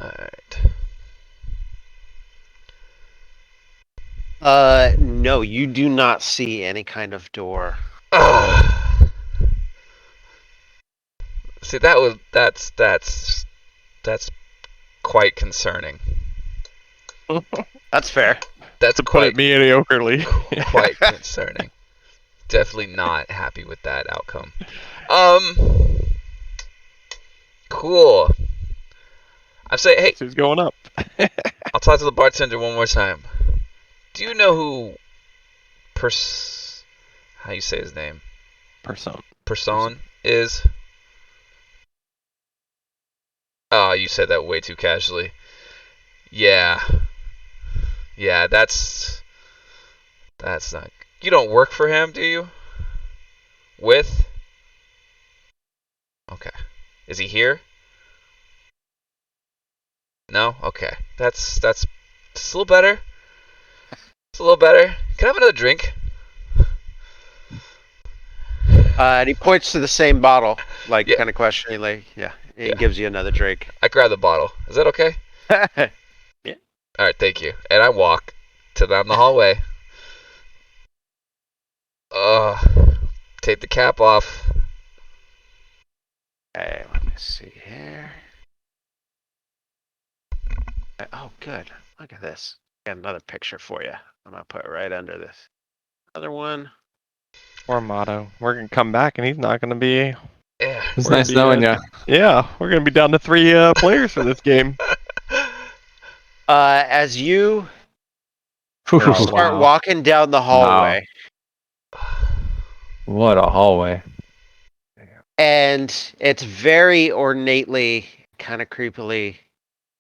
Alright. No, you do not see any kind of door. See, that's quite concerning. That's fair. That's To put it mediocrely. quite concerning. Definitely not happy with that outcome. Cool. I say, hey, Who's going up? I'll talk to the bartender one more time. Do you know who how you say his name? Person is? Oh, you said that way too casually. Yeah. Yeah, that's not. You don't work for him, do you? With? Okay. Is he here? No? Okay. That's a little better. It's a little better. Can I have another drink? And he points to the same bottle, like Yeah. kind of questioningly. Yeah, he Yeah. gives you another drink. I grab the bottle. Is that okay? Alright, thank you. And I walk down the hallway. Take the cap off. Okay, let me see here. Oh, good. Look at this. Got another picture for you. I'm gonna put it right under this. Another one. Or Motto. We're gonna come back and he's not gonna be. Yeah. It's We're nice gonna be, knowing you. Yeah, we're gonna be down to 3 players for this game. As you start walking down the hallway, What a hallway. and it's very ornately, kind of creepily,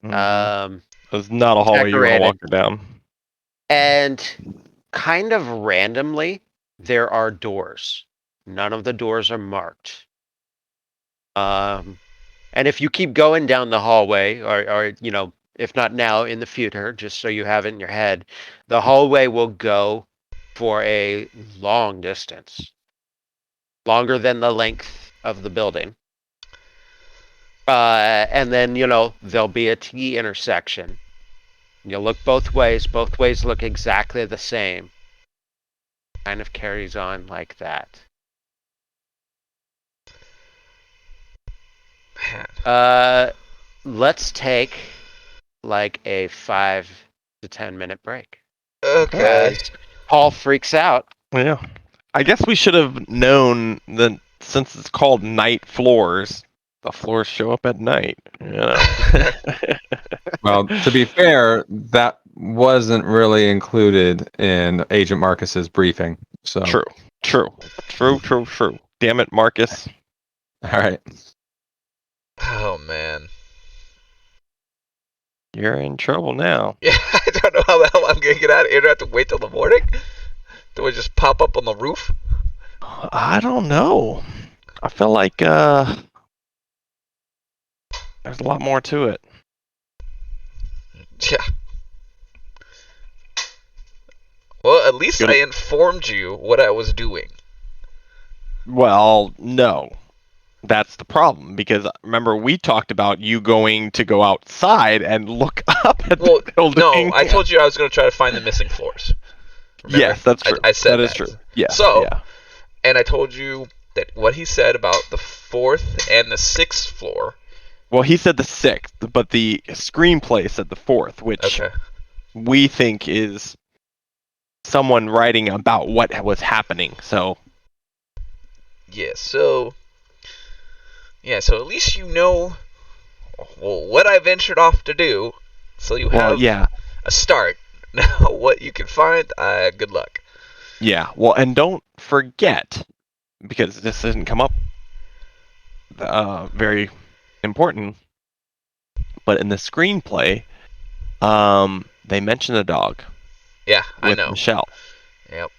It's not a hallway you want to decorated. walk down. And kind of randomly, there are doors. None of the doors are marked. And if you keep going down the hallway, or you know, if not now, in the future, just so you have it in your head, the hallway will go for a long distance, longer than the length of the building. And then, you know, there'll be a T intersection. You look both ways. Both ways look exactly the same. Kind of carries on like that. Man. Let's take like a 5 to 10 minute break. Okay. As Paul freaks out. Yeah. I guess we should have known that since it's called night floors, the floors show up at night. You know? Well, to be fair, that wasn't really included in Agent Marcus's briefing. So, True. Damn it, Marcus. all right. Oh man. You're in trouble now. Yeah, I don't know how the hell I'm gonna get out of here. Do I have to wait till the morning? Do I just pop up on the roof? I don't know. I feel like there's a lot more to it. Yeah. Well, at least Good. I informed you what I was doing. Well, no. That's the problem because remember we talked about you going to go outside and look up at Well, the building. no, I told you I was gonna try to find the missing floors. Remember? Yes, that's true. I said that is true. Yeah. So, yeah. and I told you that what he said about the 4th and the 6th floor. Well, he said the 6th, but the screenplay said the 4th, which Okay. we think is someone writing about what was happening. So Yeah. So at least you know, well, what I ventured off to do, so you have yeah. a start. Now, what you can find, good luck. Yeah. Well, and don't forget, because this didn't come up very important, but in the screenplay, they mention a dog Yeah, I with know. Michelle. Yep.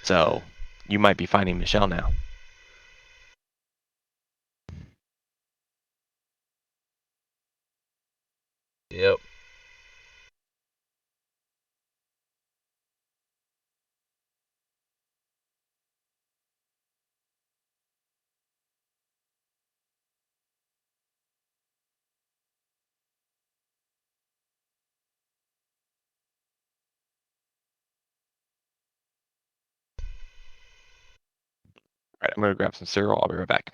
So you might be finding Michelle now. Yep. All right, I'm gonna grab some cereal. I'll be right back.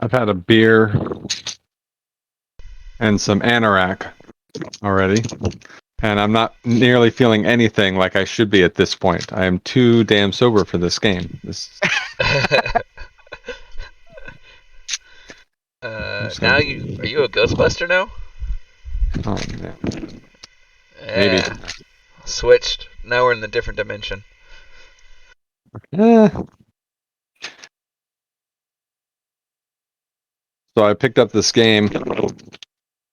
I've had a beer and some anorak already, and I'm not nearly feeling anything like I should be at this point. I am too damn sober for this game. Now are you a Ghostbuster now? Oh, man. Yeah. Maybe. Switched. Now we're in the different dimension. So I picked up this game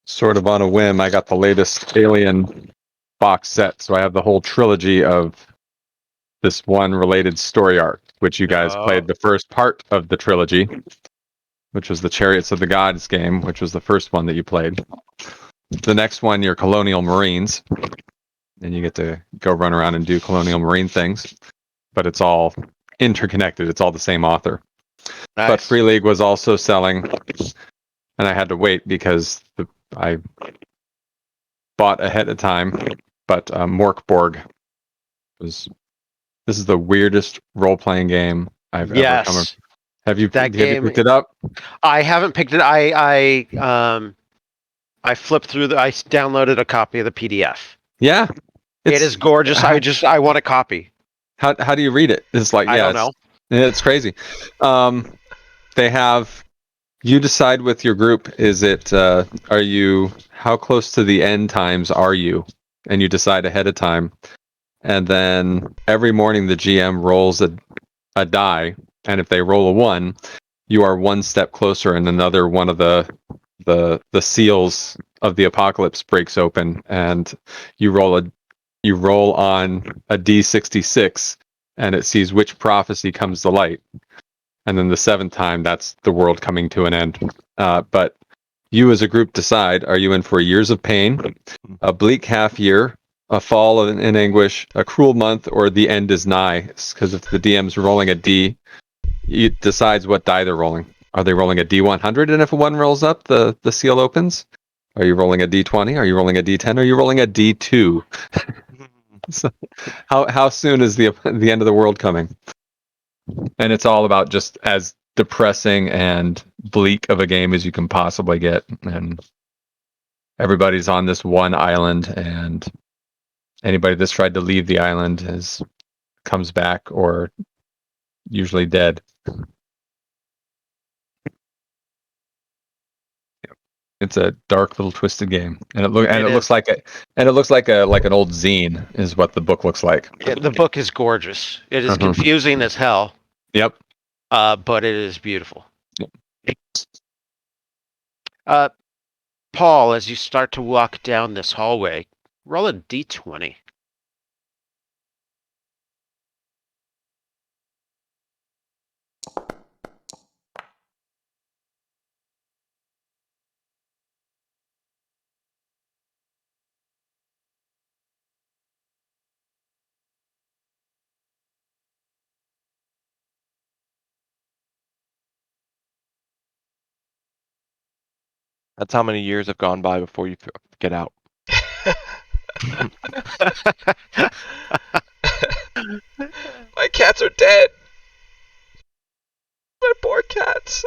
sort of on a whim. I got the latest Alien box set, so I have the whole trilogy of this one related story arc, which you guys played the first part of the trilogy, which was the Chariots of the Gods game, which was the first one that you played. The next one, you're Colonial Marines, and you get to go run around and do Colonial Marine things, but it's all interconnected. It's all the same author. Nice. But Free League was also selling, and I had to wait because I bought ahead of time. But Morkborg was. This is the weirdest role-playing game I've ever come. Have you picked it up? I haven't picked it. I flipped through I downloaded a copy of the PDF. Yeah, it is gorgeous. I want a copy. How do you read it? It's like I don't know. It's crazy. They have. You decide with your group. Is it? Are you? How close to the end times are you? And you decide ahead of time. And then every morning the GM rolls a die, and if they roll a 1, you are one step closer, and another one of the seals of the apocalypse breaks open, and you roll on a D66, and it sees which prophecy comes to light. And then the 7th time, that's the world coming to an end. But you as a group decide, are you in for years of pain, a bleak half year, a fall in anguish, a cruel month, or the end is nigh? Because if the DM's rolling a D, it decides what die they're rolling. Are they rolling a D100, and if a 1 rolls up, the seal opens? Are you rolling a D20? Are you rolling a D10? Are you rolling a D2? So how soon is the end of the world coming? And it's all about just as depressing and bleak of a game as you can possibly get. And everybody's on this one island, and anybody that's tried to leave the island comes back or usually dead. It's a dark little twisted game, and it looks like an old zine is what the book looks like. Yeah, the book is gorgeous. It is confusing as hell. Yep. But it is beautiful. Yep. Paul, as you start to walk down this hallway, roll a D20. That's how many years have gone by before you get out. My cats are dead. My poor cats.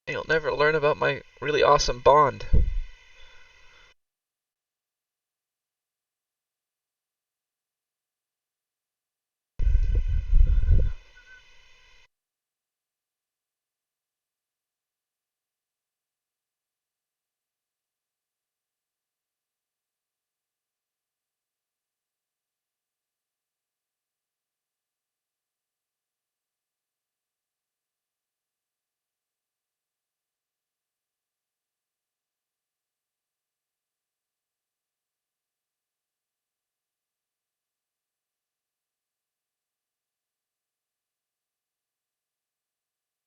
You'll never learn about my really awesome bond.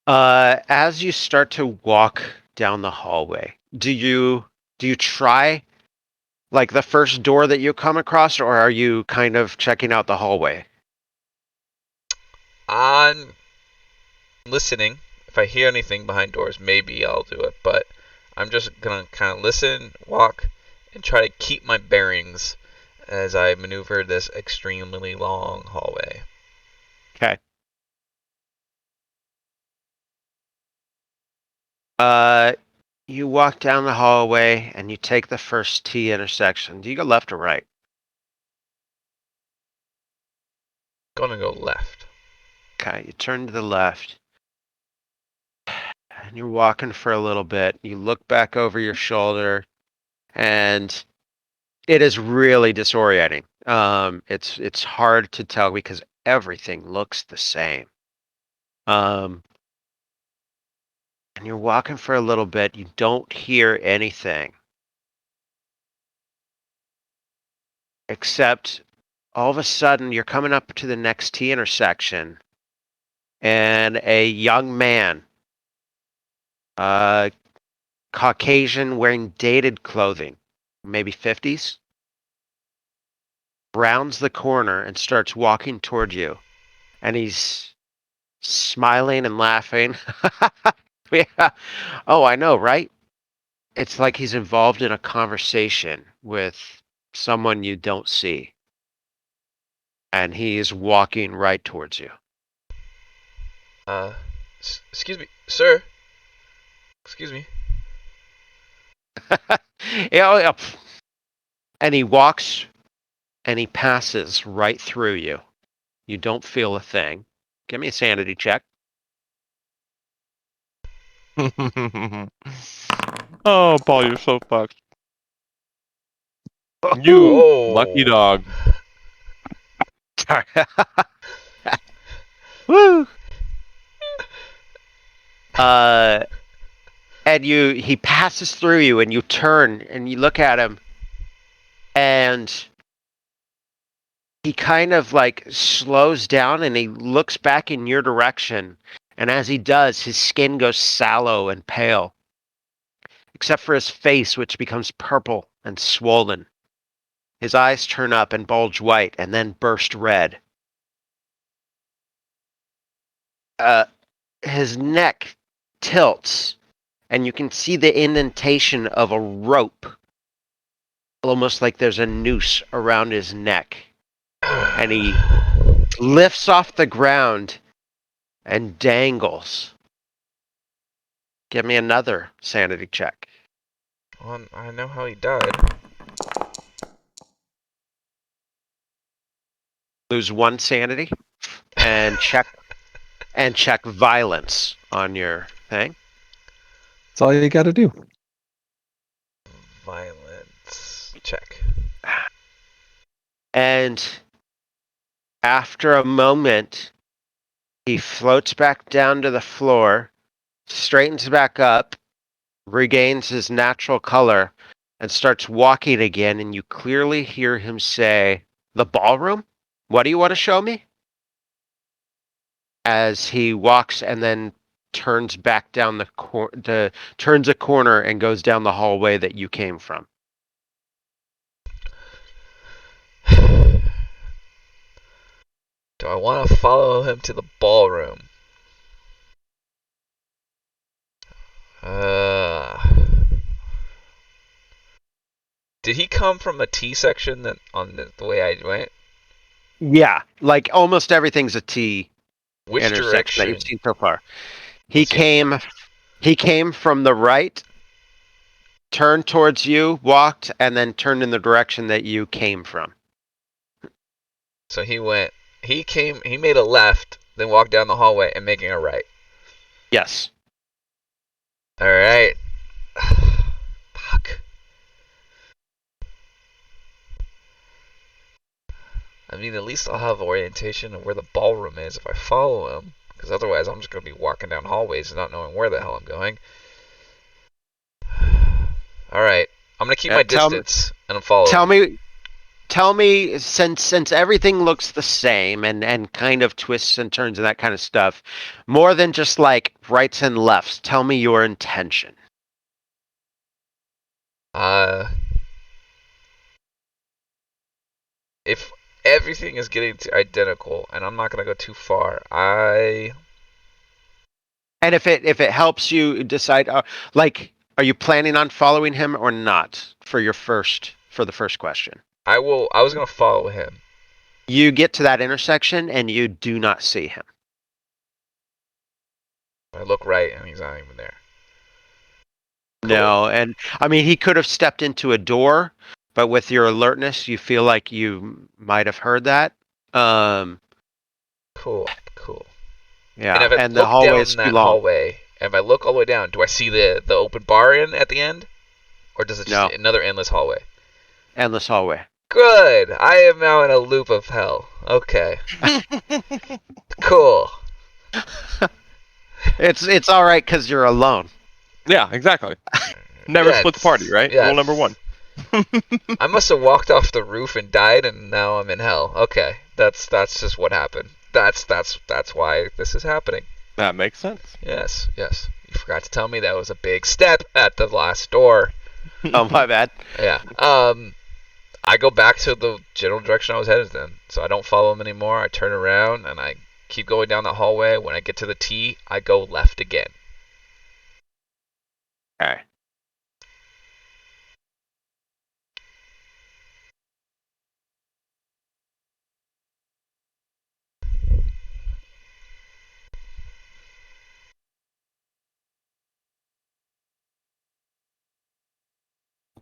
As you start to walk down the hallway, do you try like the first door that you come across, or are you kind of checking out the hallway? I'm listening. If I hear anything behind doors, maybe I'll do it, but I'm just gonna kind of listen, walk, and try to keep my bearings as I maneuver this extremely long hallway. You walk down the hallway and you take the first T intersection. Do you go left or right? Gonna go left. Okay, you turn to the left. And you're walking for a little bit. You look back over your shoulder, and it is really disorienting. It's hard to tell because everything looks the same. And you're walking for a little bit. You don't hear anything. Except all of a sudden you're coming up to the next T intersection and a young man, Caucasian, wearing dated clothing, maybe 50s, rounds the corner and starts walking toward you. And he's smiling and laughing. Yeah. Oh, I know, right? It's like he's involved in a conversation with someone you don't see. And he is walking right towards you. Excuse me, sir. Excuse me. Yeah. And he walks and he passes right through you. You don't feel a thing. Give me a sanity check. Oh, Paul, you're so fucked. You Oh. lucky dog. Sorry. Woo! And he passes through you, and you turn and you look at him, and he kind of like slows down and he looks back in your direction. And as he does, his skin goes sallow and pale, except for his face, which becomes purple and swollen. His eyes turn up and bulge white and then burst red. His neck tilts, and you can see the indentation of a rope, almost like there's a noose around his neck. And he lifts off the ground and dangles. Give me another sanity check. Well, I know how he died. Lose 1 sanity and check violence on your thing. That's all you got to do. Violence check. And after a moment, he floats back down to the floor, straightens back up, regains his natural color, and starts walking again. And you clearly hear him say, "The ballroom? What do you want to show me?" As he walks and then turns back down turns a corner and goes down the hallway that you came from. Do I want to follow him to the ballroom? Did he come from a T section that on the way I went? Yeah, like almost everything's a T Which intersection direction? that you've seen so far. He came from the right, turned towards you, walked, and then turned in the direction that you came from. So he made a left, then walked down the hallway and making a right. Yes. Alright. Fuck. I mean, at least I'll have orientation of where the ballroom is if I follow him. Because otherwise I'm just going to be walking down hallways and not knowing where the hell I'm going. Alright. I'm going to keep my distance and follow him. Tell me, since everything looks the same and kind of twists and turns and that kind of stuff, more than just like rights and lefts, tell me your intention. If everything is getting identical, and I'm not going to go too far, And if it helps you decide, are you planning on following him or not for the first question? I was going to follow him. You get to that intersection and you do not see him. I look right and he's not even there. No, and I mean he could have stepped into a door, but with your alertness, you feel like you might have heard that. Cool. Yeah, And if I and the look hallway down is too that long. hallway, if I look all the way down, do I see the open bar in at the end, or does it just No. another endless hallway? Endless hallway. Good. I am now in a loop of hell. Okay. Cool. It's all right because you're alone. Yeah, exactly. Never Yeah, split the party, right? yeah, Rule number one. I must have walked off the roof and died, and now I'm in hell. Okay, that's just what happened. That's why this is happening. That makes sense. Yes. You forgot to tell me that was a big step at the last door. Oh, my bad. Yeah. I go back to the general direction I was headed then. So I don't follow him anymore. I turn around and I keep going down the hallway. When I get to the T, I go left again. Okay.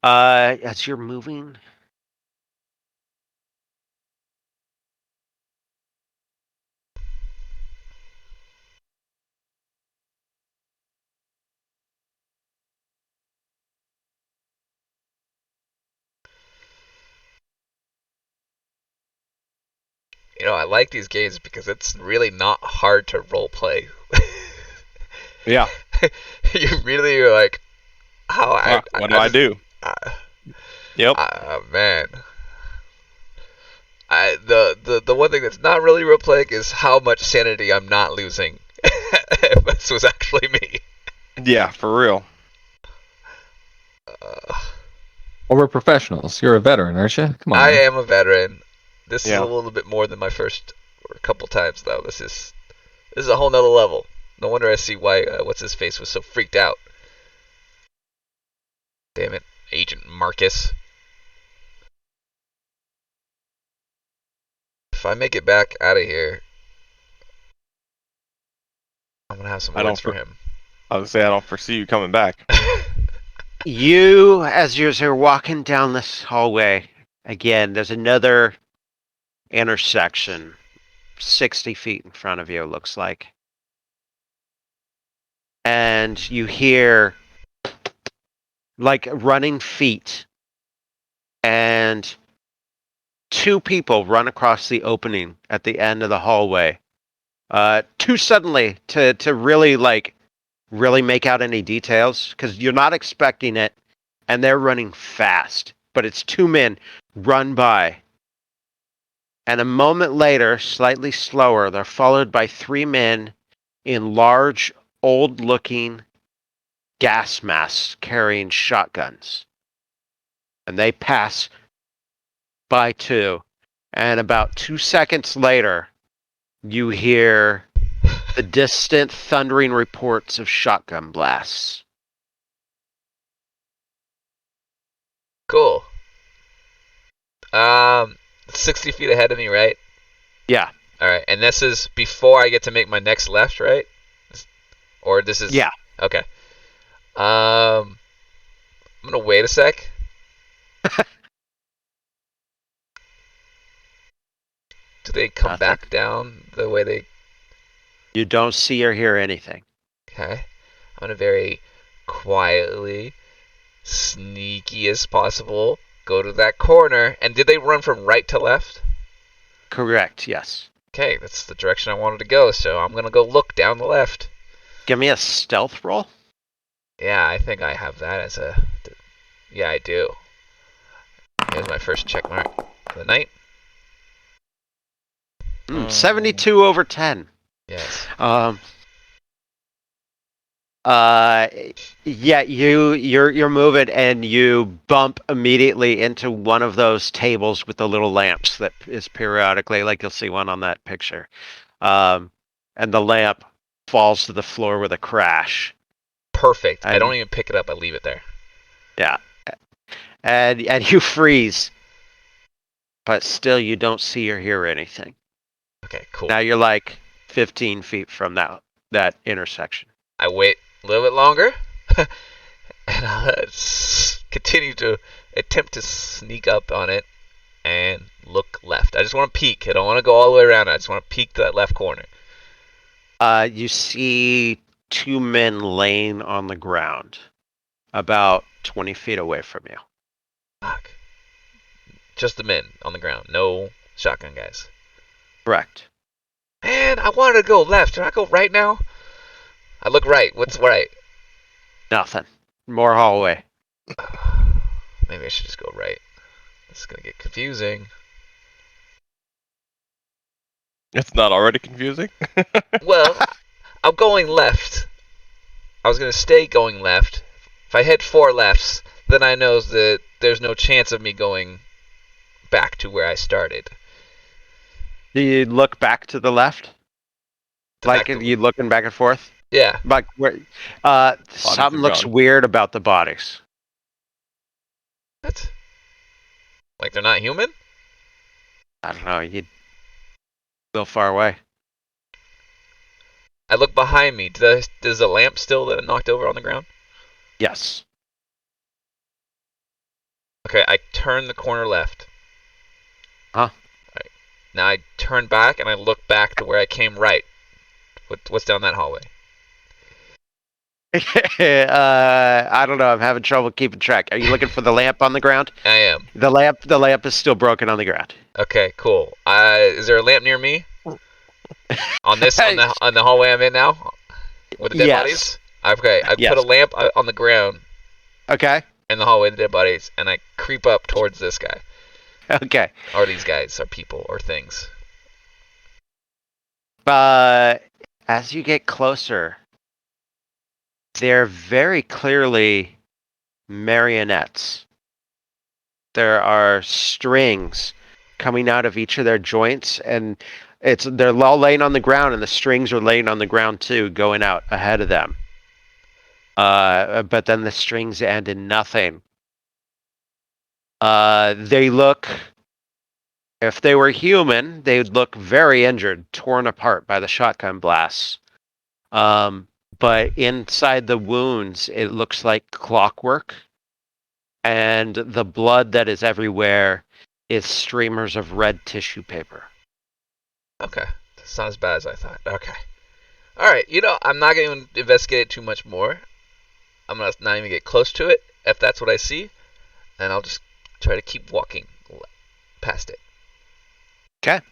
As you're moving, You know, I like these games because it's really not hard to role play. Yeah. You really are like, how What do I do? Yep. Man. The one thing that's not really role playing is how much sanity I'm not losing. This was actually me. Yeah, for real. Well, we're professionals. You're a veteran, aren't you? Come on. I man. am a veteran. This is Yeah. a little bit more than my first couple times, though. This is a whole nother level. No wonder I see why what's his face was so freaked out. Damn it, Agent Marcus. If I make it back out of here, I'm gonna have some I words don't for him. I would say I don't foresee you coming back. you, as you're walking down this hallway, again, there's another intersection 60 feet in front of you, it looks like. And you hear like running feet and two people run across the opening at the end of the hallway. Too suddenly to really make out any details because you're not expecting it, and they're running fast. But it's two men run by. And a moment later, slightly slower, they're followed by three men in large, old-looking gas masks carrying shotguns. And they pass by two. And about 2 seconds later, you hear the distant thundering reports of shotgun blasts. Cool. 60 feet ahead of me, right? Yeah. All right, and this is before I get to make my next left, right? Or this is Yeah. Okay. I'm gonna wait a sec. Do they come Nothing. back down the way they? You don't see or hear anything. Okay. I'm gonna very quietly, sneaky as possible, go to that corner. And did they run from right to left? Correct, yes. Okay, that's the direction I wanted to go. So I'm gonna go look down the left. Give me a stealth roll. Yeah, I think I have that as a. Yeah, I do. Here's my first check mark for the night. 72 over 10. Yes. Yeah, you're moving and you bump immediately into one of those tables with the little lamps that is periodically, like you'll see one on that picture. And the lamp falls to the floor with a crash. Perfect. I And- don't even pick it up. I leave it there. Yeah. And you freeze. But still you don't see or hear anything. Okay, cool. Now you're like 15 feet from that intersection. I wait a little bit longer, and And I'll continue to attempt to sneak up on it and look left. I just want to peek. I don't want to go all the way around. I just want to peek to that left corner. You see two men laying on the ground, about 20 feet away from you. Fuck. Just the men on the ground. No shotgun guys. Correct. Man, I wanted to go left. Should I go right now? I look right. What's right? Nothing. More hallway. Maybe I should just go right. This is gonna get confusing. It's not already confusing. Well, I'm going left. I was gonna stay going left. If I hit 4 lefts, then I know that there's no chance of me going back to where I started. Do you look back to the left? Like Back to- you looking back and forth? Yeah. Like where? Something are looks gone. weird about the bodies. What? Like they're not human? I don't know. You still far away. I look behind me. Does the lamp still that I knocked over on the ground? Yes. Okay, I turn the corner left. Huh? Right. Now I turn back and I look back to where I came right. What's down that hallway? I don't know. I'm having trouble keeping track. Are you looking for the lamp on the ground? I am. The lamp is still broken on the ground. Okay, cool. Is there a lamp near me? On the hallway I'm in now? With the dead Yes. bodies? Okay, I Yes. put a lamp on the ground Okay. in the hallway with the dead bodies, and I creep up towards this guy. Okay. Or these guys, or people, or things. As you get closer, they're very clearly marionettes. There are strings coming out of each of their joints, and they're all laying on the ground, and the strings are laying on the ground too, going out ahead of them. But then the strings end in nothing. They look, if they were human, they would look very injured, torn apart by the shotgun blasts. But inside the wounds, it looks like clockwork. And the blood that is everywhere is streamers of red tissue paper. Okay, that's not as bad as I thought. Okay. Alright, I'm not going to investigate it too much more. I'm going to not even get close to it, if that's what I see. And I'll just try to keep walking past it. Okay.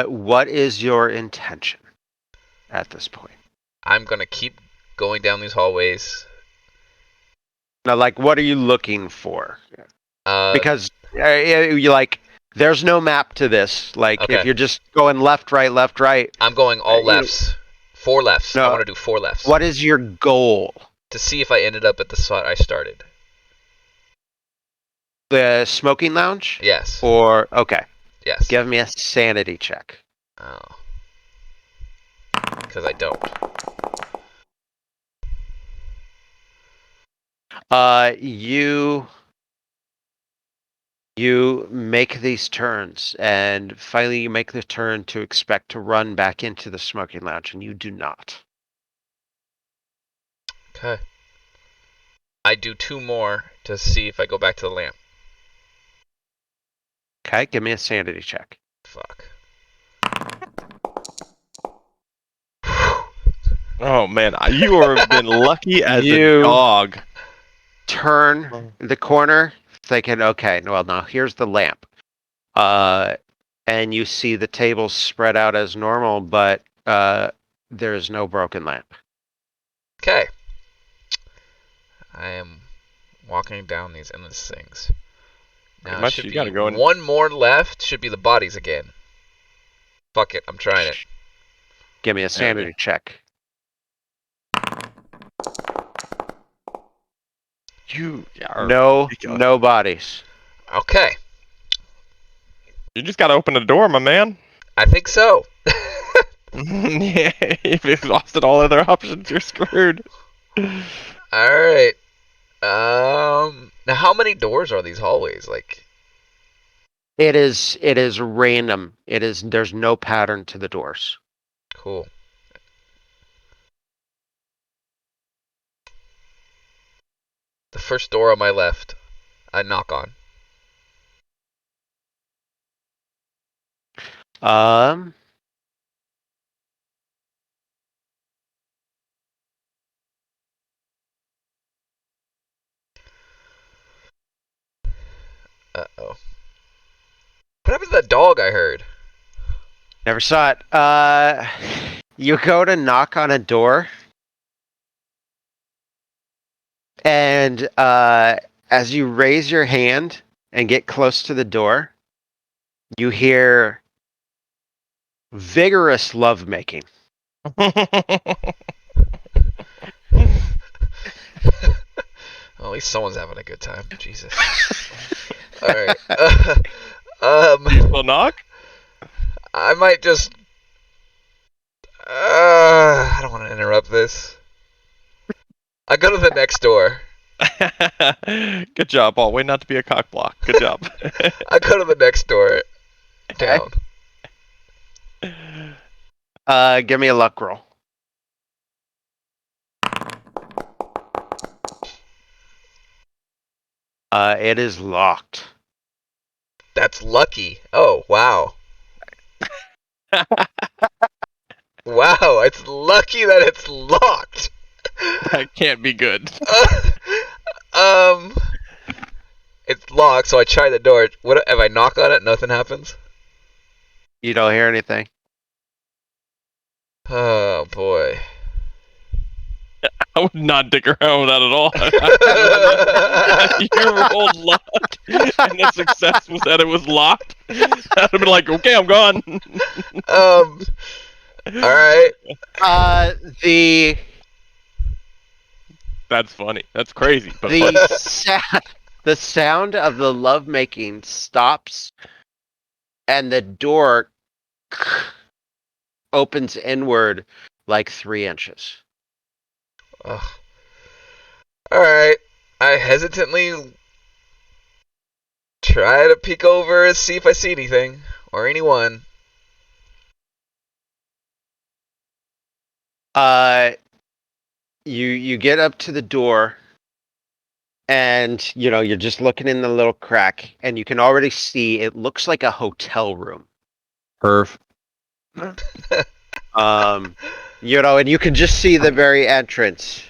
What is your intention at this point? I'm going to keep going down these hallways. Now, like, what are you looking for? Uh, Because there's no map to this. Like, Okay. if you're just going left, right, I'm going all you- lefts. 4 lefts. I No. want to do 4 lefts. what is your goal? To see if I ended up at the spot I started. The smoking lounge? Yes. Or, okay, Yes. give me a sanity check. Oh. Because I don't. You make these turns, and finally you make the turn to expect to run back into the smoking lounge, and you do not. Okay. I do 2 more to see if I go back to the lamp. Okay, give me a sanity check. Fuck. Oh man, you have been lucky as You- a dog. Turn the corner, thinking, okay, well, now here's the lamp. And you see the tables spread out as normal, but there's no broken lamp. Okay. I am walking down these endless things. Now, much, should you be gotta go in- one more left. Should be the bodies again. Fuck it. I'm trying it. Give me a sanity check. You are No ridiculous. bodies. Okay. You just gotta open the door, my man. I think so. Yeah, if you've exhausted all other options, you're screwed. Alright. Now how many doors are these hallways? Like, It is random. There's no pattern to the doors. cool. first door on my left. I knock on. Uh-oh. What happened to that dog I heard? Never saw it. You go to knock on a door, and as you raise your hand and get close to the door, you hear vigorous lovemaking. Well, at least someone's having a good time. Jesus. Alright. Will knock? I might just... I don't want to interrupt this. I go to the next door. Good job, Paul. Way not to be a cock block. Good job. I go to the next door. Down. Give me a luck roll. It is locked. That's lucky. Oh, wow. Wow, it's lucky that it's locked. That can't be good. It's locked, so I try the door. What if I knock on it? Nothing happens. You don't hear anything. Oh boy. I would not dick around with that at all. You rolled locked, and the success was that it was locked. I'd have been like, okay, I'm gone. All right. That's funny. That's crazy. But funny. The sound of the lovemaking stops, and the door opens inward like 3 inches. Ugh. Alright. I hesitantly try to peek over and see if I see anything. Or anyone. You get up to the door, and you're just looking in the little crack, and you can already see it looks like a hotel room. Perf. And you can just see the very entrance.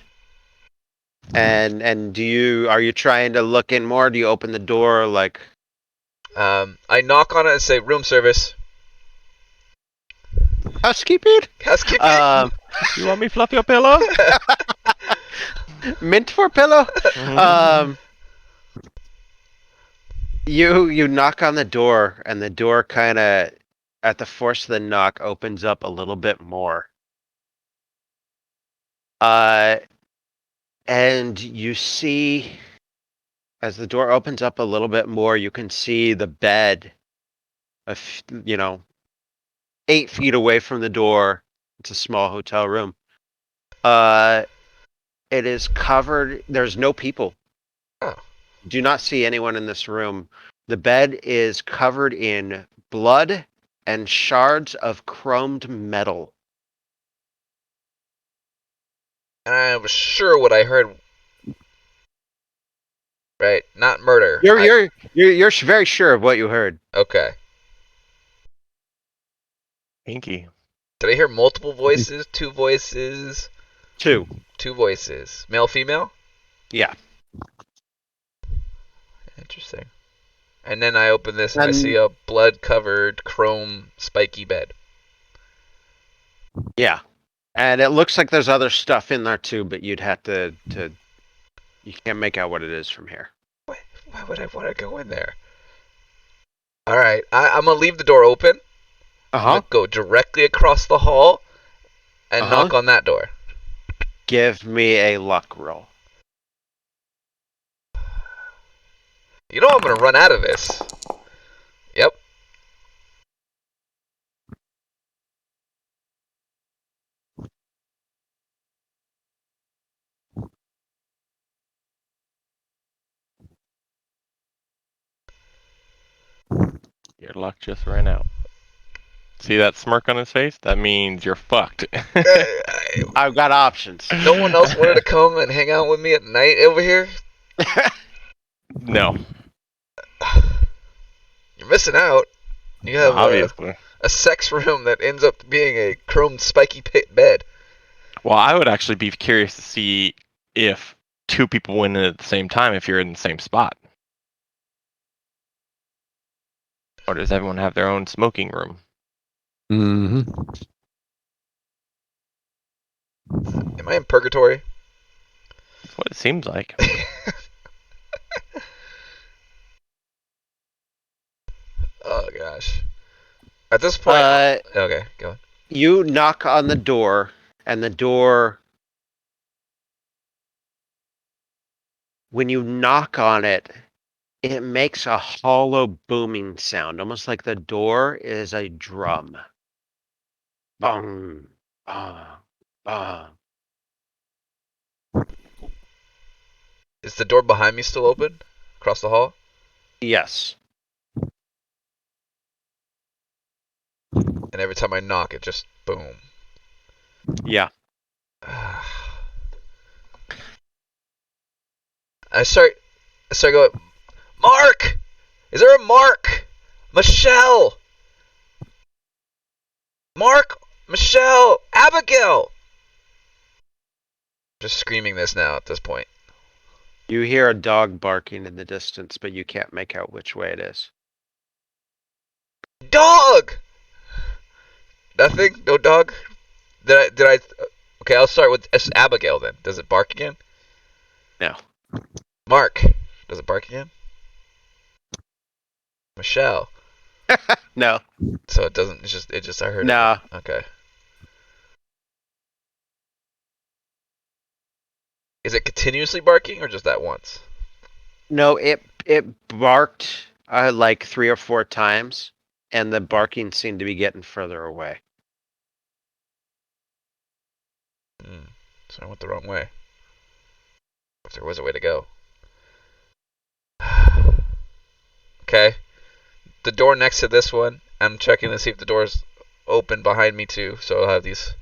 And are you trying to look in more? Do you open the door like? I knock on it and say room service. Housekeeping. Housekeeping. You want me to fluff your pillow? Mint for pillow. You knock on the door, and the door kind of, at the force of the knock, opens up a little bit more. And you see, as the door opens up a little bit more, you can see the bed, 8 feet away from the door. It's a small hotel room. It is covered. There's no people. Oh. Do not see anyone in this room. The bed is covered in blood and shards of chromed metal. And I was sure what I heard. Right, not murder. You're very sure of what you heard. Okay. Pinky. Did I hear multiple voices? 2 voices? 2. 2 voices. Male, female? Yeah. Interesting. And then I open this and I see a blood-covered chrome spiky bed. Yeah. And it looks like there's other stuff in there too, but you'd have to you can't make out what it is from here. Why would I want to go in there? Alright, I'm going to leave the door open. I'm going to go directly across the hall and knock on that door. Give me a luck roll. You know I'm going to run out of this. Yep. Your luck just ran out. See that smirk on his face? That means you're fucked. I've got options. No one else wanted to come and hang out with me at night over here? No, You're missing out. You have obviously. a sex room that ends up being a chrome spiky pit bed. Well, I would actually be curious to see if two people went in at the same time if you're in the same spot. Or does everyone have their own smoking room? Mm-hmm. Am I in purgatory? That's what it seems like. Oh gosh. At this point, okay, go on. You knock on the door, and the door, when you knock on it, it makes a hollow booming sound, almost like the door is a drum. Bong, bong, bong. Is the door behind me still open? Across the hall? Yes. And every time I knock, it just boom. Yeah. I start going, Mark! Is there a Mark? Michelle! Mark! Michelle! Abigail! Just screaming this now at this point. You hear a dog barking in the distance, but you can't make out which way it is. Dog! Nothing? No dog? Did I? Okay, I'll start with Abigail then. Does it bark again? No. Mark, does it bark again? Michelle. No. So it doesn't. It just. I heard. No. It. Okay. Is it continuously barking or just that once? No, it barked like 3 or 4 times, and the barking seemed to be getting further away. So I went the wrong way. If there was a way to go. Okay. The door next to this one, I'm checking to see if the door's open behind me too. So I'll have these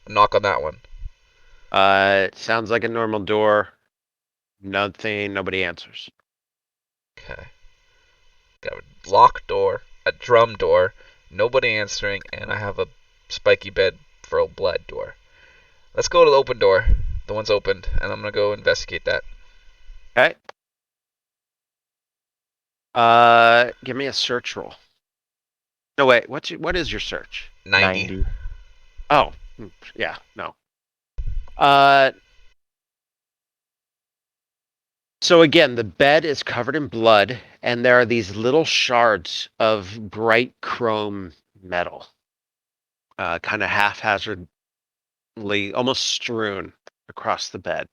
knock on that one. It sounds like a normal door. Nothing. Nobody answers. Okay. Got a locked door, a drum door, nobody answering, and I have a spiky bed for a blood door. Let's go to the open door. The one's opened, and I'm gonna go investigate that. Okay. Give me a search roll. No, wait. What is your search? 90. Oh, yeah. No. So again, the bed is covered in blood, and there are these little shards of bright chrome metal, kind of haphazardly, almost strewn across the bed.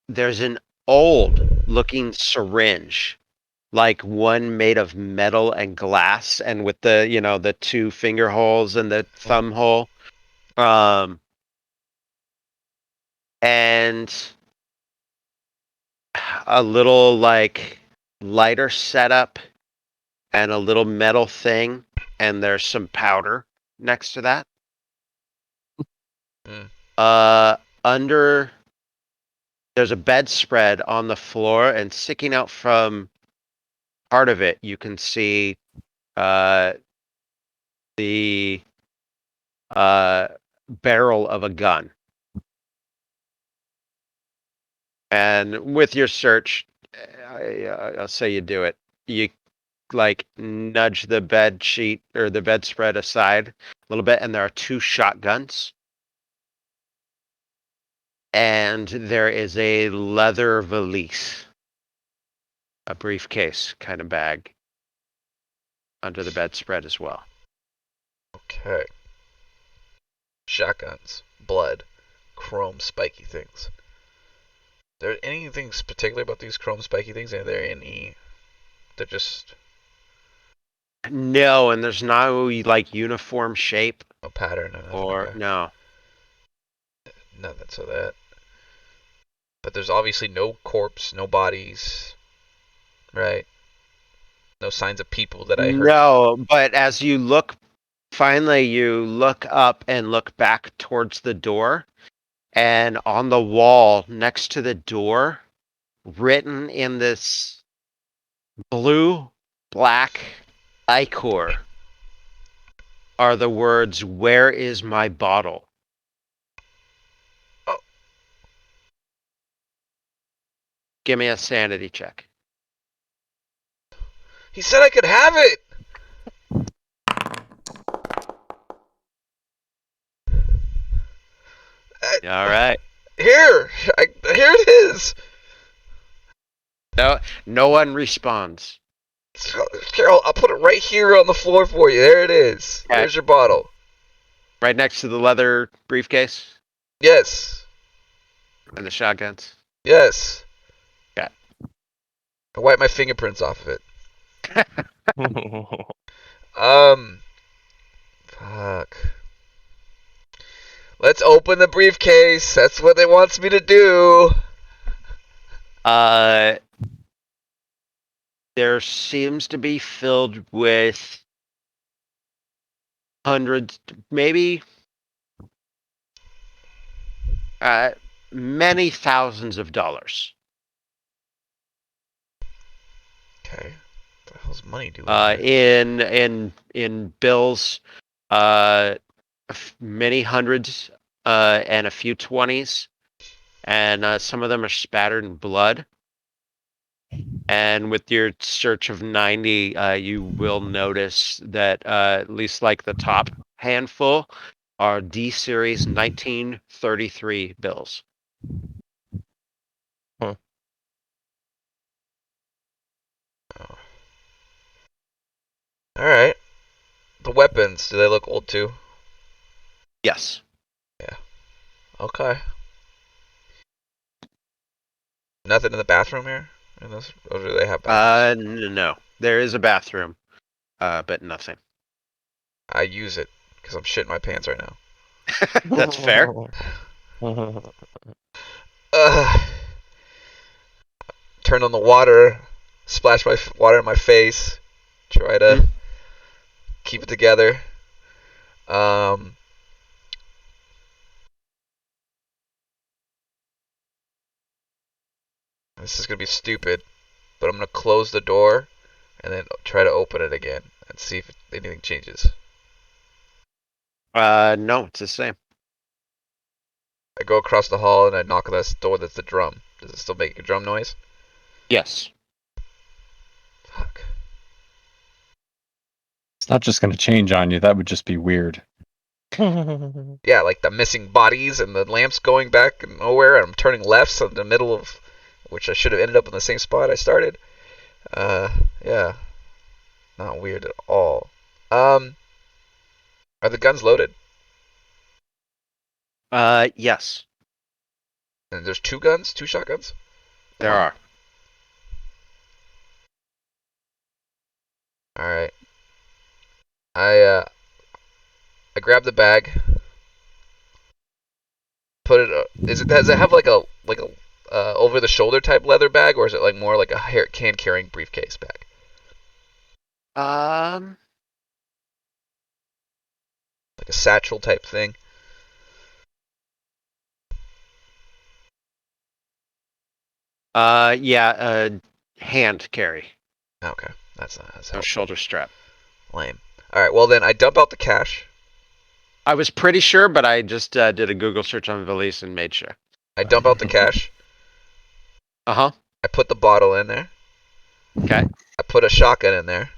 There's an old-looking syringe, like one made of metal and glass, and with the the 2 finger holes and the thumb hole, and a little like lighter setup and a little metal thing, and there's some powder next to that. Under there's a bedspread on the floor, and sticking out from part of it, you can see the barrel of a gun. And with your search, I'll say you do it. You like nudge the bed sheet or the bedspread aside a little bit, and there are 2 shotguns. And there is a leather valise, a briefcase kind of bag under the bedspread as well. Okay. Shotguns, blood, chrome spiky things. There anything particular about these chrome spiky things? Are there any? They're just No, and there's no like uniform shape no pattern or okay. no. Nothing so that. But there's obviously no corpse, no bodies, right? No signs of people that I heard. No, but as you look, finally you look up and look back towards the door, And on the wall next to the door, written in this blue, black ichor, are the words, "Where is my bottle?" Oh. Give me a sanity check. He said I could have it. All right. Here it is. No one responds. Carol, I'll put it right here on the floor for you. There it is. Okay. There's your bottle. Right next to the leather briefcase Yes. and the shotguns. Yes. Okay. I wipe my fingerprints off of it. Fuck. Let's open the briefcase. That's what it wants me to do. There seems to be filled with hundreds, maybe many thousands of dollars. Okay. What the hell's money doing? In bills, many hundreds, and a few 20s, and some of them are spattered in blood. And with your search of 90, you will notice that at least like the top handful are D series 1933 bills. Oh. All right. The weapons, do they look old too? Yes. Okay. Nothing in the bathroom here? Or do they have bathrooms? No. There is a bathroom, but nothing. I use it because I'm shitting my pants right now. That's fair. Turn on the water, splash my water in my face, try to keep it together. This is gonna be stupid, but I'm gonna close the door and then try to open it again and see if anything changes. No, it's the same. I go across the hall and I knock on this door that's the drum. Does it still make a drum noise? Yes. Fuck. It's not just going to change on you. That would just be weird. Yeah, like the missing bodies and the lamps going back nowhere, and I'm turning lefts in the middle of, which I should have ended up in the same spot I started. Yeah, not weird at all. Are the guns loaded? Yes, And there's two guns, two shotguns. there are. All right. I grab the bag. Put it. Does it have like a over the shoulder type leather bag, or is it like more like a can carrying briefcase bag? Like a satchel type thing. Yeah, hand carry. Okay, that's No helpful. shoulder strap. Lame. All right, well then I dump out the cash. I was pretty sure, but I just did a Google search on Valise and made sure. I dump out the cash. Uh-huh. I put the bottle in there. Okay. I put a shotgun in there,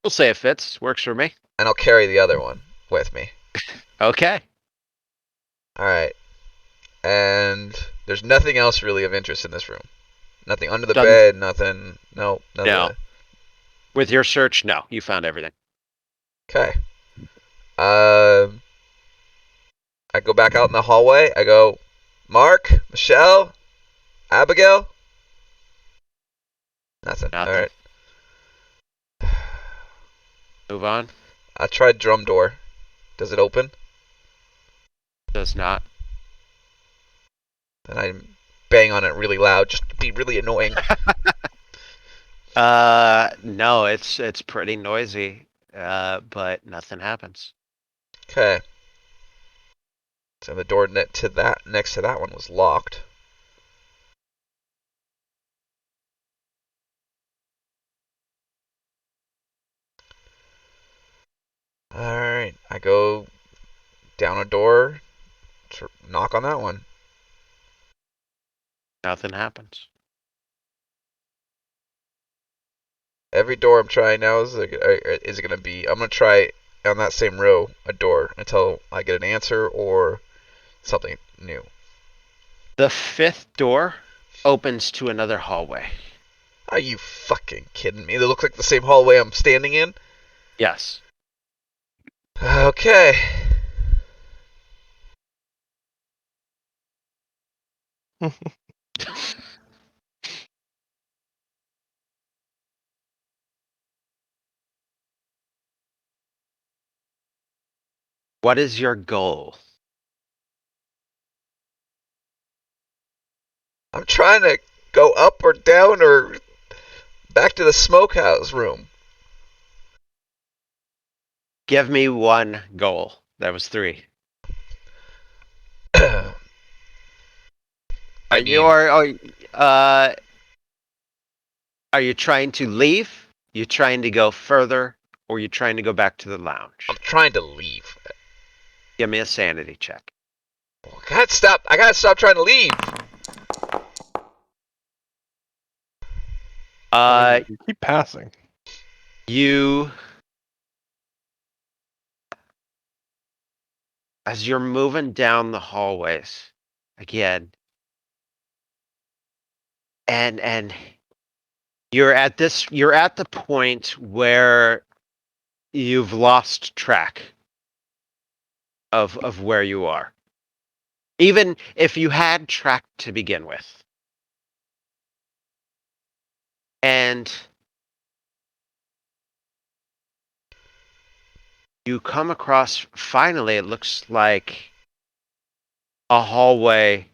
We'll say it fits. Works for me. and I'll carry the other one with me. Okay. All right. And there's nothing else really of interest in this room. Nothing under the Done. bed. Nothing. No. Nothing. No. With your search, no. You found everything. Okay. I go back out in the hallway. I go, Mark, Michelle, Abigail. Nothing. Nothing. All right. Move on. I tried drum door. Does it open? Does not. Then I bang on it really loud, just to be really annoying. No, it's pretty noisy. But nothing happens. Okay. So the door next to that one was locked. Alright, I go down a door to knock on that one. Nothing happens. Every door I'm trying now is it going to be... I'm going to try on that same row a door until I get an answer or something new. The 5th door opens to another hallway. Are you fucking kidding me? They look like the same hallway I'm standing in? Yes. Okay. What is your goal? I'm trying to go up or down or back to the smokehouse room. Give me one goal. That was 3. I mean, Are you trying to leave? You trying to go further, or you trying to go back to the lounge? I'm trying to leave. Give me a sanity check. I gotta stop trying to leave. You keep passing. As you're moving down the hallways again, and you're at the point where you've lost track of where you are. Even if you had track to begin with. And you come across, finally, it looks like a hallway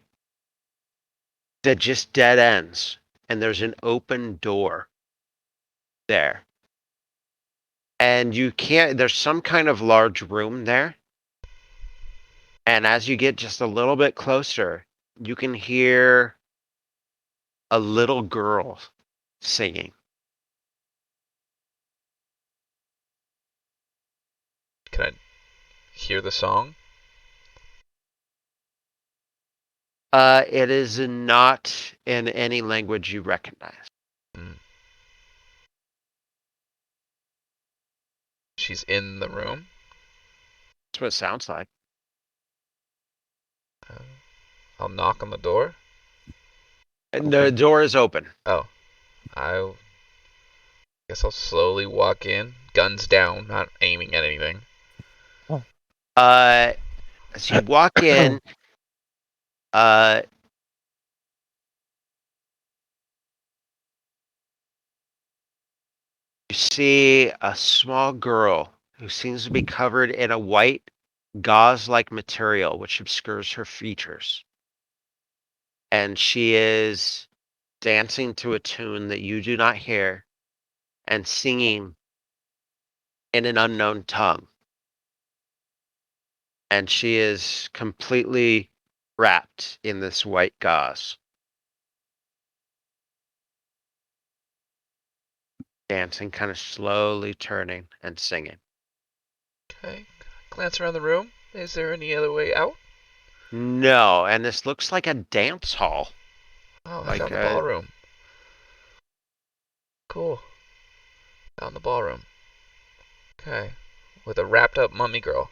that just dead ends, and there's an open door there. And there's some kind of large room there. And as you get just a little bit closer, you can hear a little girl singing. Can I hear the song? It is not in any language you recognize. She's in the room. That's what it sounds like. I'll knock on the door. And the door is open. Oh. I guess I'll slowly walk in, guns down, not aiming at anything. As you walk in, you see a small girl who seems to be covered in a white gauze-like material which obscures her features. And she is dancing to a tune that you do not hear and singing in an unknown tongue. And she is completely wrapped in this white gauze. Dancing, kind of slowly turning and singing. Okay. Glance around the room. Is there any other way out? No, and this looks like a dance hall. Oh, I Like, found the ballroom. Cool. Found the ballroom. Okay. With a wrapped up mummy girl.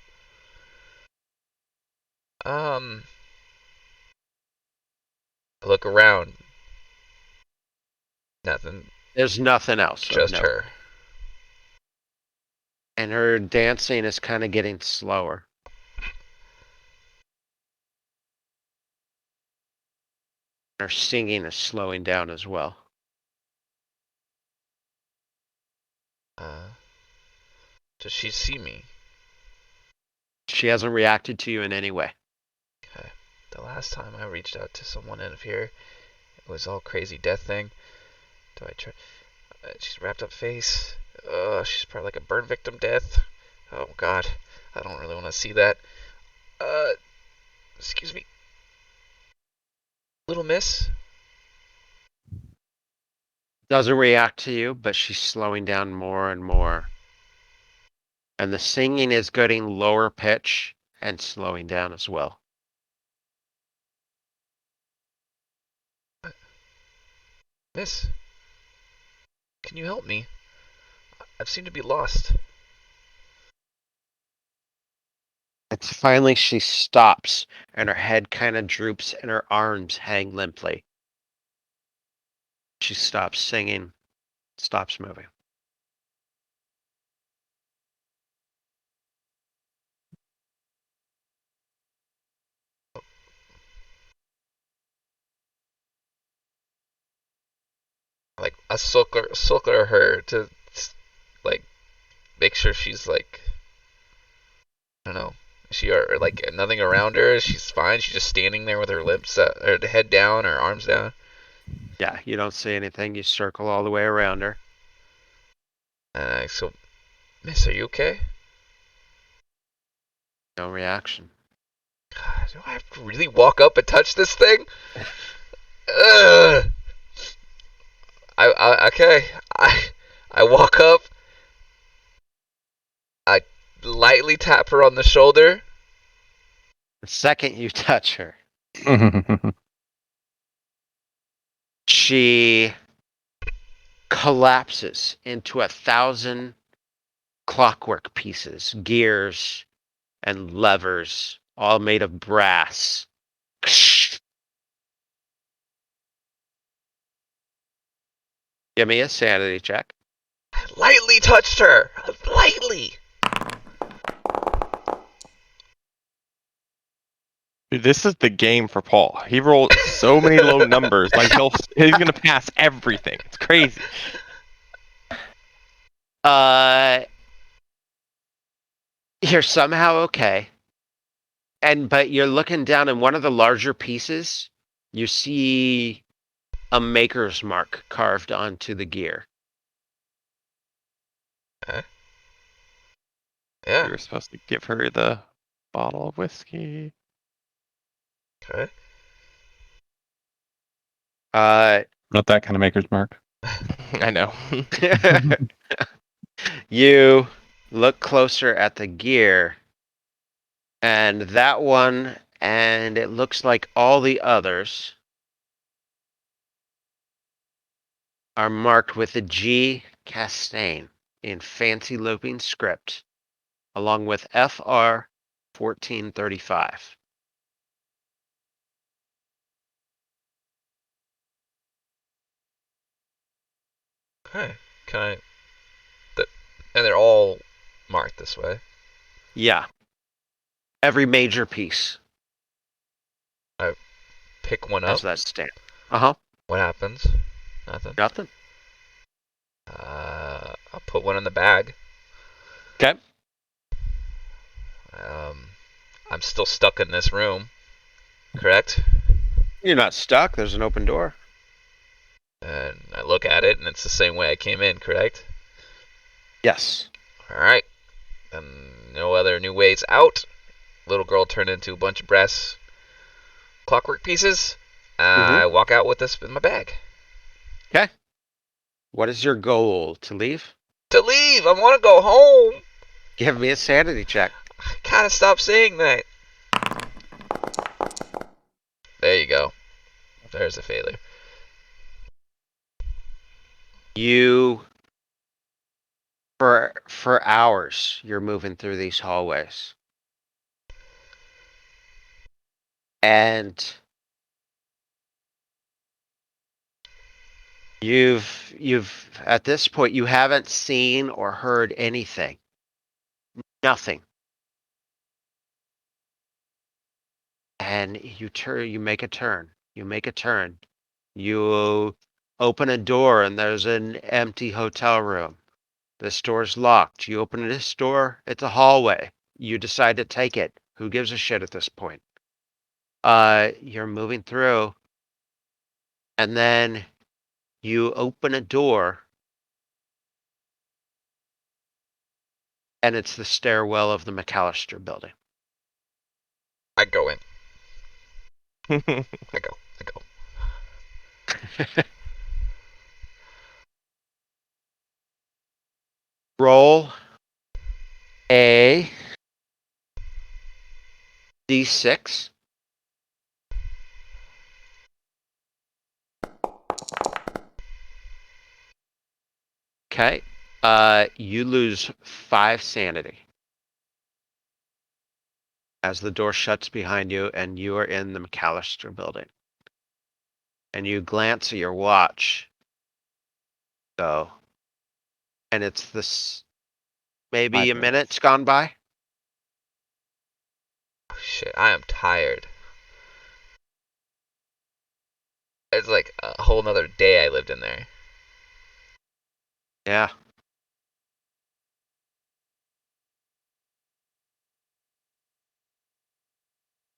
Look around. Nothing. There's nothing else. Just her. And her dancing is kind of getting slower. Her singing is slowing down as well. Does she see me? She hasn't reacted to you in any way. Okay. The last time I reached out to someone in here, it was all crazy death thing. Do I try? She's wrapped up face. She's probably like a burn victim death. Oh God, I don't really want to see that. Excuse me. Little miss. Doesn't react to you, but she's slowing down more and more. And the singing is getting lower pitch and slowing down as well. Miss. Can you help me? I seem to be lost. It's finally she stops and her head kind of droops and her arms hang limply. She stops singing, stops moving. Like I sucker her to like make sure she's like, I don't know. Is she or like nothing around her? She's fine. She's just standing there with her lips, her head down, her arms down. Yeah, you don't see anything. You circle all the way around her. So, Miss, are you okay? No reaction. God, do I have to really walk up and touch this thing? Ugh. Okay. I walk up. I lightly tap her on the shoulder. The second you touch her, she collapses into 1,000 clockwork pieces, gears, and levers, all made of brass. Give me a sanity check. I lightly touched her. Lightly. Dude, this is the game for Paul. He rolled so many low numbers, like he's gonna pass everything. It's crazy. You're somehow okay. But you're looking down in one of the larger pieces, you see a maker's mark carved onto the gear. Okay. You Yeah. were supposed to give her the bottle of whiskey. Okay. Not that kind of maker's mark. I know. You look closer at the gear, and that one, and it looks like all the others are marked with a G Castaigne in fancy looping script, along with FR 1435. Okay. Can I? And they're all marked this way. Yeah. Every major piece Pick one has up. that stamp. Uh-huh. What happens? Nothing. Nothing. I'll put one in the bag. Okay. I'm still stuck in this room, correct? You're not stuck. There's an open door. And I look at it, and it's the same way I came in, correct? Yes. All right. And no other new ways out. Little girl turned into a bunch of brass clockwork pieces. I walk out with this in my bag. Okay. What is your goal? To leave? To leave. I want to go home. Give me a sanity check. I gotta stop saying that. There you go. There's a failure. You, for hours, you're moving through these hallways. And you've at this point you haven't seen or heard anything. Nothing. And you make a turn. You open a door and there's an empty hotel room. This door's locked. You open this door, it's a hallway. You decide to take it. Who gives a shit at this point? You're moving through, and then you open a door, and it's the stairwell of the McAllister building. I go in. I go. Roll a d6. Okay. You lose 5 sanity as the door shuts behind you and you are in the McAllister building. And you glance at your watch. So, and it's this maybe 5 a minutes. minute's gone by. Oh, shit, I am tired. It's like a whole nother day I lived in there. Yeah.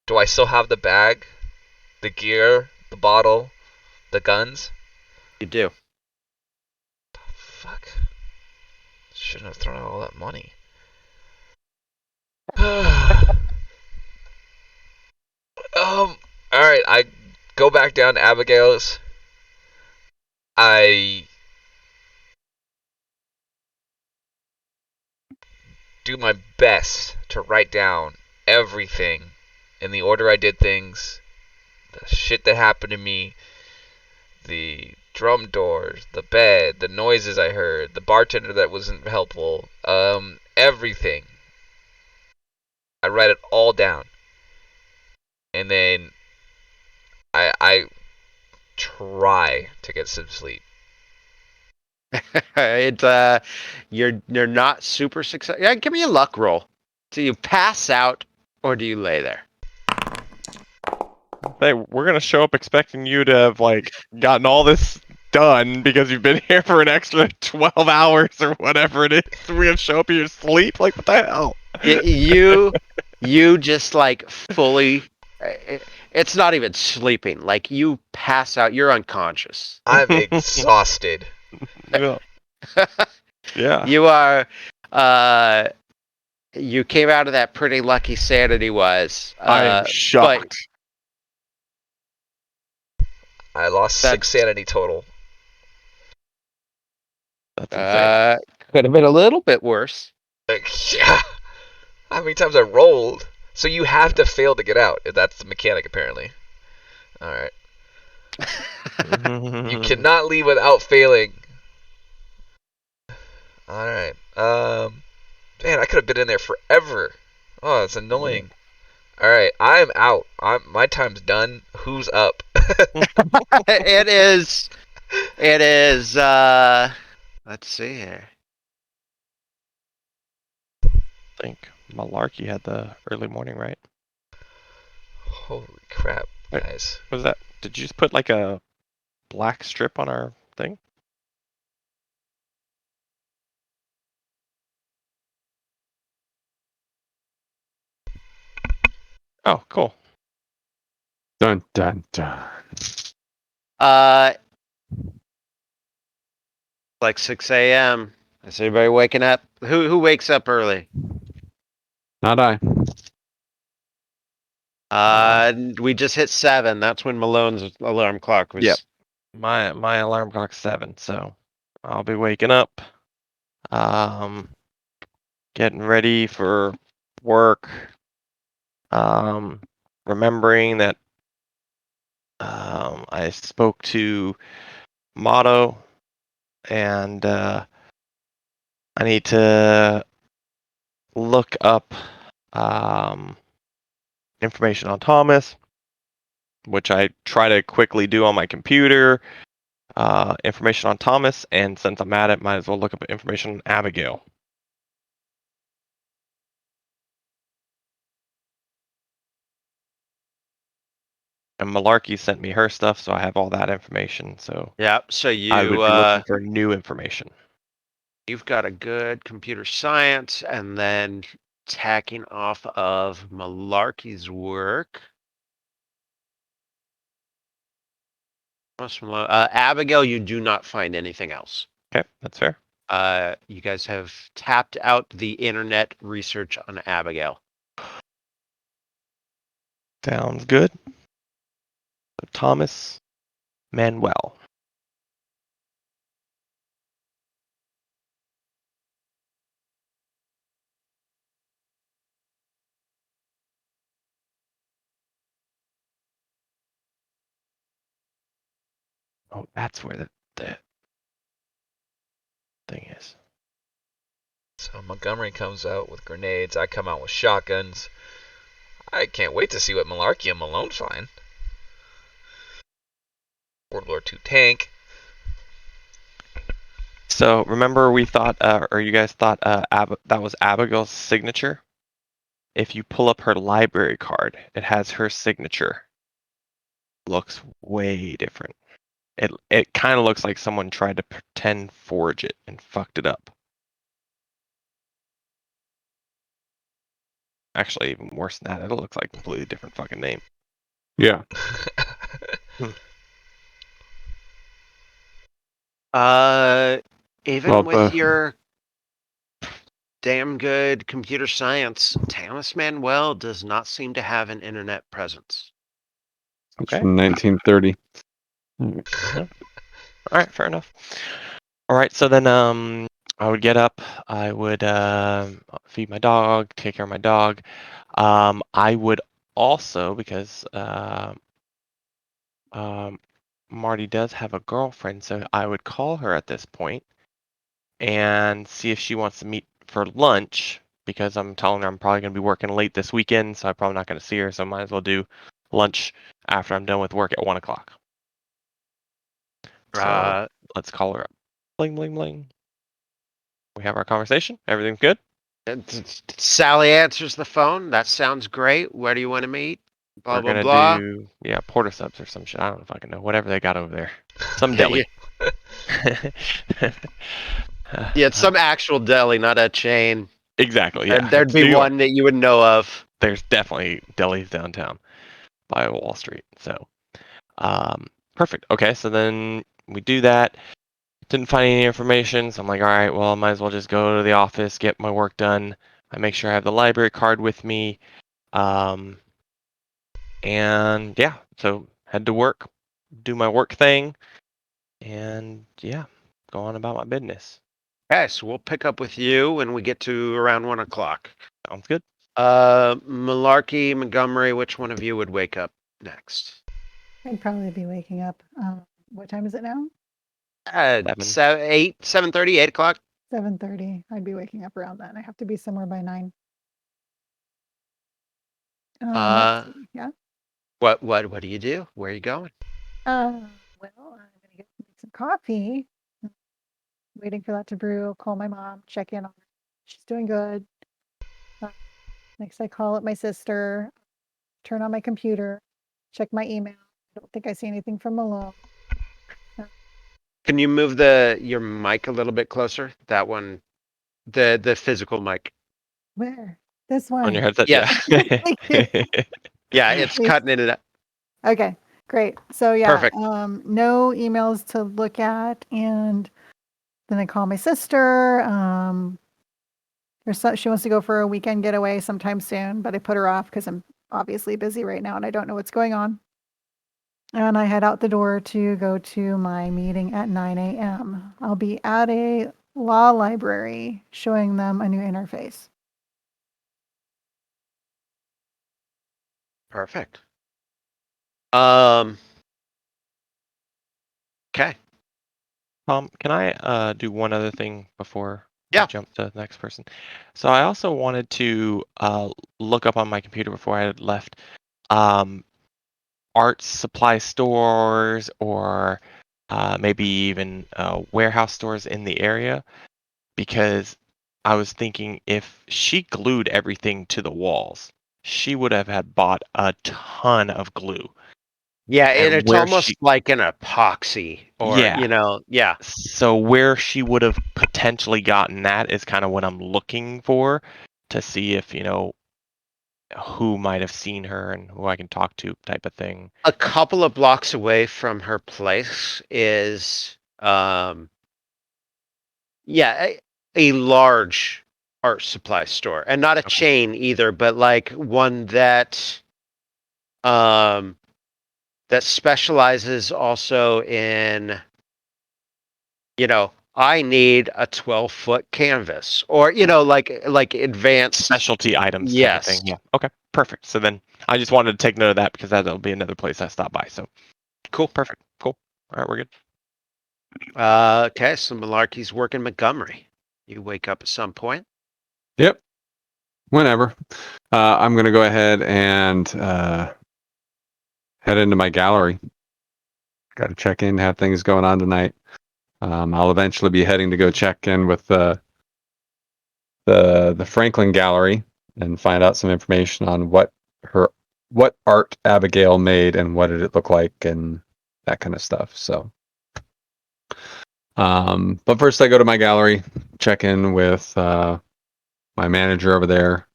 Do I still have the bag, the gear, the bottle, the guns? You do. Fuck. Shouldn't have thrown out all that money. Alright, I go back down to Abigail's. I do my best to write down everything in the order I did things, the shit that happened to me, the drum doors, the bed, the noises I heard, the bartender that wasn't helpful, everything. I write it all down. And then I try to get some sleep. It you're not super successful. Yeah, give me a luck roll. Do you pass out or do you lay there? Hey, we're gonna show up expecting you to have like gotten all this done because you've been here for an extra 12 hours or whatever it is. We're gonna show up here to sleep? Like, what the hell? You just like fully. It's not even sleeping. Like you pass out. You're unconscious. I'm exhausted. Yeah. Yeah. You are. You came out of that pretty lucky sanity-wise. I am shocked. I lost That's- 6 sanity total. That's insane. Could have been a little bit worse. Like, yeah. How many times I rolled? So you have to fail to get out. That's the mechanic, apparently. Alright. You cannot leave without failing. Alright. Man, I could have been in there forever. Oh, it's annoying. Alright, I'm out. My time's done. Who's up? It is. Let's see here. I think Malarkey had the early morning, right? Holy crap, Wait. guys. What was that? Did you just put like a black strip on our thing? Oh, cool. Dun dun dun. Like 6 a.m. Is everybody waking up? Who wakes up early? Not I. We just hit 7. That's when Malone's alarm clock was. Yep. My alarm clock's 7, so I'll be waking up. Getting ready for work. Remembering that I spoke to Motto, and I need to look up information on Thomas, which I try to quickly do on my computer. Information on Thomas, and since I'm at it, might as well look up information on Abigail. And Malarkey sent me her stuff, so I have all that information. So Yeah. So I would be looking for new information. you've got a good computer science, and then tacking off of Malarkey's work. Abigail, you do not find anything else. Okay, that's fair. You guys have tapped out the internet research on Abigail. Sounds good. Thomas Manuel. Oh, that's where the thing is. So Montgomery comes out with grenades. I come out with shotguns. I can't wait to see what Malarkey and Malone find. World War II tank. So remember we thought, or you guys thought that was Abigail's signature? If you pull up her library card, it has her signature. Looks way different. It kind of looks like someone tried to pretend forge it and fucked it up. Actually, even worse than that, it looks like a completely different fucking name. Yeah. Even Well, with your damn good computer science, Thomas Manuel does not seem to have an internet presence. It's Okay. from 1930. All right, fair enough. All right, so then I would get up, I would feed my dog, take care of my dog. I would also, because Marty does have a girlfriend, so I would call her at this point and see if she wants to meet for lunch, because I'm telling her I'm probably going to be working late this weekend, so I'm probably not going to see her, so I might as well do lunch after I'm done with work at 1 o'clock. So let's call her up. Bling, bling, bling. We have our conversation. Everything's good? Sally answers the phone. That sounds great. Where do you want to meet? Blah, We're blah, gonna blah. do porter subs or some shit. I don't fucking know. Whatever they got over there. Some Okay, deli. Yeah, it's some actual deli, not a chain. Exactly. Yeah. And there'd It's be New York. one that you would know of. There's definitely delis downtown by Wall Street. So, perfect. Okay, so then we do that. Didn't find any information, so I'm like, all right, well, I might as well just go to the office, get my work done. I make sure I have the library card with me. And yeah, so head to work, do my work thing, and yeah, go on about my business. Okay, so we'll pick up with you when we get to around 1 o'clock. Sounds good. Malarkey, Montgomery, which one of you would wake up next? I'd probably be waking up. What time is it now? 7:30, 8 o'clock. 7:30. I'd be waking up around then. I have to be somewhere by 9. Let's see. Yeah. What do you do? Where are you going? Well, I'm gonna get make some coffee. Waiting for that to brew. Call my mom. Check in on her. She's doing good. Next, I call up my sister. Turn on my computer. Check my email. I don't think I see anything from Malone. Can you move your mic a little bit closer? That one, the physical mic. Where? This one. On your headset, Yeah. Thank you. Yeah, it's Please. cutting in and out. Okay, great. So yeah, Perfect. no emails to look at, and then I call my sister. She wants to go for a weekend getaway sometime soon, but I put her off because I'm obviously busy right now and I don't know what's going on. And I head out the door to go to my meeting at 9 a.m. I'll be at a law library showing them a new interface. Perfect. Okay. Tom, can I do one other thing before Yeah. I jump to the next person? So I also wanted to look up on my computer before I had left art supply stores or maybe even warehouse stores in the area, because I was thinking if she glued everything to the walls, she would have had bought a ton of glue. Yeah, And it's where almost she- like an epoxy or, Yeah. yeah. So where she would have potentially gotten that is kind of what I'm looking for, to see if, who might have seen her and who I can talk to, type of thing. A couple of blocks away from her place is, a large art supply store, and not a Okay. chain either, but like one that, that specializes also in, I need a 12-foot canvas, or like advanced. Specialty items type of thing. Yes. Yeah. Okay. Perfect. So then I just wanted to take note of that because that'll be another place I stop by. So Cool. perfect. Cool. All right, we're good. Okay, so Malarkey's working Montgomery. You wake up at some point. Yep. Whenever. I'm going to go ahead and head into my gallery. Got to check in, have things going on tonight. I'll eventually be heading to go check in with the Franklin Gallery and find out some information on what art Abigail made and what did it look like and that kind of stuff. So, but first I go to my gallery, check in with my manager over there.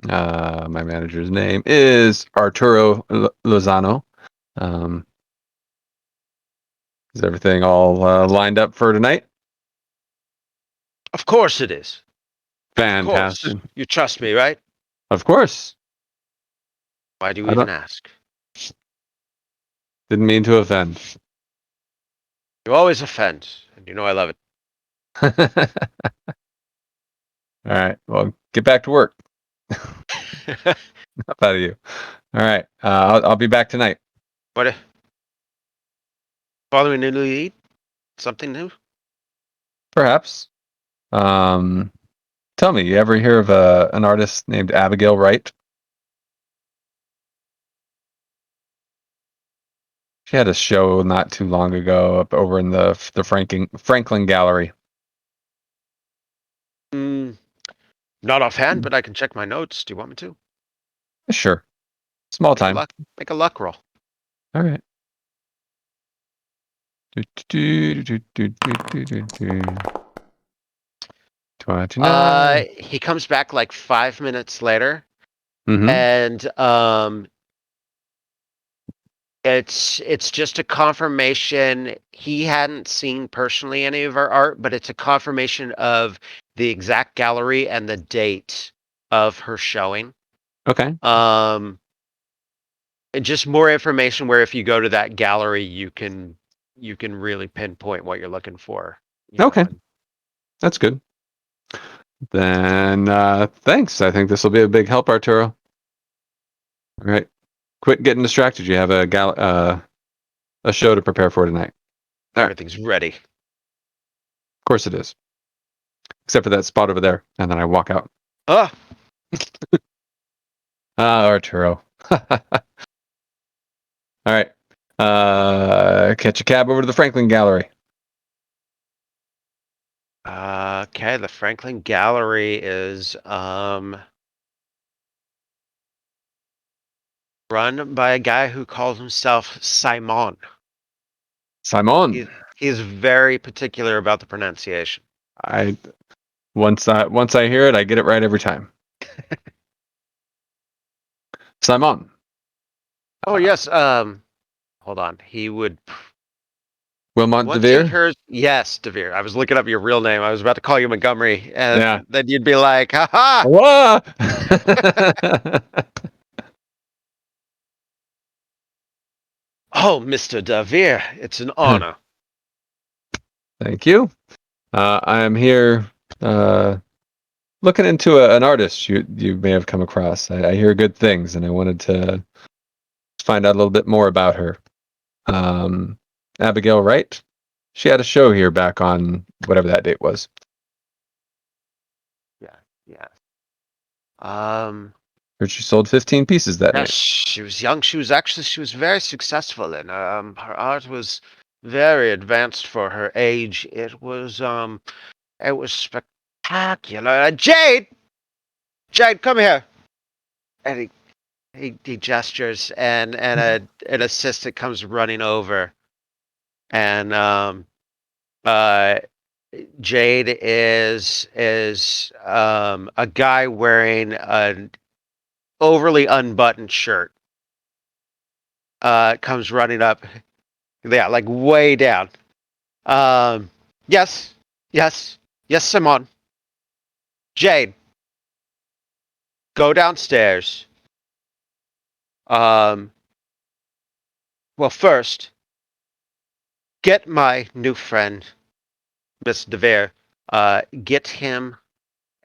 My manager's name is Arturo Lozano. Is everything all lined up for tonight? Of course it is. Fantastic. Of course. You trust me, right? Of course. Why do you I even don't- ask? Didn't mean to offend. You always offend, and you know I love it. All right. Well, get back to work. Enough out of you. All right. I'll be back tonight. What? Following a new lead? Something new? Perhaps. Tell me, you ever hear of an artist named Abigail Wright? She had a show not too long ago up over in the Franklin Gallery. Not offhand, but I can check my notes. Do you want me to? Sure. Small time. Make a luck roll. All right. He comes back like 5 minutes later, Mhm. and it's just a confirmation. He hadn't seen personally any of her art, but it's a confirmation of the exact gallery and the date of her showing. Okay. And just more information where if you go to that gallery, you can really pinpoint what you're looking for. Okay. That's good. Then thanks. I think this will be a big help, Arturo. All right. Quit getting distracted. You have a show to prepare for tonight. Everything's ready. Of course it is. Except for that spot over there. And then I walk out. Ah, Arturo. All right. Catch a cab over to the Franklin Gallery. okay. The Franklin Gallery is run by a guy who calls himself Simon. Simon. He's very particular about the pronunciation. Once I hear it, I get it right every time. Simon. Oh yes. Hold on. He would. Wilmot Once DeVere? he hears, yes, DeVere. I was looking up your real name. I was about to call you Montgomery, and Yeah. then you'd be like, "Ha ha!" Whoa! Oh, Mr. DeVere, it's an honor. Thank you. I am here looking into an artist you may have come across. I hear good things, and I wanted to find out a little bit more about her. Abigail Wright. She had a show here back on whatever that date was. Yeah. Heard she sold 15 pieces that Yes, night. she was young. She was very successful, and her art was very advanced for her age. It was spectacular. Jade, come here. And he gestures, and an assistant comes running over, and Jade is a guy wearing an overly unbuttoned shirt. Comes running up, yeah, like way down. Yes, Simon. Jade, go downstairs. Well, first, get my new friend, Miss DeVere. Get him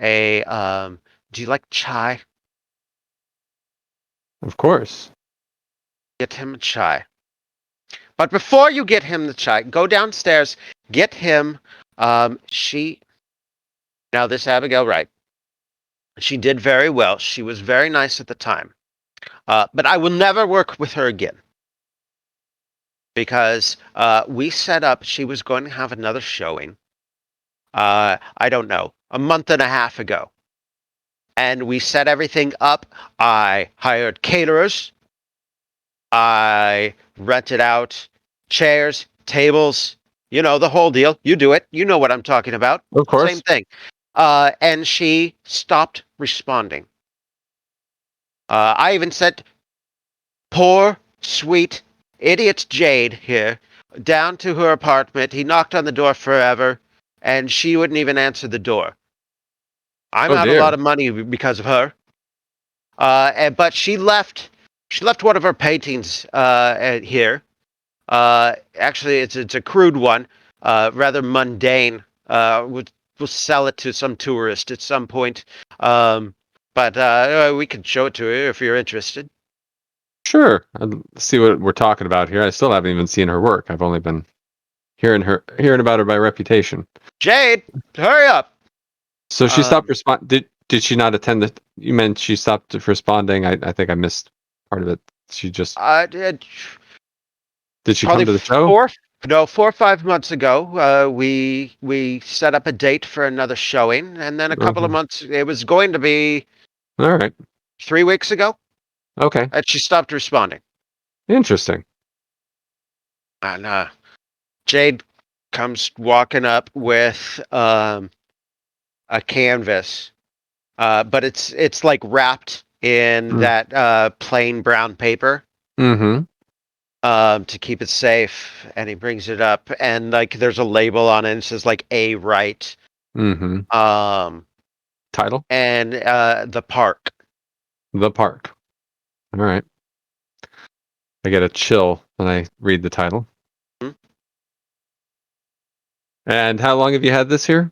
a. Do you like chai? Of course. Get him a chai. But before you get him the chai, go downstairs. Get him. Now this Abigail Wright. She did very well. She was very nice at the time. But I will never work with her again. Because we set up, she was going to have another showing. I don't know, a month and a half ago. And we set everything up. I hired caterers. I rented out chairs, tables, the whole deal. You do it. You know what I'm talking about. Of course. Same thing. And she stopped responding. I even sent poor, sweet, idiot Jade here down to her apartment. He knocked on the door forever, and she wouldn't even answer the door. I'm out a lot of money because of her. But she left. She left one of her paintings here. Actually, it's a crude one, rather mundane. We'll sell it to some tourist at some point. But we can show it to you if you're interested. Sure. I'd see what we're talking about here. I still haven't even seen her work. I've only been hearing about her by reputation. Jade, hurry up! So she stopped responding. Did she not attend the? You meant she stopped responding? I think I missed part of it. She just. Did she come to the show? 4 or 5 months ago, we set up a date for another showing, and then a couple of months. It was going to be. All right. 3 weeks ago. Okay. And she stopped responding. Interesting. And Jade comes walking up with a canvas, but it's like wrapped in that plain brown paper. Mm-hmm. To keep it safe, and he brings it up, and like there's a label on it, and it says like A Wright. Mm-hmm. Title? And the park. The park. All right. I get a chill when I read the title. Mm-hmm. And how long have you had this here?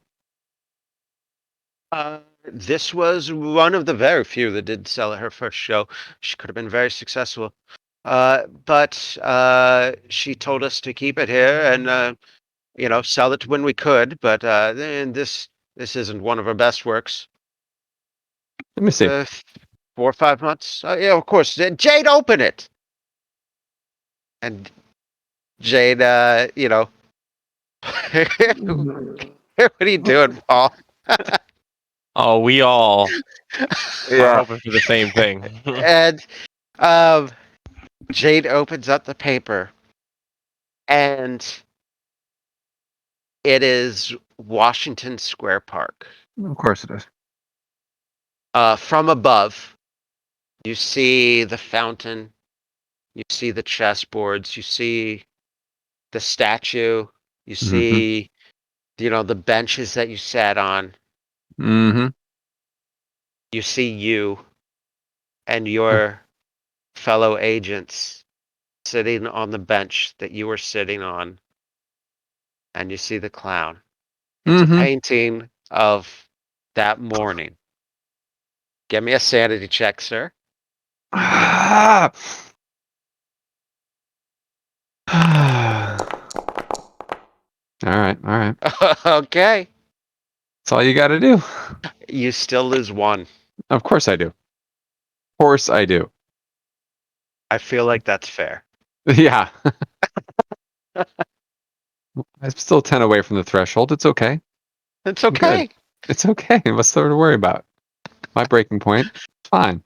This was one of the very few that did sell at her first show. She could have been very successful. But she told us to keep it here and, sell it when we could. But this isn't one of her best works. Let me see. 4 or 5 months. Yeah, of course. Jade, open it. And Jade, what are you doing, Paul? Oh, we all are hoping for the same thing. And Jade opens up the paper, and it is Washington Square Park. Of course it is. From above, you see the fountain, you see the chessboards, you see the statue, you see, the benches that you sat on. Mm-hmm. You see you and your fellow agents sitting on the bench that you were sitting on, and you see the clown. It's a painting of that morning. Give me a sanity check, sir. All right. Okay. That's all you got to do. You still lose 1. Of course I do. Of course I do. I feel like that's fair. Yeah. I'm still 10 away from the threshold. It's okay. It's okay. It's okay. What's there to worry about? My breaking point. Fine.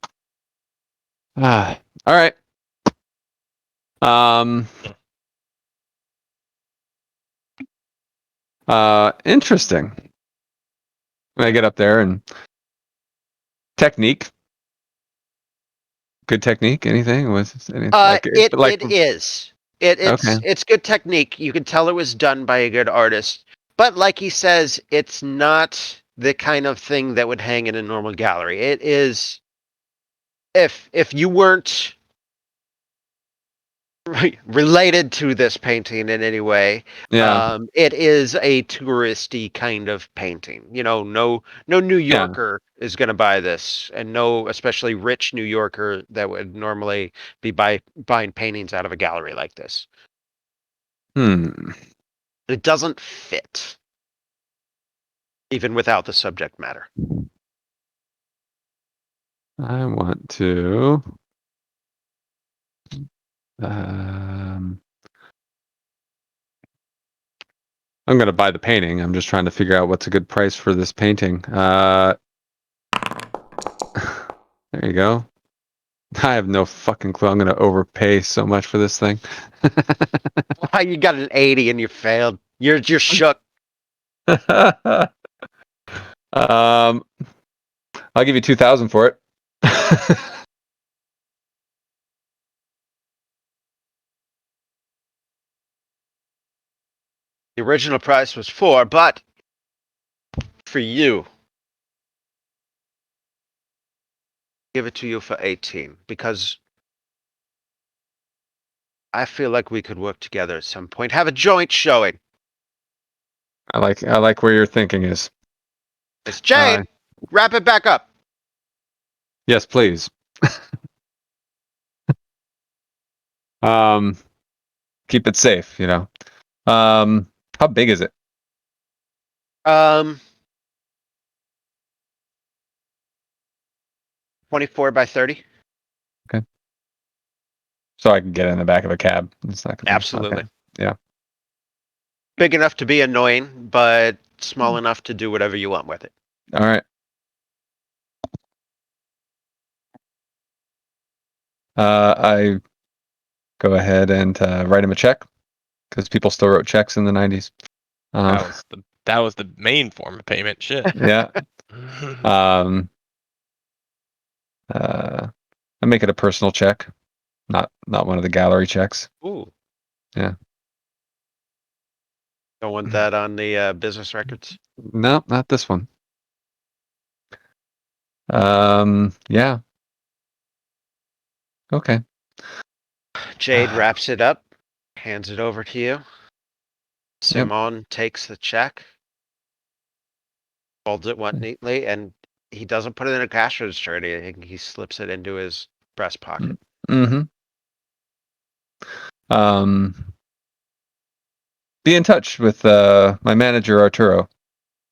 All right. Interesting. When I get up there and technique. Good technique? Anything? It is. It's good technique. You can tell it was done by a good artist. But like he says, it's not the kind of thing that would hang in a normal gallery. It is, if you weren't related to this painting in any way. Yeah. It is a touristy kind of painting. You know, no New Yeah. Yorker is going to buy this, and no especially rich New Yorker that would normally be buying paintings out of a gallery like this. It doesn't fit, even without the subject matter. I want to. I'm going to buy the painting. I'm just trying to figure out what's a good price for this painting. There you go. I have no fucking clue. I'm going to overpay so much for this thing. You got an 80 and you failed. You're shook. I'll give you 2,000 for it. The original price was 4, but for you, give it to you for 18 because I feel like we could work together at some point. Have a joint showing. I like where your thinking is. It's Jade. Wrap it back up. Yes, please. Keep it safe, you know. How big is it? 24 by 30. So I can get in the back of a cab. It's not gonna, Absolutely. okay. Yeah. Big enough to be annoying, but small enough to do whatever you want with it. All right. I go ahead and write him a check because people still wrote checks in the 90s. That was the main form of payment. Shit. Yeah. I make it a personal check, not one of the gallery checks. Ooh. Yeah. Don't want that on the business records. No, not this one. Yeah. Okay. Jade wraps it up, hands it over to you. Simon takes the check, folds it one neatly, and he doesn't put it in a cash register or anything. He slips it into his breast pocket. Mm-hmm. Be in touch with my manager Arturo.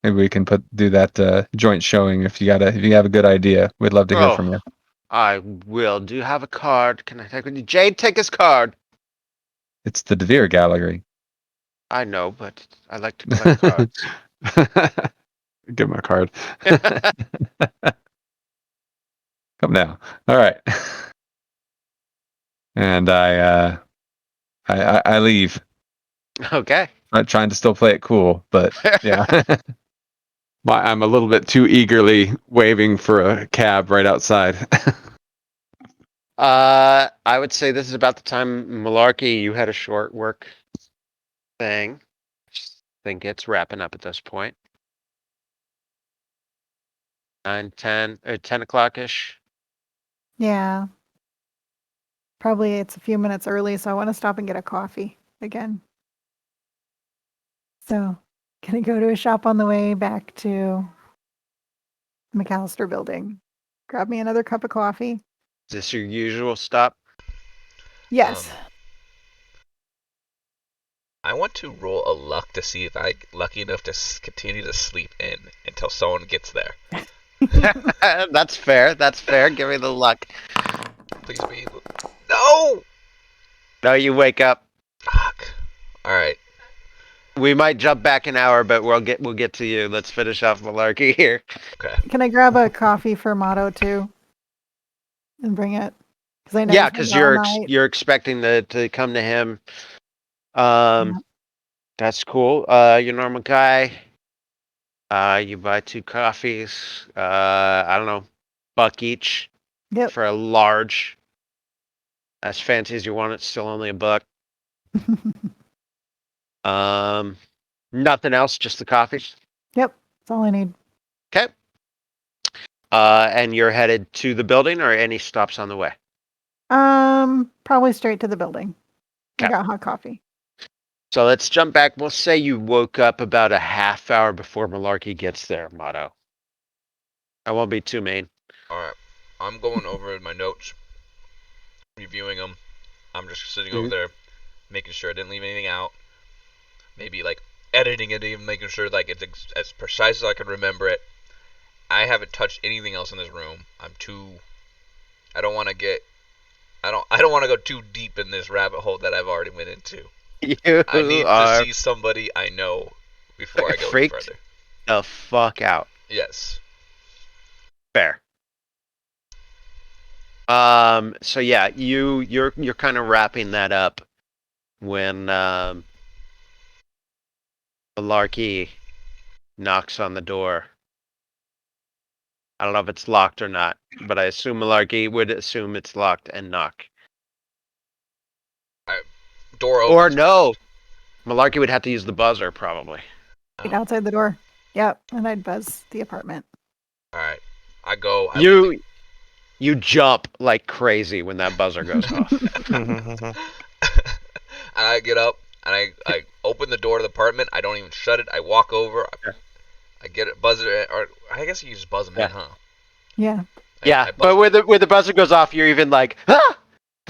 Maybe we can do that joint showing if you have a good idea. We'd love to hear from you. I will. Do you have a card? Can I take with you? Jade, take his card. It's the DeVere Gallery. I know, but I like to collect cards. Give him a card. Come now. All right. And I leave. Okay. I'm trying to still play it cool, but yeah. I'm a little bit too eagerly waving for a cab right outside. I would say this is about the time, Malarkey, you had a short work thing. I think it's wrapping up at this point. 9, 10 o'clock-ish. Yeah. Probably it's a few minutes early, so I want to stop and get a coffee again. So, can I go to a shop on the way back to McAllister Building? Grab me another cup of coffee. Is this your usual stop? Yes. I want to roll a luck to see if I'm lucky enough to continue to sleep in until someone gets there. That's fair. That's fair. Give me the luck. Please be. No! No, you wake up. Fuck. Alright. We might jump back an hour, but we'll get to you. Let's finish off Malarkey here. Okay. Can I grab a coffee for Motto too? And bring it? I know Yeah, because you're expecting to come to him. That's cool. Your normal guy. You buy 2 coffees. I don't know, $1 each. Yep. For a large. As fancy as you want it, still only $1. Nothing else, just the coffees. Yep, that's all I need. Okay. And you're headed to the building, or any stops on the way? Probably straight to the building. I Okay. got hot coffee. So let's jump back. We'll say you woke up about a half hour before Malarkey gets there, Motto. I won't be too mean. Alright. I'm going over my notes, reviewing them. I'm just sitting over there, making sure I didn't leave anything out. Maybe like editing it, even making sure like it's as precise as I can remember it. I haven't touched anything else in this room. I don't want to get. I don't want to go too deep in this rabbit hole that I've already went into. You I need are to see somebody I know before I go any freaked further. the fuck out. Yes. Fair. So yeah, you're kind of wrapping that up when Malarkey knocks on the door. I don't know if it's locked or not, but I assume Malarkey would assume it's locked and knock. Door Or opens. no, Malarkey would have to use the buzzer probably. Right outside the door. Yep, and I'd buzz the apartment. Alright. I go. You jump like crazy when that buzzer goes off. And I get up and I open the door to the apartment. I don't even shut it. I walk over. I get it, buzz it, or I guess you just buzz them in, huh? Yeah. Yeah, I but where the buzzer goes off, you're even like, ah!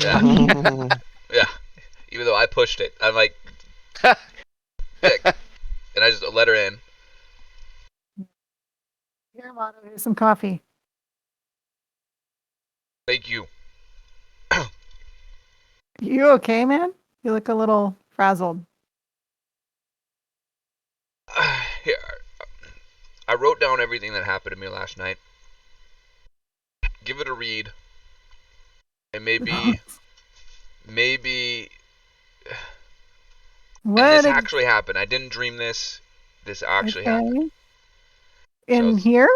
Yeah. Yeah. Even though I pushed it, I'm like, and I just let her in. Here, Motto, here's some coffee. Thank you. You okay, man? You look a little frazzled. Here, I wrote down everything that happened to me last night. Give it a read, and maybe What? and this actually happened. I didn't dream this. This actually happened. In So- here?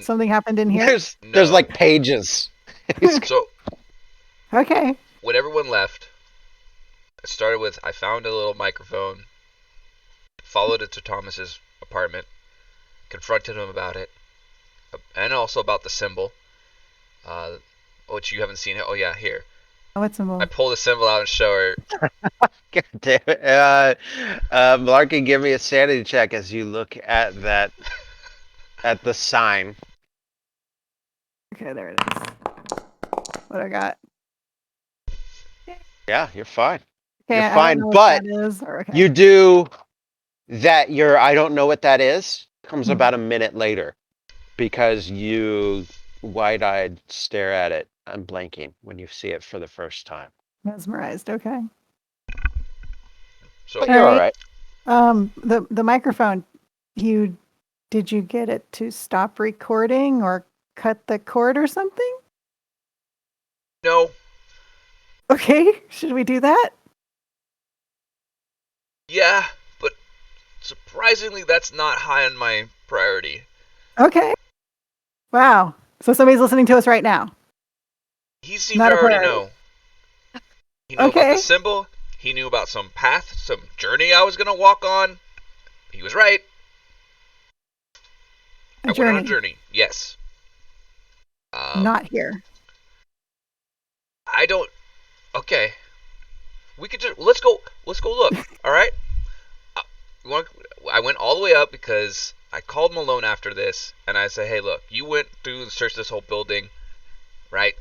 Something happened in here? There's No. like pages. So Okay. when everyone left, it started with I found a little microphone, followed it to Thomas's apartment, confronted him about it, and also about the symbol, which you haven't seen. Oh yeah, here. What's the I pull the symbol out and show her. God damn it. Malarkey, give me a sanity check as you look at that, at the sign. Okay, there it is. What I got? Yeah, you're fine. Okay, You're I don't fine, know what but that is, or, okay. You do that. I don't know what that is. Comes Hmm. about a minute later, because you wide-eyed stare at it. I'm blanking when you see it for the first time. Mesmerized. Okay. So But you're all right. The microphone. Did you get it to stop recording or cut the cord or something? no, Okay. Should we do that? yeah, but surprisingly, that's not high on my priority. Okay. Wow. So somebody's listening to us right now. He seemed Not to a already priority. know. He knew about Okay. the symbol. He knew about some path, some journey I was gonna walk on. He was right. I went on a journey. Yes. Not here. I don't. Okay. We could just let's go look. All right. I went all the way up because I called Malone after this, and I said, "Hey, look, you went through and searched this whole building, right?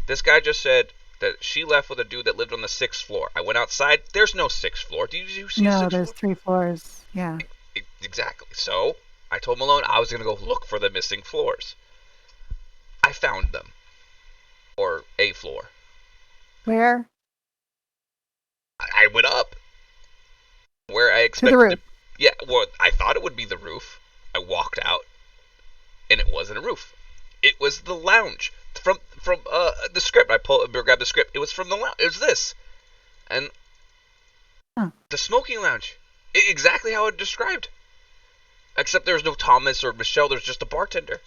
This guy just said that she left with a dude that lived on the 6th floor. I went outside. There's no 6th floor. Do you see? No, 6th there's floor? 3 floors. Yeah. Exactly. So I told Malone I was gonna go look for the missing floors. I found them, or a floor. Where? I went up where I To expected. the roof. Yeah, well, I thought it would be the roof. I walked out, and it wasn't a roof. It was the lounge from the script. I grabbed the script. It was from the lounge. It was this, and the smoking lounge. Exactly how it described. Except there was no Thomas or Michelle. There's just a bartender.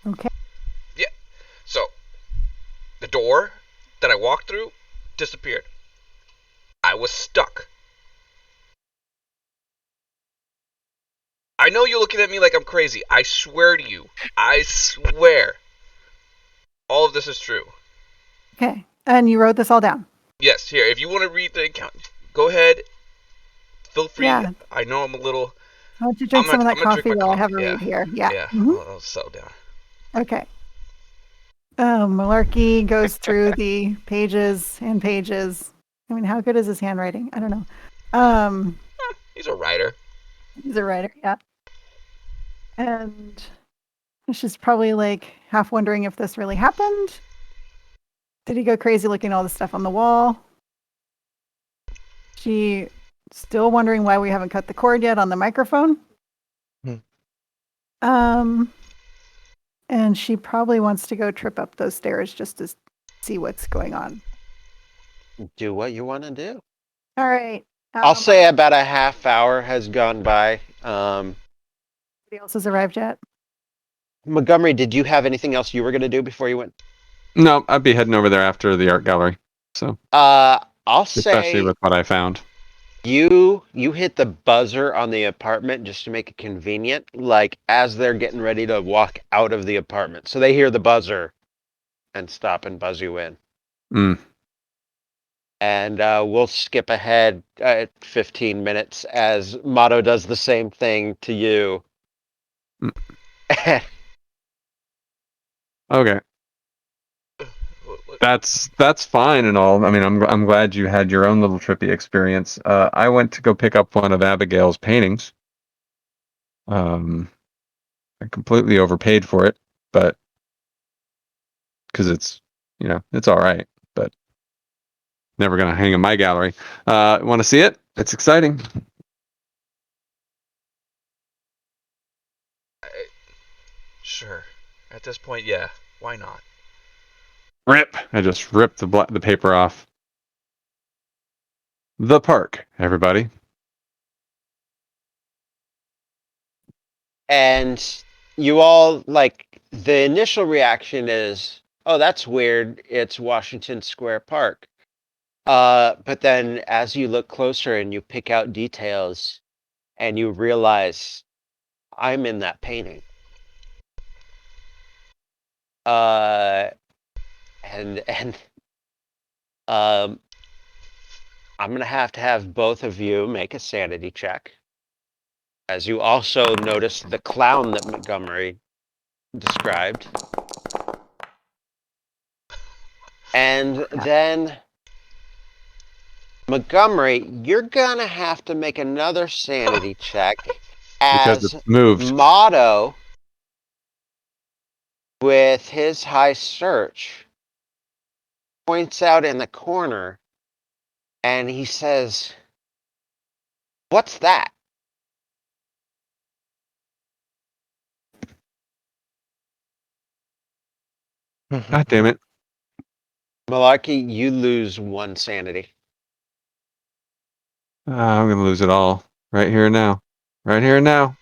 Okay. Yeah. So the door that I walked through disappeared. I was stuck. I know you're looking at me like I'm crazy. I swear to you. I swear. All of this is true. Okay. And you wrote this all down. Yes, here. If you want to read the account, go ahead. Feel free. Yeah. I know I'm a little. Why don't you drink some of that I'm gonna drink coffee my while I have a coffee, read here? Yeah. Yeah. Mhm. I'll settle down. Okay. Malarkey goes through the pages and pages. I mean, how good is his handwriting? I don't know. He's a writer. He's a writer, yeah. And she's probably like half wondering if this really happened. Did he go crazy looking at all the stuff on the wall? She still wondering why we haven't cut the cord yet on the microphone. And she probably wants to go trip up those stairs just to see what's going on. Do what you want to do. All right. I'll say about a half hour has gone by. Nobody else has arrived yet. Montgomery, did you have anything else you were going to do before you went? No, I'd be heading over there after the art gallery. So I'll especially say with what I found. you hit the buzzer on the apartment just to make it convenient, like as they're getting ready to walk out of the apartment. So they hear the buzzer and stop and buzz you in. Mm. And we'll skip ahead 15 minutes as Motto does the same thing to you. Okay. That's fine and all. I mean, I'm glad you had your own little trippy experience. I went to go pick up one of Abigail's paintings. I completely overpaid for it, but because it's it's all right, but never gonna hang in my gallery. Want to see it? It's exciting. Sure. At this point, yeah. Why not? Rip! I just ripped the paper off. The park, everybody. And you all, like, the initial reaction is, oh, that's weird. It's Washington Square Park. But then as you look closer and you pick out details and you realize I'm in that painting. I'm going to have both of you make a sanity check. As you also notice the clown that Montgomery described. And then, Montgomery, you're going to have to make another sanity check Because as it's moved. Motto, with his high search, points out in the corner and he says, "What's that?" God damn it. Malarkey, you lose 1 sanity. I'm gonna lose it all right here and now. Right here and now.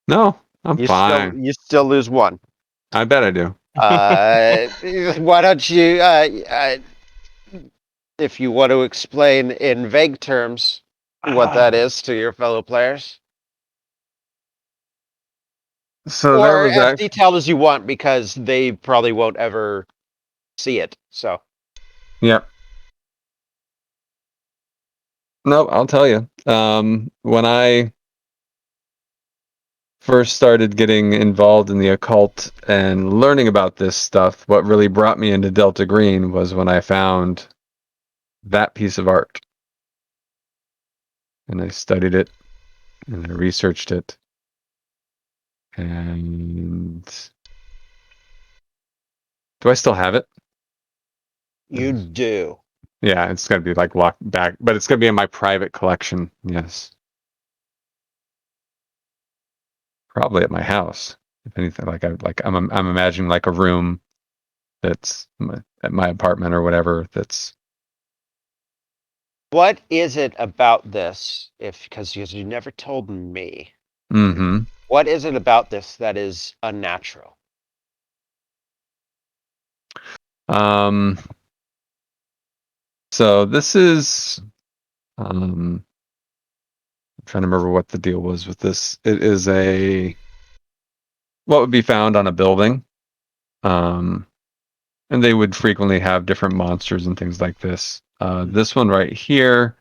No, I'm fine. You still lose 1. I bet I do. Why don't you, if you want to explain in vague terms what that is to your fellow players, So or that was as detailed as you want, because they probably won't ever see it. So, Yep. Nope, I'll tell you. When I first started getting involved in the occult and learning about this stuff, what really brought me into Delta Green was when I found that piece of art. And I studied it and I researched it. And do I still have it? you do. Yeah, it's gonna be like locked back, but it's gonna be in my private collection. Yes, probably at my house. If anything, I'm imagining like a room that's at my apartment or whatever. That's What is it about this? Because you never told me. mm-hmm. What is it about this that is unnatural? So this is I'm trying to remember what the deal was with this. It is what would be found on a building. And they would frequently have different monsters and things like this. This one right here,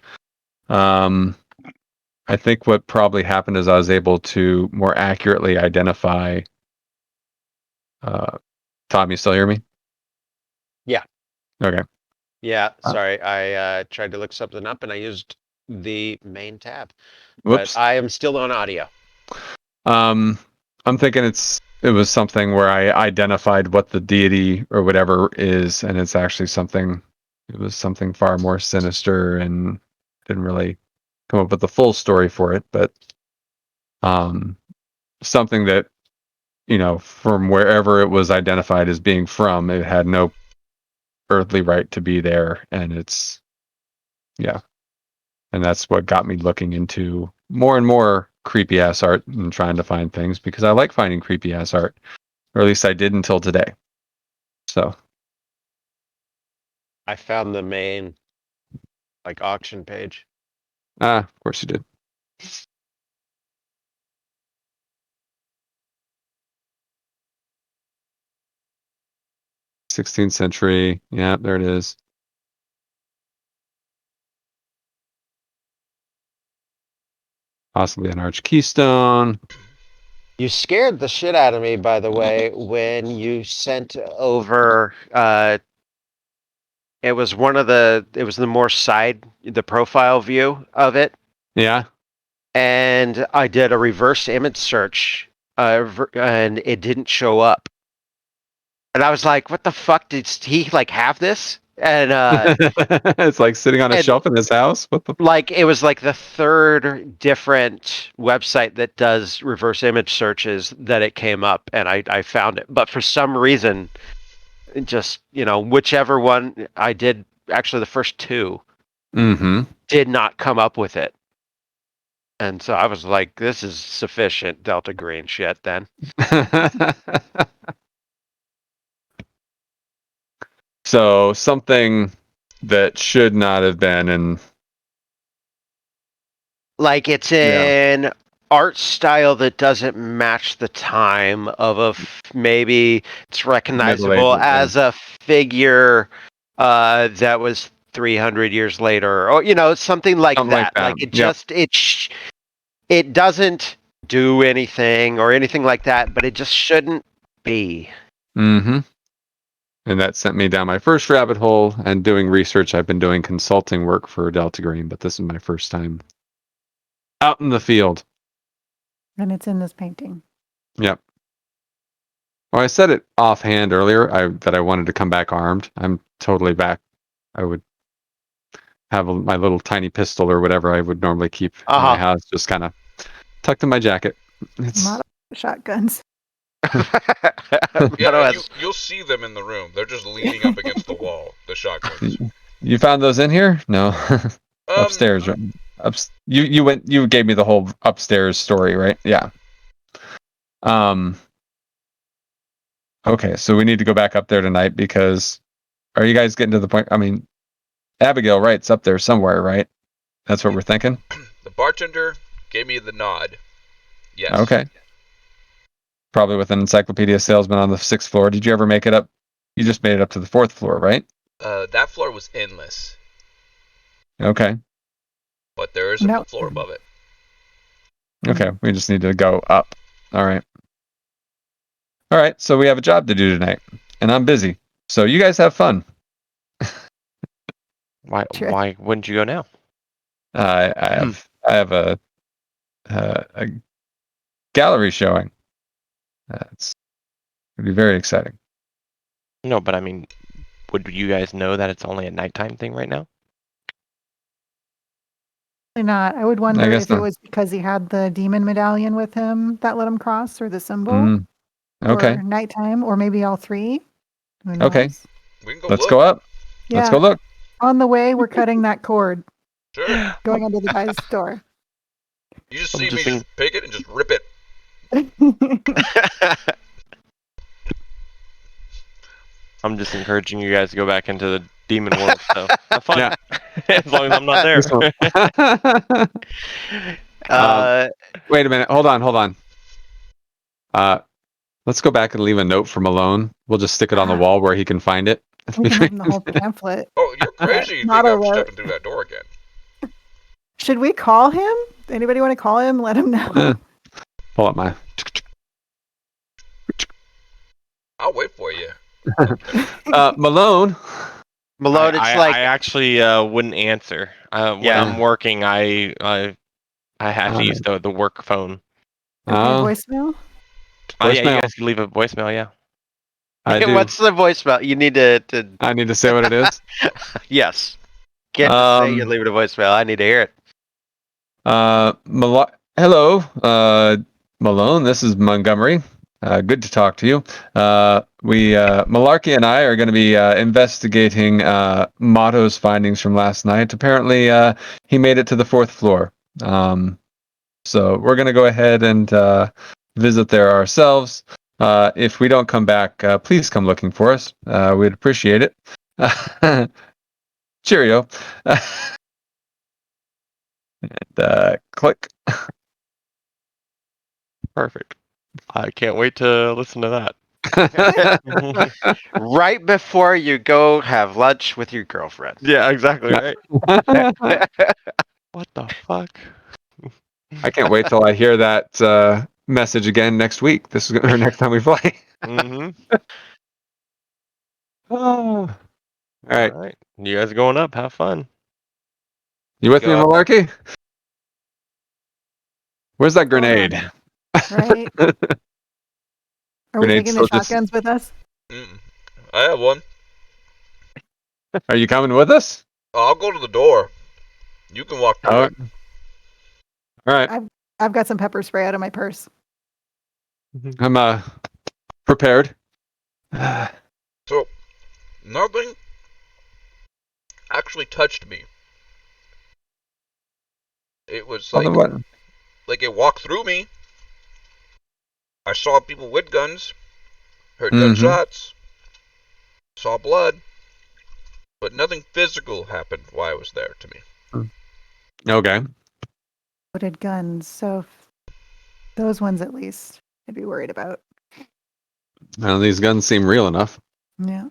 I think what probably happened is I was able to more accurately identify. Tom, you still hear me? Yeah. Okay. Yeah, sorry. I tried to look something up and I used the main tab. Whoops. But I am still on audio. I'm thinking it was something where I identified what the deity or whatever is, and it's actually something. It was something far more sinister, and didn't really come up with the full story for it, but something that, from wherever it was identified as being from, it had no earthly right to be there, and and that's what got me looking into more and more creepy ass art and trying to find things, because I like finding creepy ass art, or at least I did until today. So I found the main auction page. of course you did. '16th century. Yeah, there it is. Possibly an arch keystone. You scared the shit out of me, by the way, when you sent over it was the more the profile view of it. Yeah. And I did a reverse image search, and it didn't show up. And I was like, "What the fuck? Did he have this?" And it's like sitting on a shelf in his house. What the? it was the third different website that does reverse image searches that it came up, and I found it. But for some reason, just whichever one I did, actually the first two, did not come up with it. And so I was like, this is sufficient Delta Green shit then. So something that should not have been in. It's an art style that doesn't match the time of maybe it's recognizable as a figure that was 300 years later, or something like that. It just it doesn't do anything or anything like that, but it just shouldn't be. And that sent me down my first rabbit hole, and doing research. I've been doing consulting work for Delta Green, but this is my first time out in the field. And it's in this painting. Yep. Well, I said it offhand earlier that I wanted to come back armed. I'm totally back. I would have my little tiny pistol or whatever I would normally keep in my house, just kind of tucked in my jacket. It's not shotguns. Yeah, you'll see them in the room. They're just leaning up against the wall. The shotguns. You found those in here? No. Upstairs. Right? You gave me the whole upstairs story, right? Yeah. Okay, so we need to go back up there tonight, because are you guys getting to the point? I mean, Abigail Wright's up there somewhere, right? That's what we're thinking. The bartender gave me the nod. Yes. Okay. Probably with an encyclopedia salesman on the 6th floor. Did you ever make it up? You just made it up to the 4th floor, right? That floor was endless. Okay. But there is a floor above it. Okay, we just need to go up. All right. All right, so we have a job to do tonight, and I'm busy. So you guys have fun. Why wouldn't you go now? I have a gallery showing. It's going to be very exciting. No, but I mean, would you guys know that it's only a nighttime thing right now? Not. I would wonder if not. it was because he had the demon medallion with him that let him cross, or the symbol. Okay. Or nighttime, or maybe all three. Okay. We can go Let's look. go up. Yeah. Let's go look. On the way, we're cutting that cord. Sure. Going under the guy's store. You just see me just pick it and just rip it. I'm just encouraging you guys to go back into the demon world, so have fun. Yeah. As long as I'm not there. Wait a minute. Hold on. Let's go back and leave a note for Malone. We'll just stick it on the wall where he can find it. We can have the whole pamphlet. Oh, you're crazy. You think Motto I'm wrote. stepping through that door again? Should we call him? Anybody want to call him? Let him know. Pull up my. I'll wait for you. Malone. Malone, it's I like actually wouldn't answer. When Yeah. I'm working, I have to use the work phone. Leave a Oh, voicemail. Oh yeah, you Voicemail. guys can leave a voicemail. Yeah. I do. what's the voicemail? You need to I need to say what it is. yes. Can't just say you Um, leave it a voicemail. I need to hear it. Hello, Malone. This is Montgomery. Good to talk to you. Malarkey and I are going to be investigating Motto's findings from last night. Apparently, he made it to the 4th floor. So we're going to go ahead and visit there ourselves. If we don't come back, please come looking for us. We'd appreciate it. Cheerio. And click. Perfect. I can't wait to listen to that. Right before you go have lunch with your girlfriend. Yeah, exactly right. What the fuck? I can't wait till I hear that message again next week. This is or next time we play. Mm-hmm. Oh. All right. All right. You guys are going up. Have fun. You with me, Go. Malarkey? Where's that grenade? Right? Are we Grenades taking the still just- shotguns with us? I have one. Are you coming with us? I'll go to the door. You can walk through Oh. it. All right. I've got some pepper spray out of my purse. I'm prepared. So, nothing actually touched me. It was like, like it walked through me. I saw people with guns, heard gunshots, saw blood, but nothing physical happened while I was there to me. Okay. Loaded guns. So those ones at least I'd be worried about. Well, these guns seem real enough. Yeah.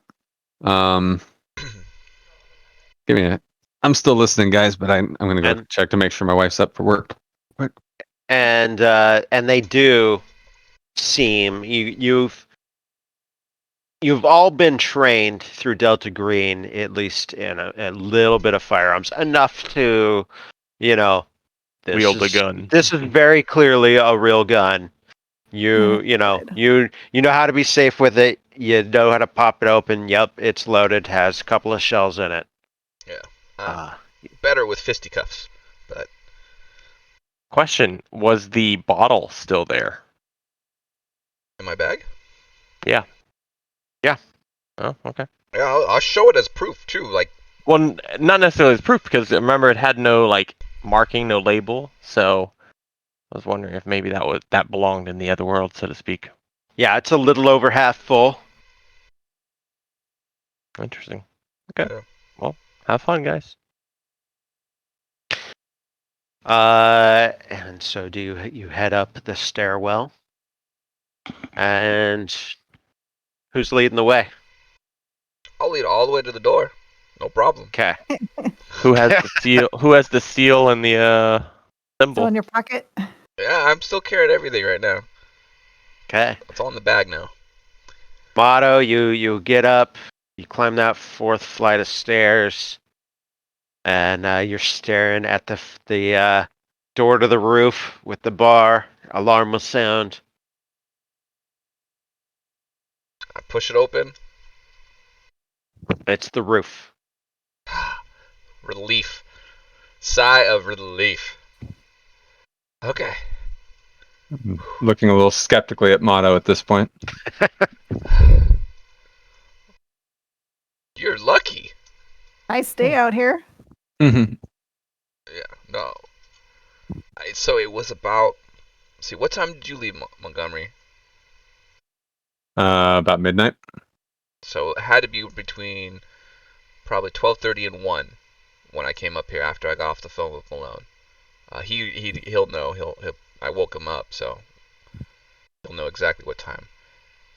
Give me a. I'm still listening, guys, but I'm gonna go check to make sure my wife's up for work. And they do seem you've all been trained through Delta Green, at least in a little bit of firearms, enough to, this Wield a is- gun. This is very clearly a real gun. You know how to be safe with it. You know how to pop it open. Yep, it's loaded. Has a couple of shells in it. Yeah. Better with fisticuffs, but Question: was the bottle still there? in my bag? Yeah. Oh, okay. Yeah, I'll show it as proof too. Like, Well, not necessarily as proof, because remember it had no marking, no label. So I was wondering if maybe that belonged in the other world, so to speak. Yeah, it's a little over half full. Interesting. Okay. Yeah. Well, have fun, guys. And so do you head up the stairwell? And who's leading the way? I'll lead all the way to the door. No problem. Okay. Who has the seal? Who has the seal and the Still symbol? in your pocket. Yeah, I'm still carrying everything right now. Okay. It's all in the bag now. Motto, you get up, you climb that 4th flight of stairs, and you're staring at the door to the roof with the bar. Alarm will sound. I push it open. It's the roof. Relief. Sigh of relief. Okay. Looking a little skeptically at Motto at this point. You're lucky. I stay out here. Mm-hmm. Yeah, no. So it was about. See, what time did you leave Montgomery? About midnight. So it had to be between probably 12:30 and 1 when I came up here after I got off the phone with Malone. He'll know. I woke him up, so he'll know exactly what time.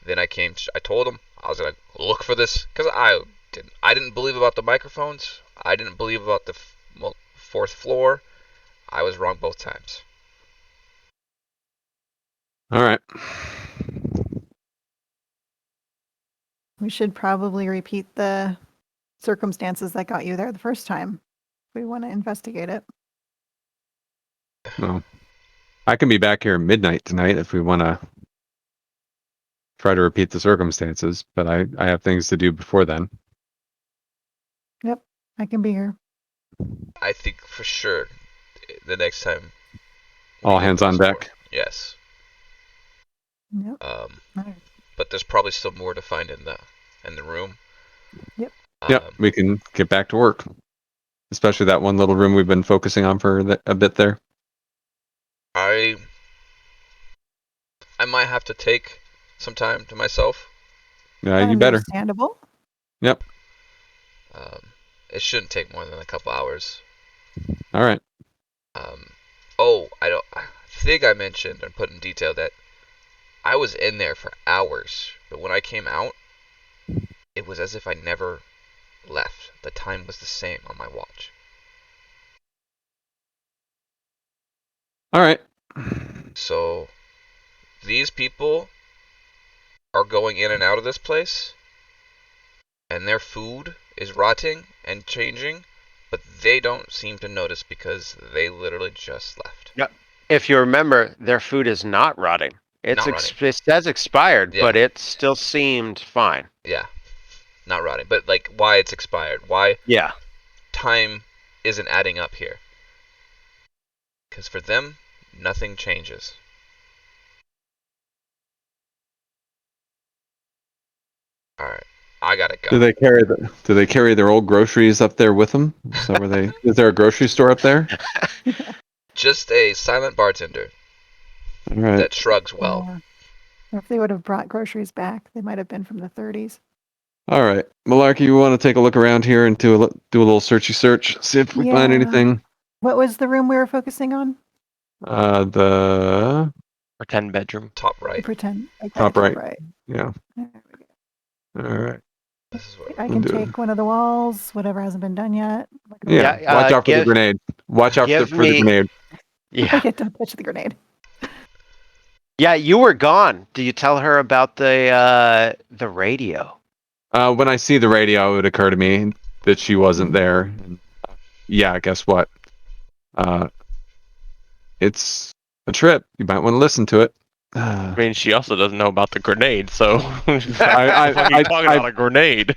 Then I told him I was gonna look for this because I didn't believe about the microphones. I didn't believe about the fourth floor. I was wrong both times. All right. We should probably repeat the circumstances that got you there the first time. If we want to investigate it. Well, I can be back here at midnight tonight if we want to try to repeat the circumstances, but I have things to do before then. Yep, I can be here. I think for sure the next time. All hands on deck. Yes. Yep. All right. But there's probably still more to find in the room. Yep. Yep, we can get back to work. Especially that one little room we've been focusing on for a bit there. I might have to take some time to myself. Yeah, you better. Understandable. Yep. It shouldn't take more than a couple hours. All right. I think I mentioned and put in detail that I was in there for hours, but when I came out, it was as if I never left. The time was the same on my watch. All right. So, these people are going in and out of this place, and their food is rotting and changing, but they don't seem to notice because they literally just left. Yeah. If you remember, their food is not rotting. It says expired, Yeah. but it still seemed fine. Yeah, not rotting, but like why it's expired, why Yeah. time isn't adding up here. Because for them, nothing changes. All right, I gotta go. Do they carry their old groceries up there with them? So is there a grocery store up there? Just a silent bartender All right. that shrugs well. Yeah. Or if they would have brought groceries back, they might have been from the 30s. All right. Malarkey, you want to take a look around here and do a little searchy search, see if we find Yeah. anything. What was the room we were focusing on? Or 10 bedroom. Top right. Pretend. Okay, Top right. Yeah. There we go. All right. This is what I can do it. take one of the walls, whatever hasn't been done yet. Yeah. Yeah, Watch out for the give- grenade. Watch out for give the me- grenade. Yeah. Don't touch the grenade. Yeah, you were gone. Do you tell her about the radio? When I see the radio, it would occur to me that she wasn't there. And, yeah, guess what? It's a trip. You might want to listen to it. I mean, she also doesn't know about the grenade, so I talking about a grenade.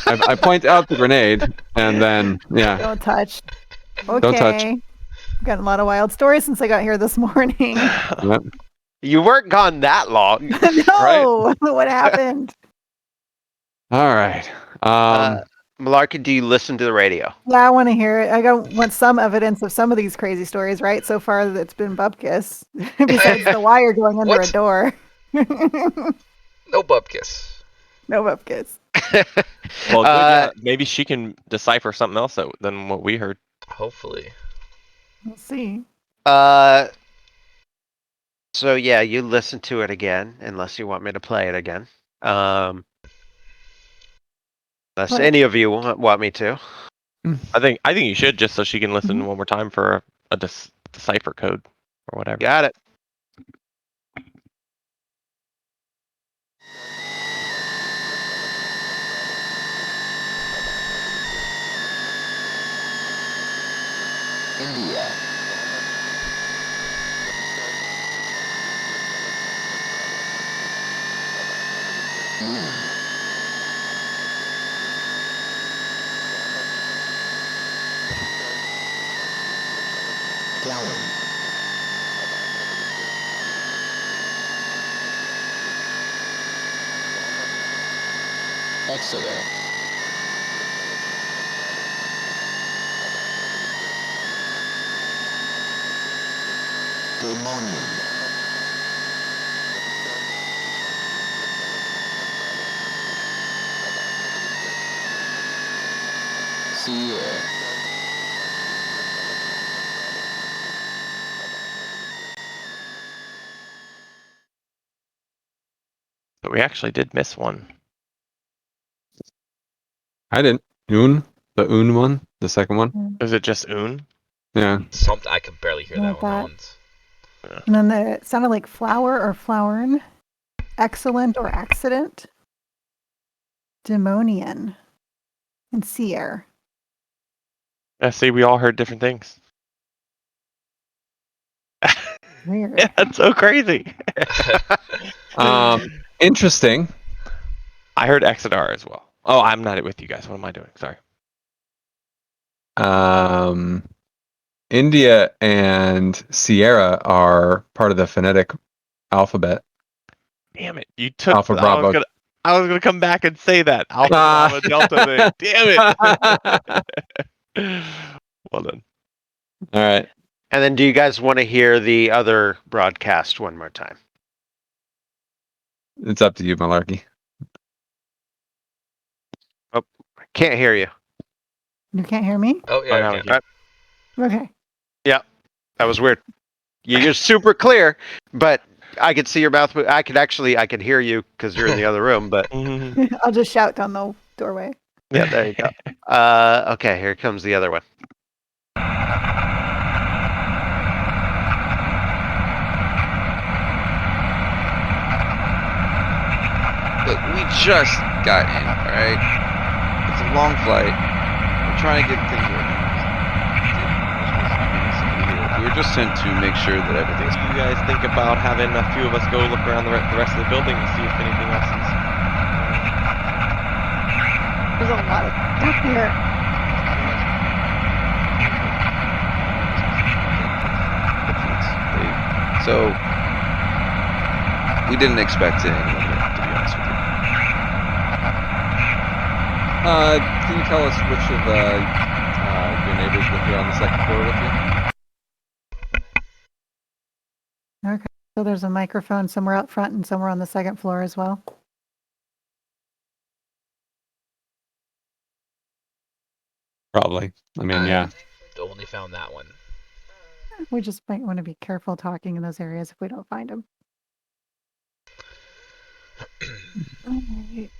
I point out the grenade, and then yeah. Don't touch. Okay. Don't touch. I've gotten a lot of wild stories since I got here this morning. Yep. You weren't gone that long. No, what happened? All right. Malarkey, do you listen to the radio? Yeah, I want to hear it. want some evidence of some of these crazy stories, right? So far, it's been bupkis. Besides the wire going under What? a door. No bupkis. No bupkis. Well, good, yeah, maybe she can decipher something else than what we heard. Hopefully. We'll see. So yeah, you listen to it again, unless you want me to play it again. Unless What? any of you want me to. I think you should, just so she can listen Mhm. one more time for a decipher code or whatever. Got it. India. Moon. Gallon. Exeter. Demonium. Sierra. So we We actually did miss one. I didn't. The Un one, the second one. Is it just Un? Yeah. Something I could barely hear that Not one. That that. one's And then it sounded like flower or flowern, excellent or accident, demonian, and seer. Yeah, see, we all heard different things. Weird. Yeah, that's so crazy. Interesting. I heard Exodar as well. Oh, I'm not with you guys. What am I doing? Sorry. India and Sierra are part of the phonetic alphabet. Damn it! You took. Alpha Bravo. I was gonna come back and say that Alpha Bravo Delta thing. Damn it! Well done. All right. And then do you guys want to hear the other broadcast one more time? It's up to you, Malarkey. Can't hear you. You can't hear me? oh yeah. Oh, now okay. we can. Okay. That was weird. You're super clear, but I could see your mouth. I could hear you because you're in the other room. But I'll just shout down the doorway. yeah, there you go. Okay, here comes the other one. Look, we just got in, alright? It's a long flight. We're trying to get things organized. We were just sent to make sure that everything's Do you guys think about having a few of us go look around the rest of the building and see if anything else is? There's a lot of stuff here. So, we didn't expect anyone here, to be honest with you. Can you tell us which of your neighbors with you on the second floor with you? Okay. So there's a microphone somewhere out front and somewhere on the second floor as well. Probably. I mean, yeah. Only found that one. We just might want to be careful talking in those areas if we don't find them. Alright.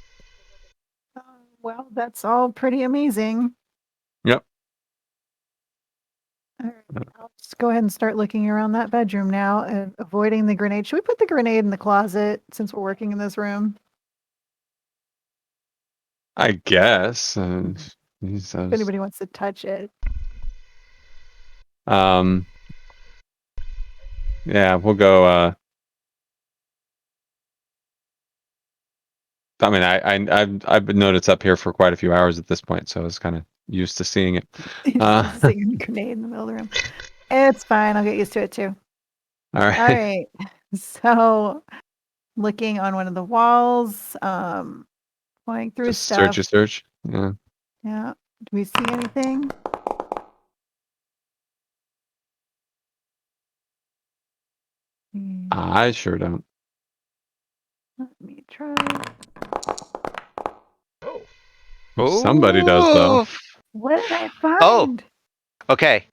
Well, that's all pretty amazing. Yep. All right, I'll just go ahead and start looking around that bedroom now, avoiding the grenade. Should we put the grenade in the closet since we're working in this room? I guess. He says. If anybody wants to touch it. Yeah, we'll go. I mean, I've been known it's up here for quite a few hours at this point, so I was kind of used to seeing it. Singing grenade in the middle of the room. It's fine. I'll get used to it too. All right. All right. So, looking on one of the walls, going through Just stuff. search. Yeah. Yeah. Do we see anything? I sure don't. Let me try. Oh. Somebody does though. What did I find? Oh. Okay.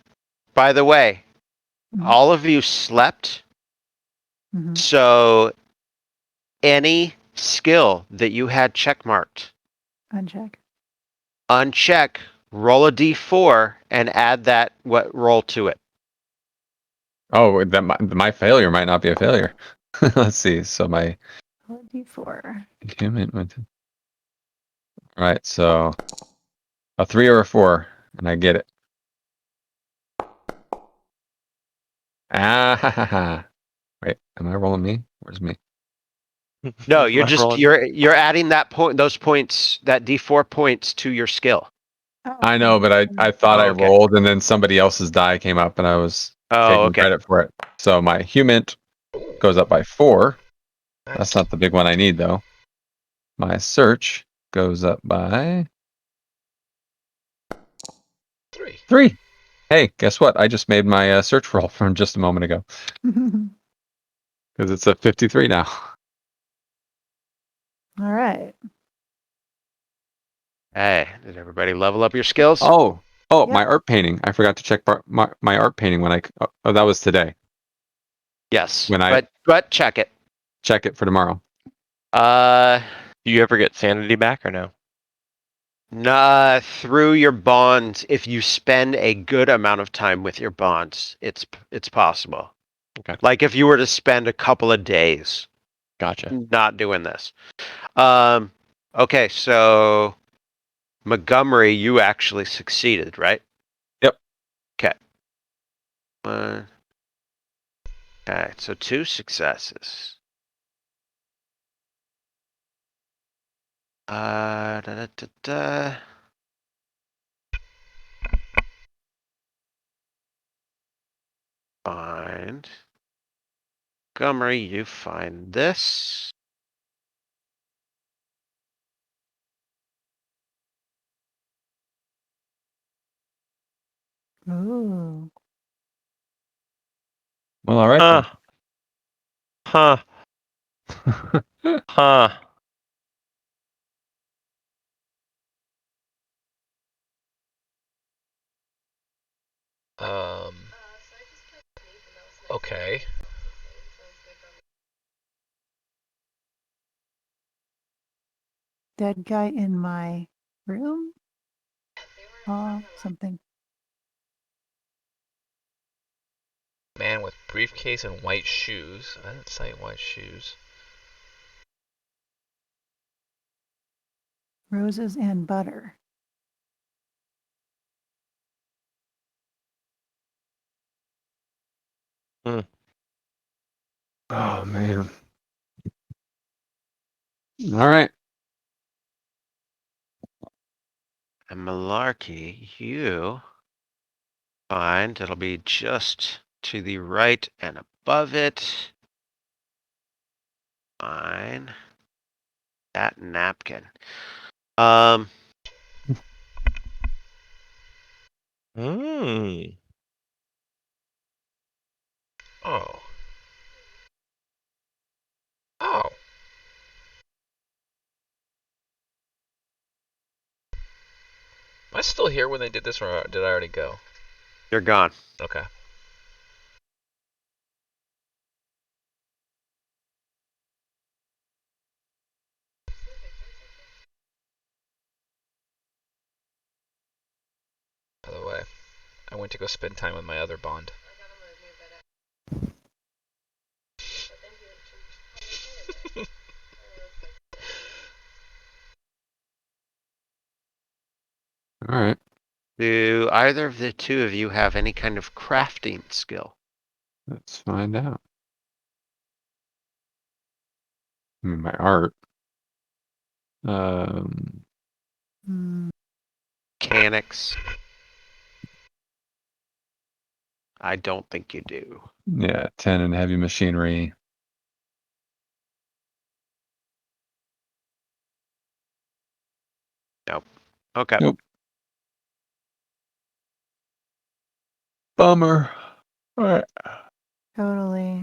By the way, Mhm. all of you slept, Mhm. so any skill that you had checkmarked, Uncheck. uncheck, roll a d4, and add that roll to it. Oh, that my failure might not be a failure. Let's see. So my Roll a d4. human went. All right. So a 3 or a 4, and I get it. Ah ha ha ha. Wait, am I rolling me? Where's me? No, you're Left just rolling. you're adding those points, that d4 points to your skill. Oh, I know, but I thought Oh, I okay. rolled, and then somebody else's die came up, and I was Oh, taking okay. credit for it. So my human goes up by 4. That's not the big one I need though. My search goes up by 3. 3. Hey, guess what? I just made my search roll from just a moment ago because it's a 53 now. All right. Hey, did everybody level up your skills? Oh, Yeah. my art painting. I forgot to check my art painting when oh, that was today. Yes. when I- but check it. Check it for tomorrow. Do you ever get sanity back or no? Nah, through your bonds, if you spend a good amount of time with your bonds, it's possible. Okay. Like if you were to spend a couple of days Gotcha. not doing this. Okay, so Montgomery, you actually succeeded, right? Yep. Okay. Okay, so 2 successes. Da, da, da, da. Find. Montgomery, you find this. Ooh. Well, all right. Huh. then. Huh. Okay. Dead guy in my room? Something. Man with briefcase and white shoes. I didn't say white shoes. Roses and butter. Oh man. All right. And Malarkey, you find it'll be just to the right and above it. Fine. That napkin. Mm. Oh. Oh. Am I still here when they did this, or did I already go? You're gone. Okay. By the way, I went to go spend time with my other bond. All right. Do either of the two of you have any kind of crafting skill? Let's find out. My art. Hmm. Mechanics? I don't think you do. Yeah, 10 in heavy machinery. Okay. Nope. Bummer. All right. Totally.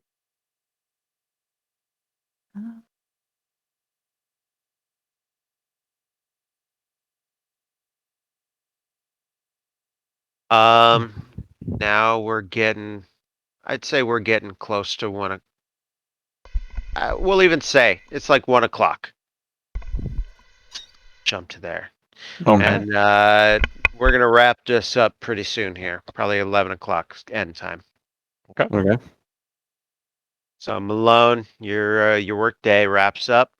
Now I'd say we're getting close to we'll even say it's like 1 o'clock. Jump to there. Okay. And we're gonna wrap this up pretty soon here. Probably 11 o'clock end time. Okay. So Malone, your work day wraps up.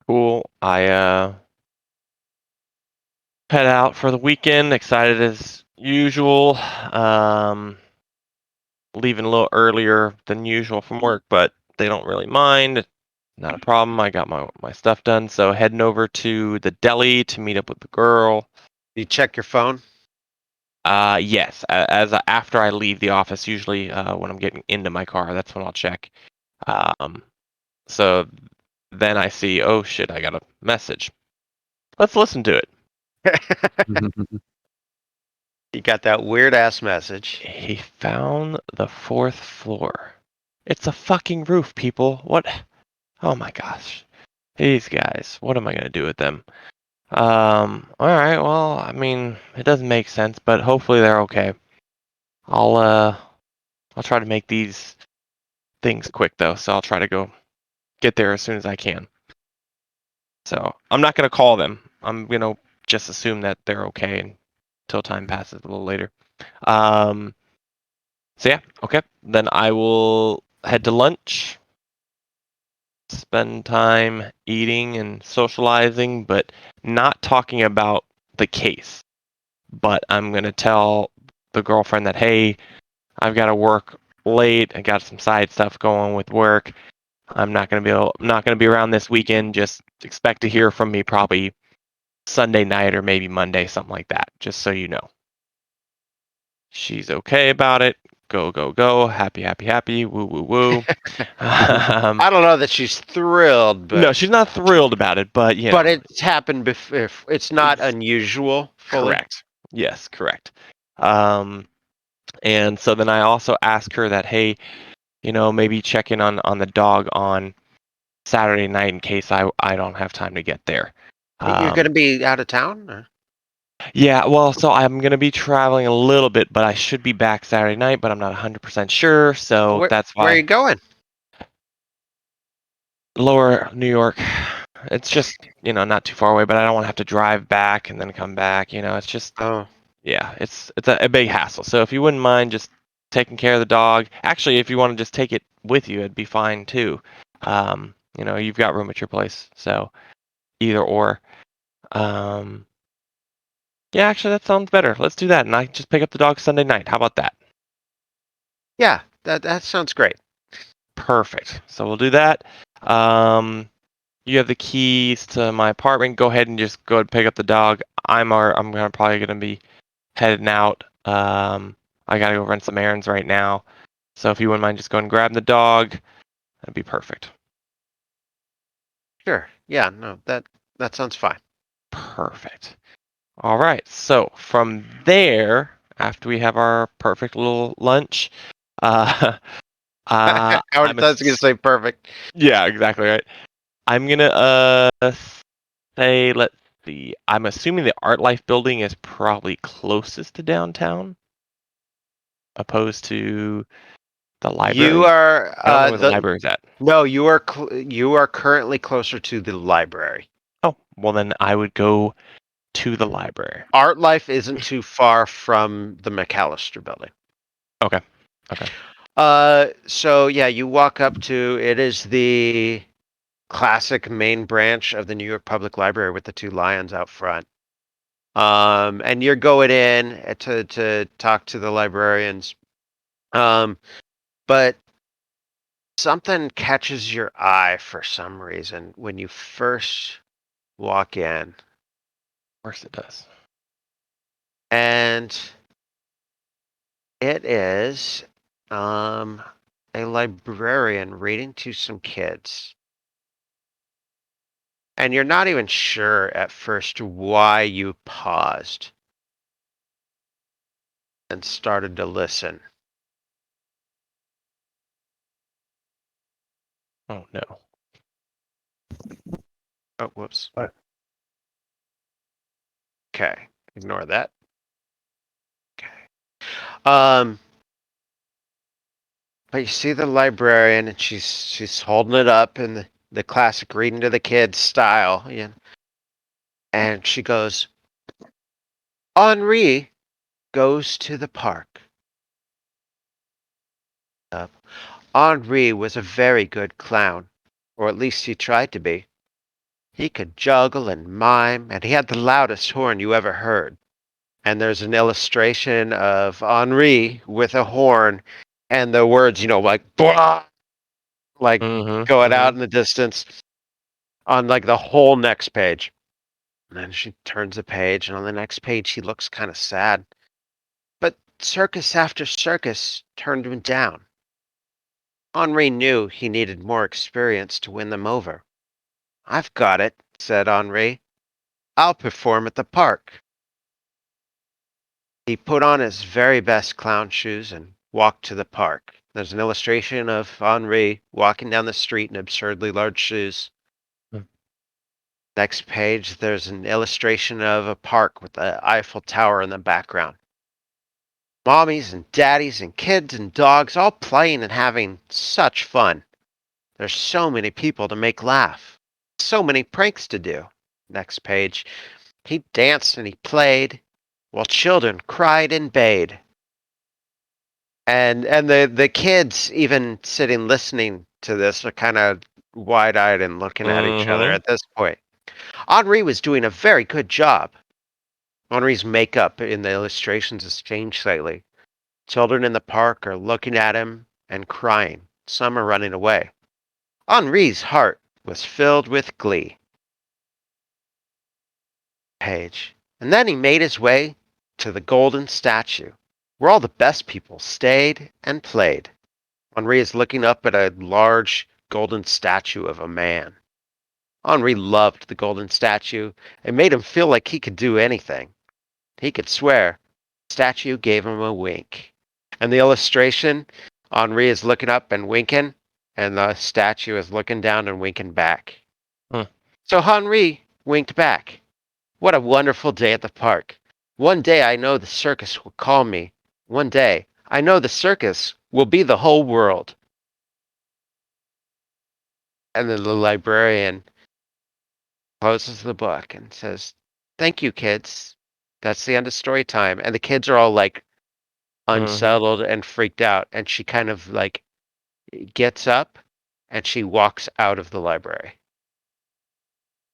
Cool. I head out for the weekend, excited as usual. Leaving a little earlier than usual from work, but they don't really mind. Not a problem. I got my stuff done, so heading over to the deli to meet up with the girl. You check your phone. Yes. After I leave the office, usually when I'm getting into my car, that's when I'll check. So then I see, oh shit, I got a message. Let's listen to it. You got that weird ass message. He found the 4th floor. It's a fucking roof, people. What? Oh my gosh. These guys. What am I gonna do with them? Alright, well, I mean, it doesn't make sense, but hopefully they're okay. I'll try to make these things quick though, so I'll try to go get there as soon as I can. So I'm not gonna call them. I'm gonna just assume that they're okay until time passes a little later. So yeah, okay. Then I will head to lunch, spend time eating and socializing, but not talking about the case. But I'm gonna tell the girlfriend that, hey, I've got to work late. I got some side stuff going with work. I'm not gonna be around this weekend. Just expect to hear from me probably Sunday night or maybe Monday, something like that. Just so you know. She's okay about it. Go, go, go. Happy, happy, happy. Woo, woo, woo. I don't know that she's thrilled, but No, she's not thrilled about it, but you but know, it's happened before. It's not Ex- unusual. Fully. correct. Yes, correct. And so then I also ask her that, hey, maybe check in on the dog on Saturday night in case I don't have time to get there. You're going to be out of town? Or? Yeah, well, so I'm going to be traveling a little bit, but I should be back Saturday night, but I'm not 100% sure, so that's Where are you why going? Lower New York. It's just, not too far away, but I don't want to have to drive back and then come back, it's just Oh, yeah, it's a big hassle. So if you wouldn't mind just taking care of the dog, actually, if you want to just take it with you, it'd be fine too. You've got room at your place, so either or. Yeah, actually, that sounds better. Let's do that, and I just pick up the dog Sunday night. How about that? yeah, that sounds great. Perfect. So we'll do that. You have the keys to my apartment. Go ahead and just go and pick up the dog. I'm probably gonna be heading out. I gotta go run some errands right now. So if you wouldn't mind just going and grabbing the dog, that'd be perfect. Sure. Yeah. No, that sounds fine. Perfect. All right. So from there, after we have our perfect little lunch, I was going to say perfect. yeah, exactly right. I'm gonna say, let's see. I'm assuming the Art Life building is probably closest to downtown, opposed to the library. You are I don't know where the library's at. No, you are currently closer to the library. Oh, well then I would go to the library. Art Life isn't too far from the McAllister building. Okay. So yeah, you walk up to it is the classic main branch of the New York Public Library with the two lions out front. And you're going in to talk to the librarians. But something catches your eye for some reason when you first walk in. Of course it does. And it is a librarian reading to some kids. And you're not even sure at first why you paused and started to listen. Oh no. Oh, whoops. What? Okay, ignore that. Okay. But you see the librarian, and she's holding it up in the classic reading to the kids style, and she goes, Henri goes to the park. Henri was a very good clown, or at least he tried to be. He could juggle and mime, and he had the loudest horn you ever heard. And there's an illustration of Henri with a horn, and the words, like blah, like going out in the distance on like the whole next page. And then she turns the page, and on the next page, he looks kind of sad. But circus after circus turned him down. Henri knew he needed more experience to win them over. I've got it, said Henri. I'll perform at the park. He put on his very best clown shoes and walked to the park. There's an illustration of Henri walking down the street in absurdly large shoes. Next page, there's an illustration of a park with the Eiffel Tower in the background. Mommies and daddies and kids and dogs all playing and having such fun. There's so many people to make laugh. So many pranks to do. Next page. He danced and he played while children cried and bayed. And the kids even sitting listening to this are kind of wide-eyed and looking at each other at this point. Henri was doing a very good job. Henri's makeup in the illustrations has changed slightly. Children in the park are looking at him and crying. Some are running away. Henri's heart was filled with glee. Page. And then he made his way to the golden statue, where all the best people stayed and played. Henri is looking up at a large golden statue of a man. Henri loved the golden statue. It made him feel like he could do anything. He could swear. The statue gave him a wink. And the illustration, Henri is looking up and winking, and the statue is looking down and winking back. So Henri winked back. What a wonderful day at the park. One day I know the circus will call me. One day I know the circus will be the whole world. And then the librarian closes the book and says, "Thank you, kids. That's the end of story time." And the kids are all like unsettled and freaked out. And she kind of like gets up and she walks out of the library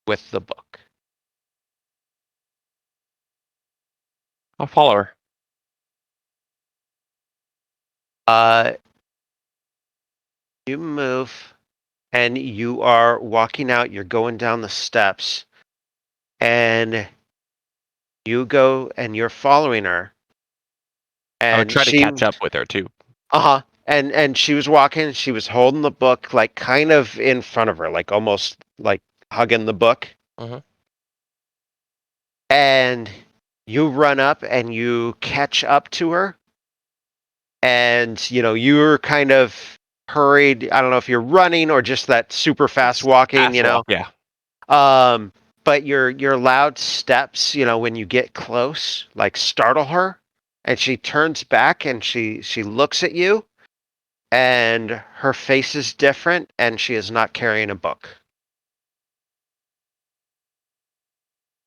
with the book. I'll follow her. You move and you are walking out, you're going down the steps, and you go and you're following her. And I would try to catch up with her too. And she was walking, she was holding the book like kind of in front of her, like almost like hugging the book. And you run up and you catch up to her. And, you know, you're kind of hurried. I don't know if you're running or just that super fast walking, you know. Yeah. But your loud steps, you know, when you get close, like startle her, and she turns back and she looks at you, and her face is different, and she is not carrying a book.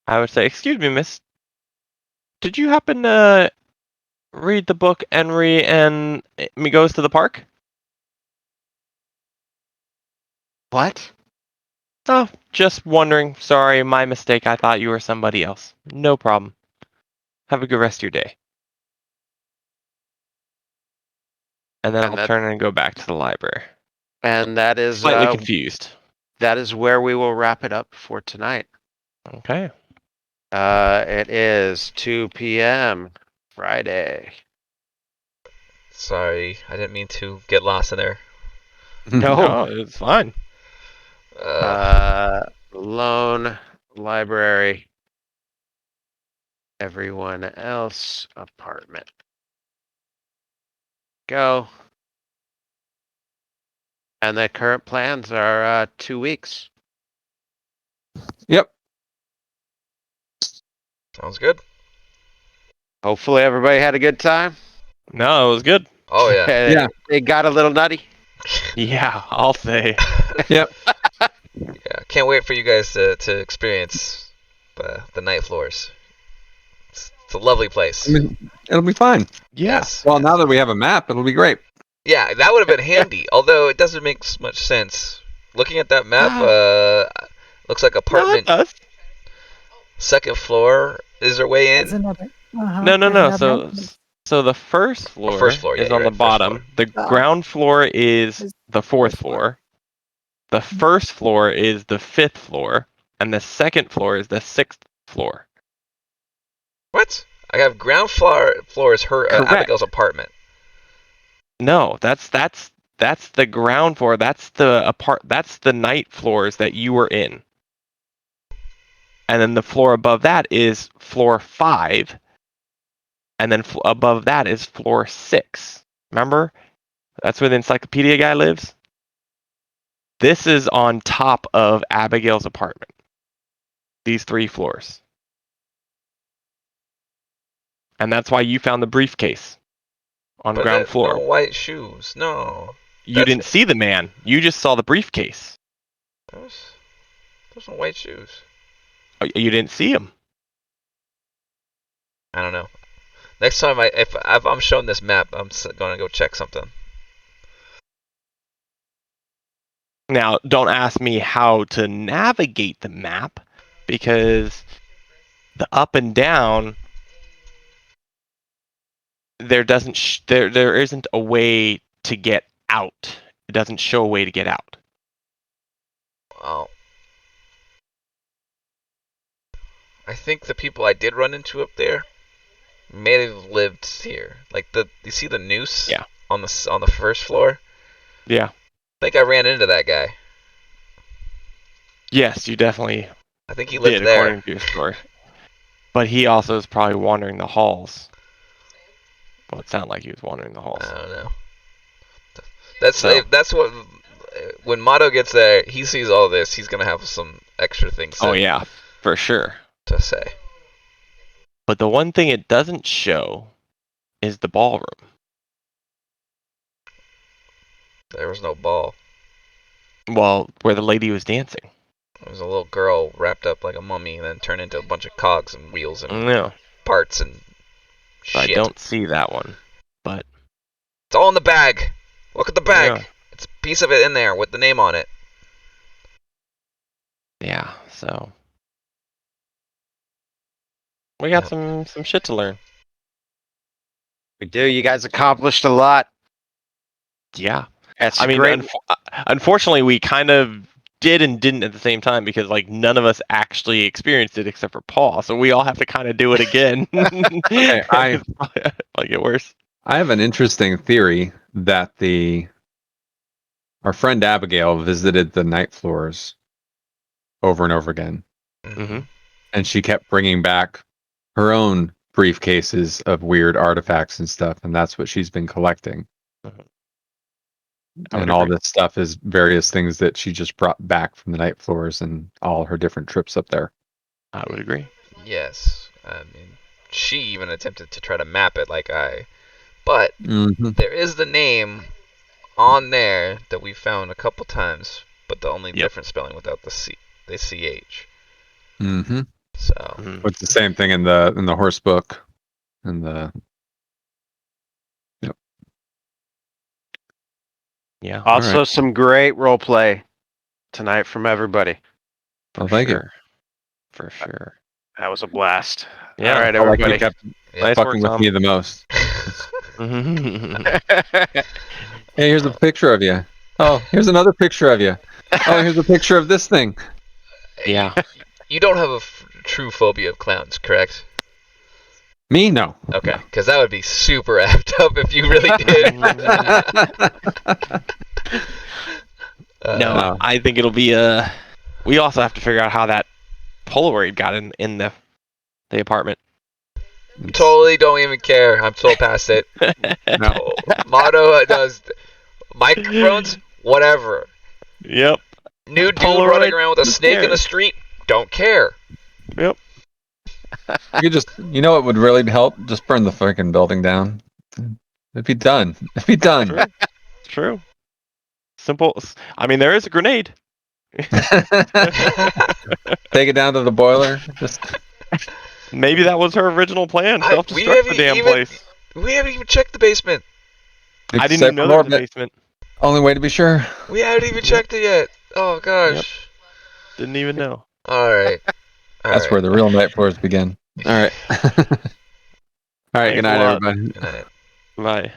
I would say, "Excuse me, miss. Did you happen to read the book Henri and Me Goes to the Park?" What? Oh, just wondering. Sorry, my mistake. I thought you were somebody else. No problem. Have a good rest of your day. And then I'll turn and go back to the library. And that is Slightly confused. That is where we will wrap it up for tonight. Okay. It is 2 p.m. Friday. Sorry, I didn't mean to get lost in there. No, it's fine. Lone library. Everyone else apartment. Go. And the current plans are 2 weeks. Yep. Sounds good. Hopefully everybody had a good time. No, it was good. Oh yeah. Yeah. It got a little nutty. Yeah, I'll say. Yep. Yeah, can't wait for you guys to experience the night floors. It's a lovely place. I mean, it'll be fine. Yes. Well, now that we have a map, it'll be great. Yeah, that would have been handy. Although it doesn't make much sense. Looking at that map, looks like apartment. Second floor is their way in. No. So the first floor, is on the bottom. The ground floor is the fourth floor. The first floor is the fifth floor, and the second floor is the sixth floor. What? I have ground floor is her Abigail's apartment. No, that's the ground floor. That's the night floors that you were in. And then the floor above that is floor 5. And then above that is floor 6. Remember? That's where the encyclopedia guy lives. This is on top of Abigail's apartment. These 3 floors. And that's why you found the briefcase on ground floor. No white shoes. No. You didn't see the man. You just saw the briefcase. Those are white shoes. You didn't see him. I don't know. Next time if I'm shown this map, I'm gonna go check something. Now, don't ask me how to navigate the map, because the up and down, there isn't a way to get out. It doesn't show a way to get out. Oh. I think the people I did run into up there may have lived here. Like you see the noose? Yeah. On the first floor? Yeah. I think I ran into that guy. Yes, you definitely I think he lived did, there. according to your story. But he also is probably wandering the halls. Well, it sounded like he was wandering the halls. I don't know. That's what. When Mato gets there, he sees all this. He's gonna have some extra things. Oh yeah, for sure. To say. But the one thing it doesn't show is the ballroom. There was no ball. Well, where the lady was dancing. There was a little girl wrapped up like a mummy and then turned into a bunch of cogs and wheels and Yeah. parts and shit. I don't see that one, but it's all in the bag. Look at the bag. Yeah. It's a piece of it in there with the name on it. yeah. So we got some shit to learn. We do. You guys accomplished a lot. Yeah. That's I mean, great. unfortunately, we kind of did and didn't at the same time, because like none of us actually experienced it except for Paul. So we all have to kind of do it again. Okay, I like it worse. I have an interesting theory that our friend Abigail visited the night floors over and over again, Mm-hmm. and she kept bringing back her own briefcases of weird artifacts and stuff, and that's what she's been collecting. I would And all agree. this stuff is various things that she just brought back from the night floors and all her different trips up there. I would agree. Yes. I mean, she even attempted to try to map it like I. But Mm-hmm. there is the name on there that we found a couple times, but the only different spelling without the CH. Mm-hmm. So Mhm. It's the same thing in the horse book, and the Yeah. Also, right. some great role play tonight from everybody. Well, thank you. sure. For sure. That was a blast. Yeah. All right, I like you everybody. kept yeah. Nice work, fucking with Tom. me the most. Mhm. Hey, here's a picture of you. Oh, here's another picture of you. Oh, here's a picture of this thing. Yeah. You don't have a true phobia of clowns, correct? Me? No. Okay, because that would be super amped up if you really did. No, I think it'll be we also have to figure out how that Polaroid got in the apartment. Totally don't even care. I'm so past it. No. Motto does microphones, whatever. Yep. New dude Polaroid, running around with a who snake in the cares? street, don't care. Yep. You could just, you know what would really help? Just burn the fucking building down. It'd be done. It'd be done. True. It's true. Simple. I mean, there is a grenade. Take it down to the boiler. Just Maybe that was her original plan. We Self-destruct the haven't damn even- place. We haven't even checked the basement. I didn't safe even know from there was a orbit. basement. Only way to be sure. We haven't even checked it yet. Oh gosh. Didn't even know. All right. That's where the real night floors begin. All right. All right. Thanks Good a night, lot. everybody. Good night. Bye.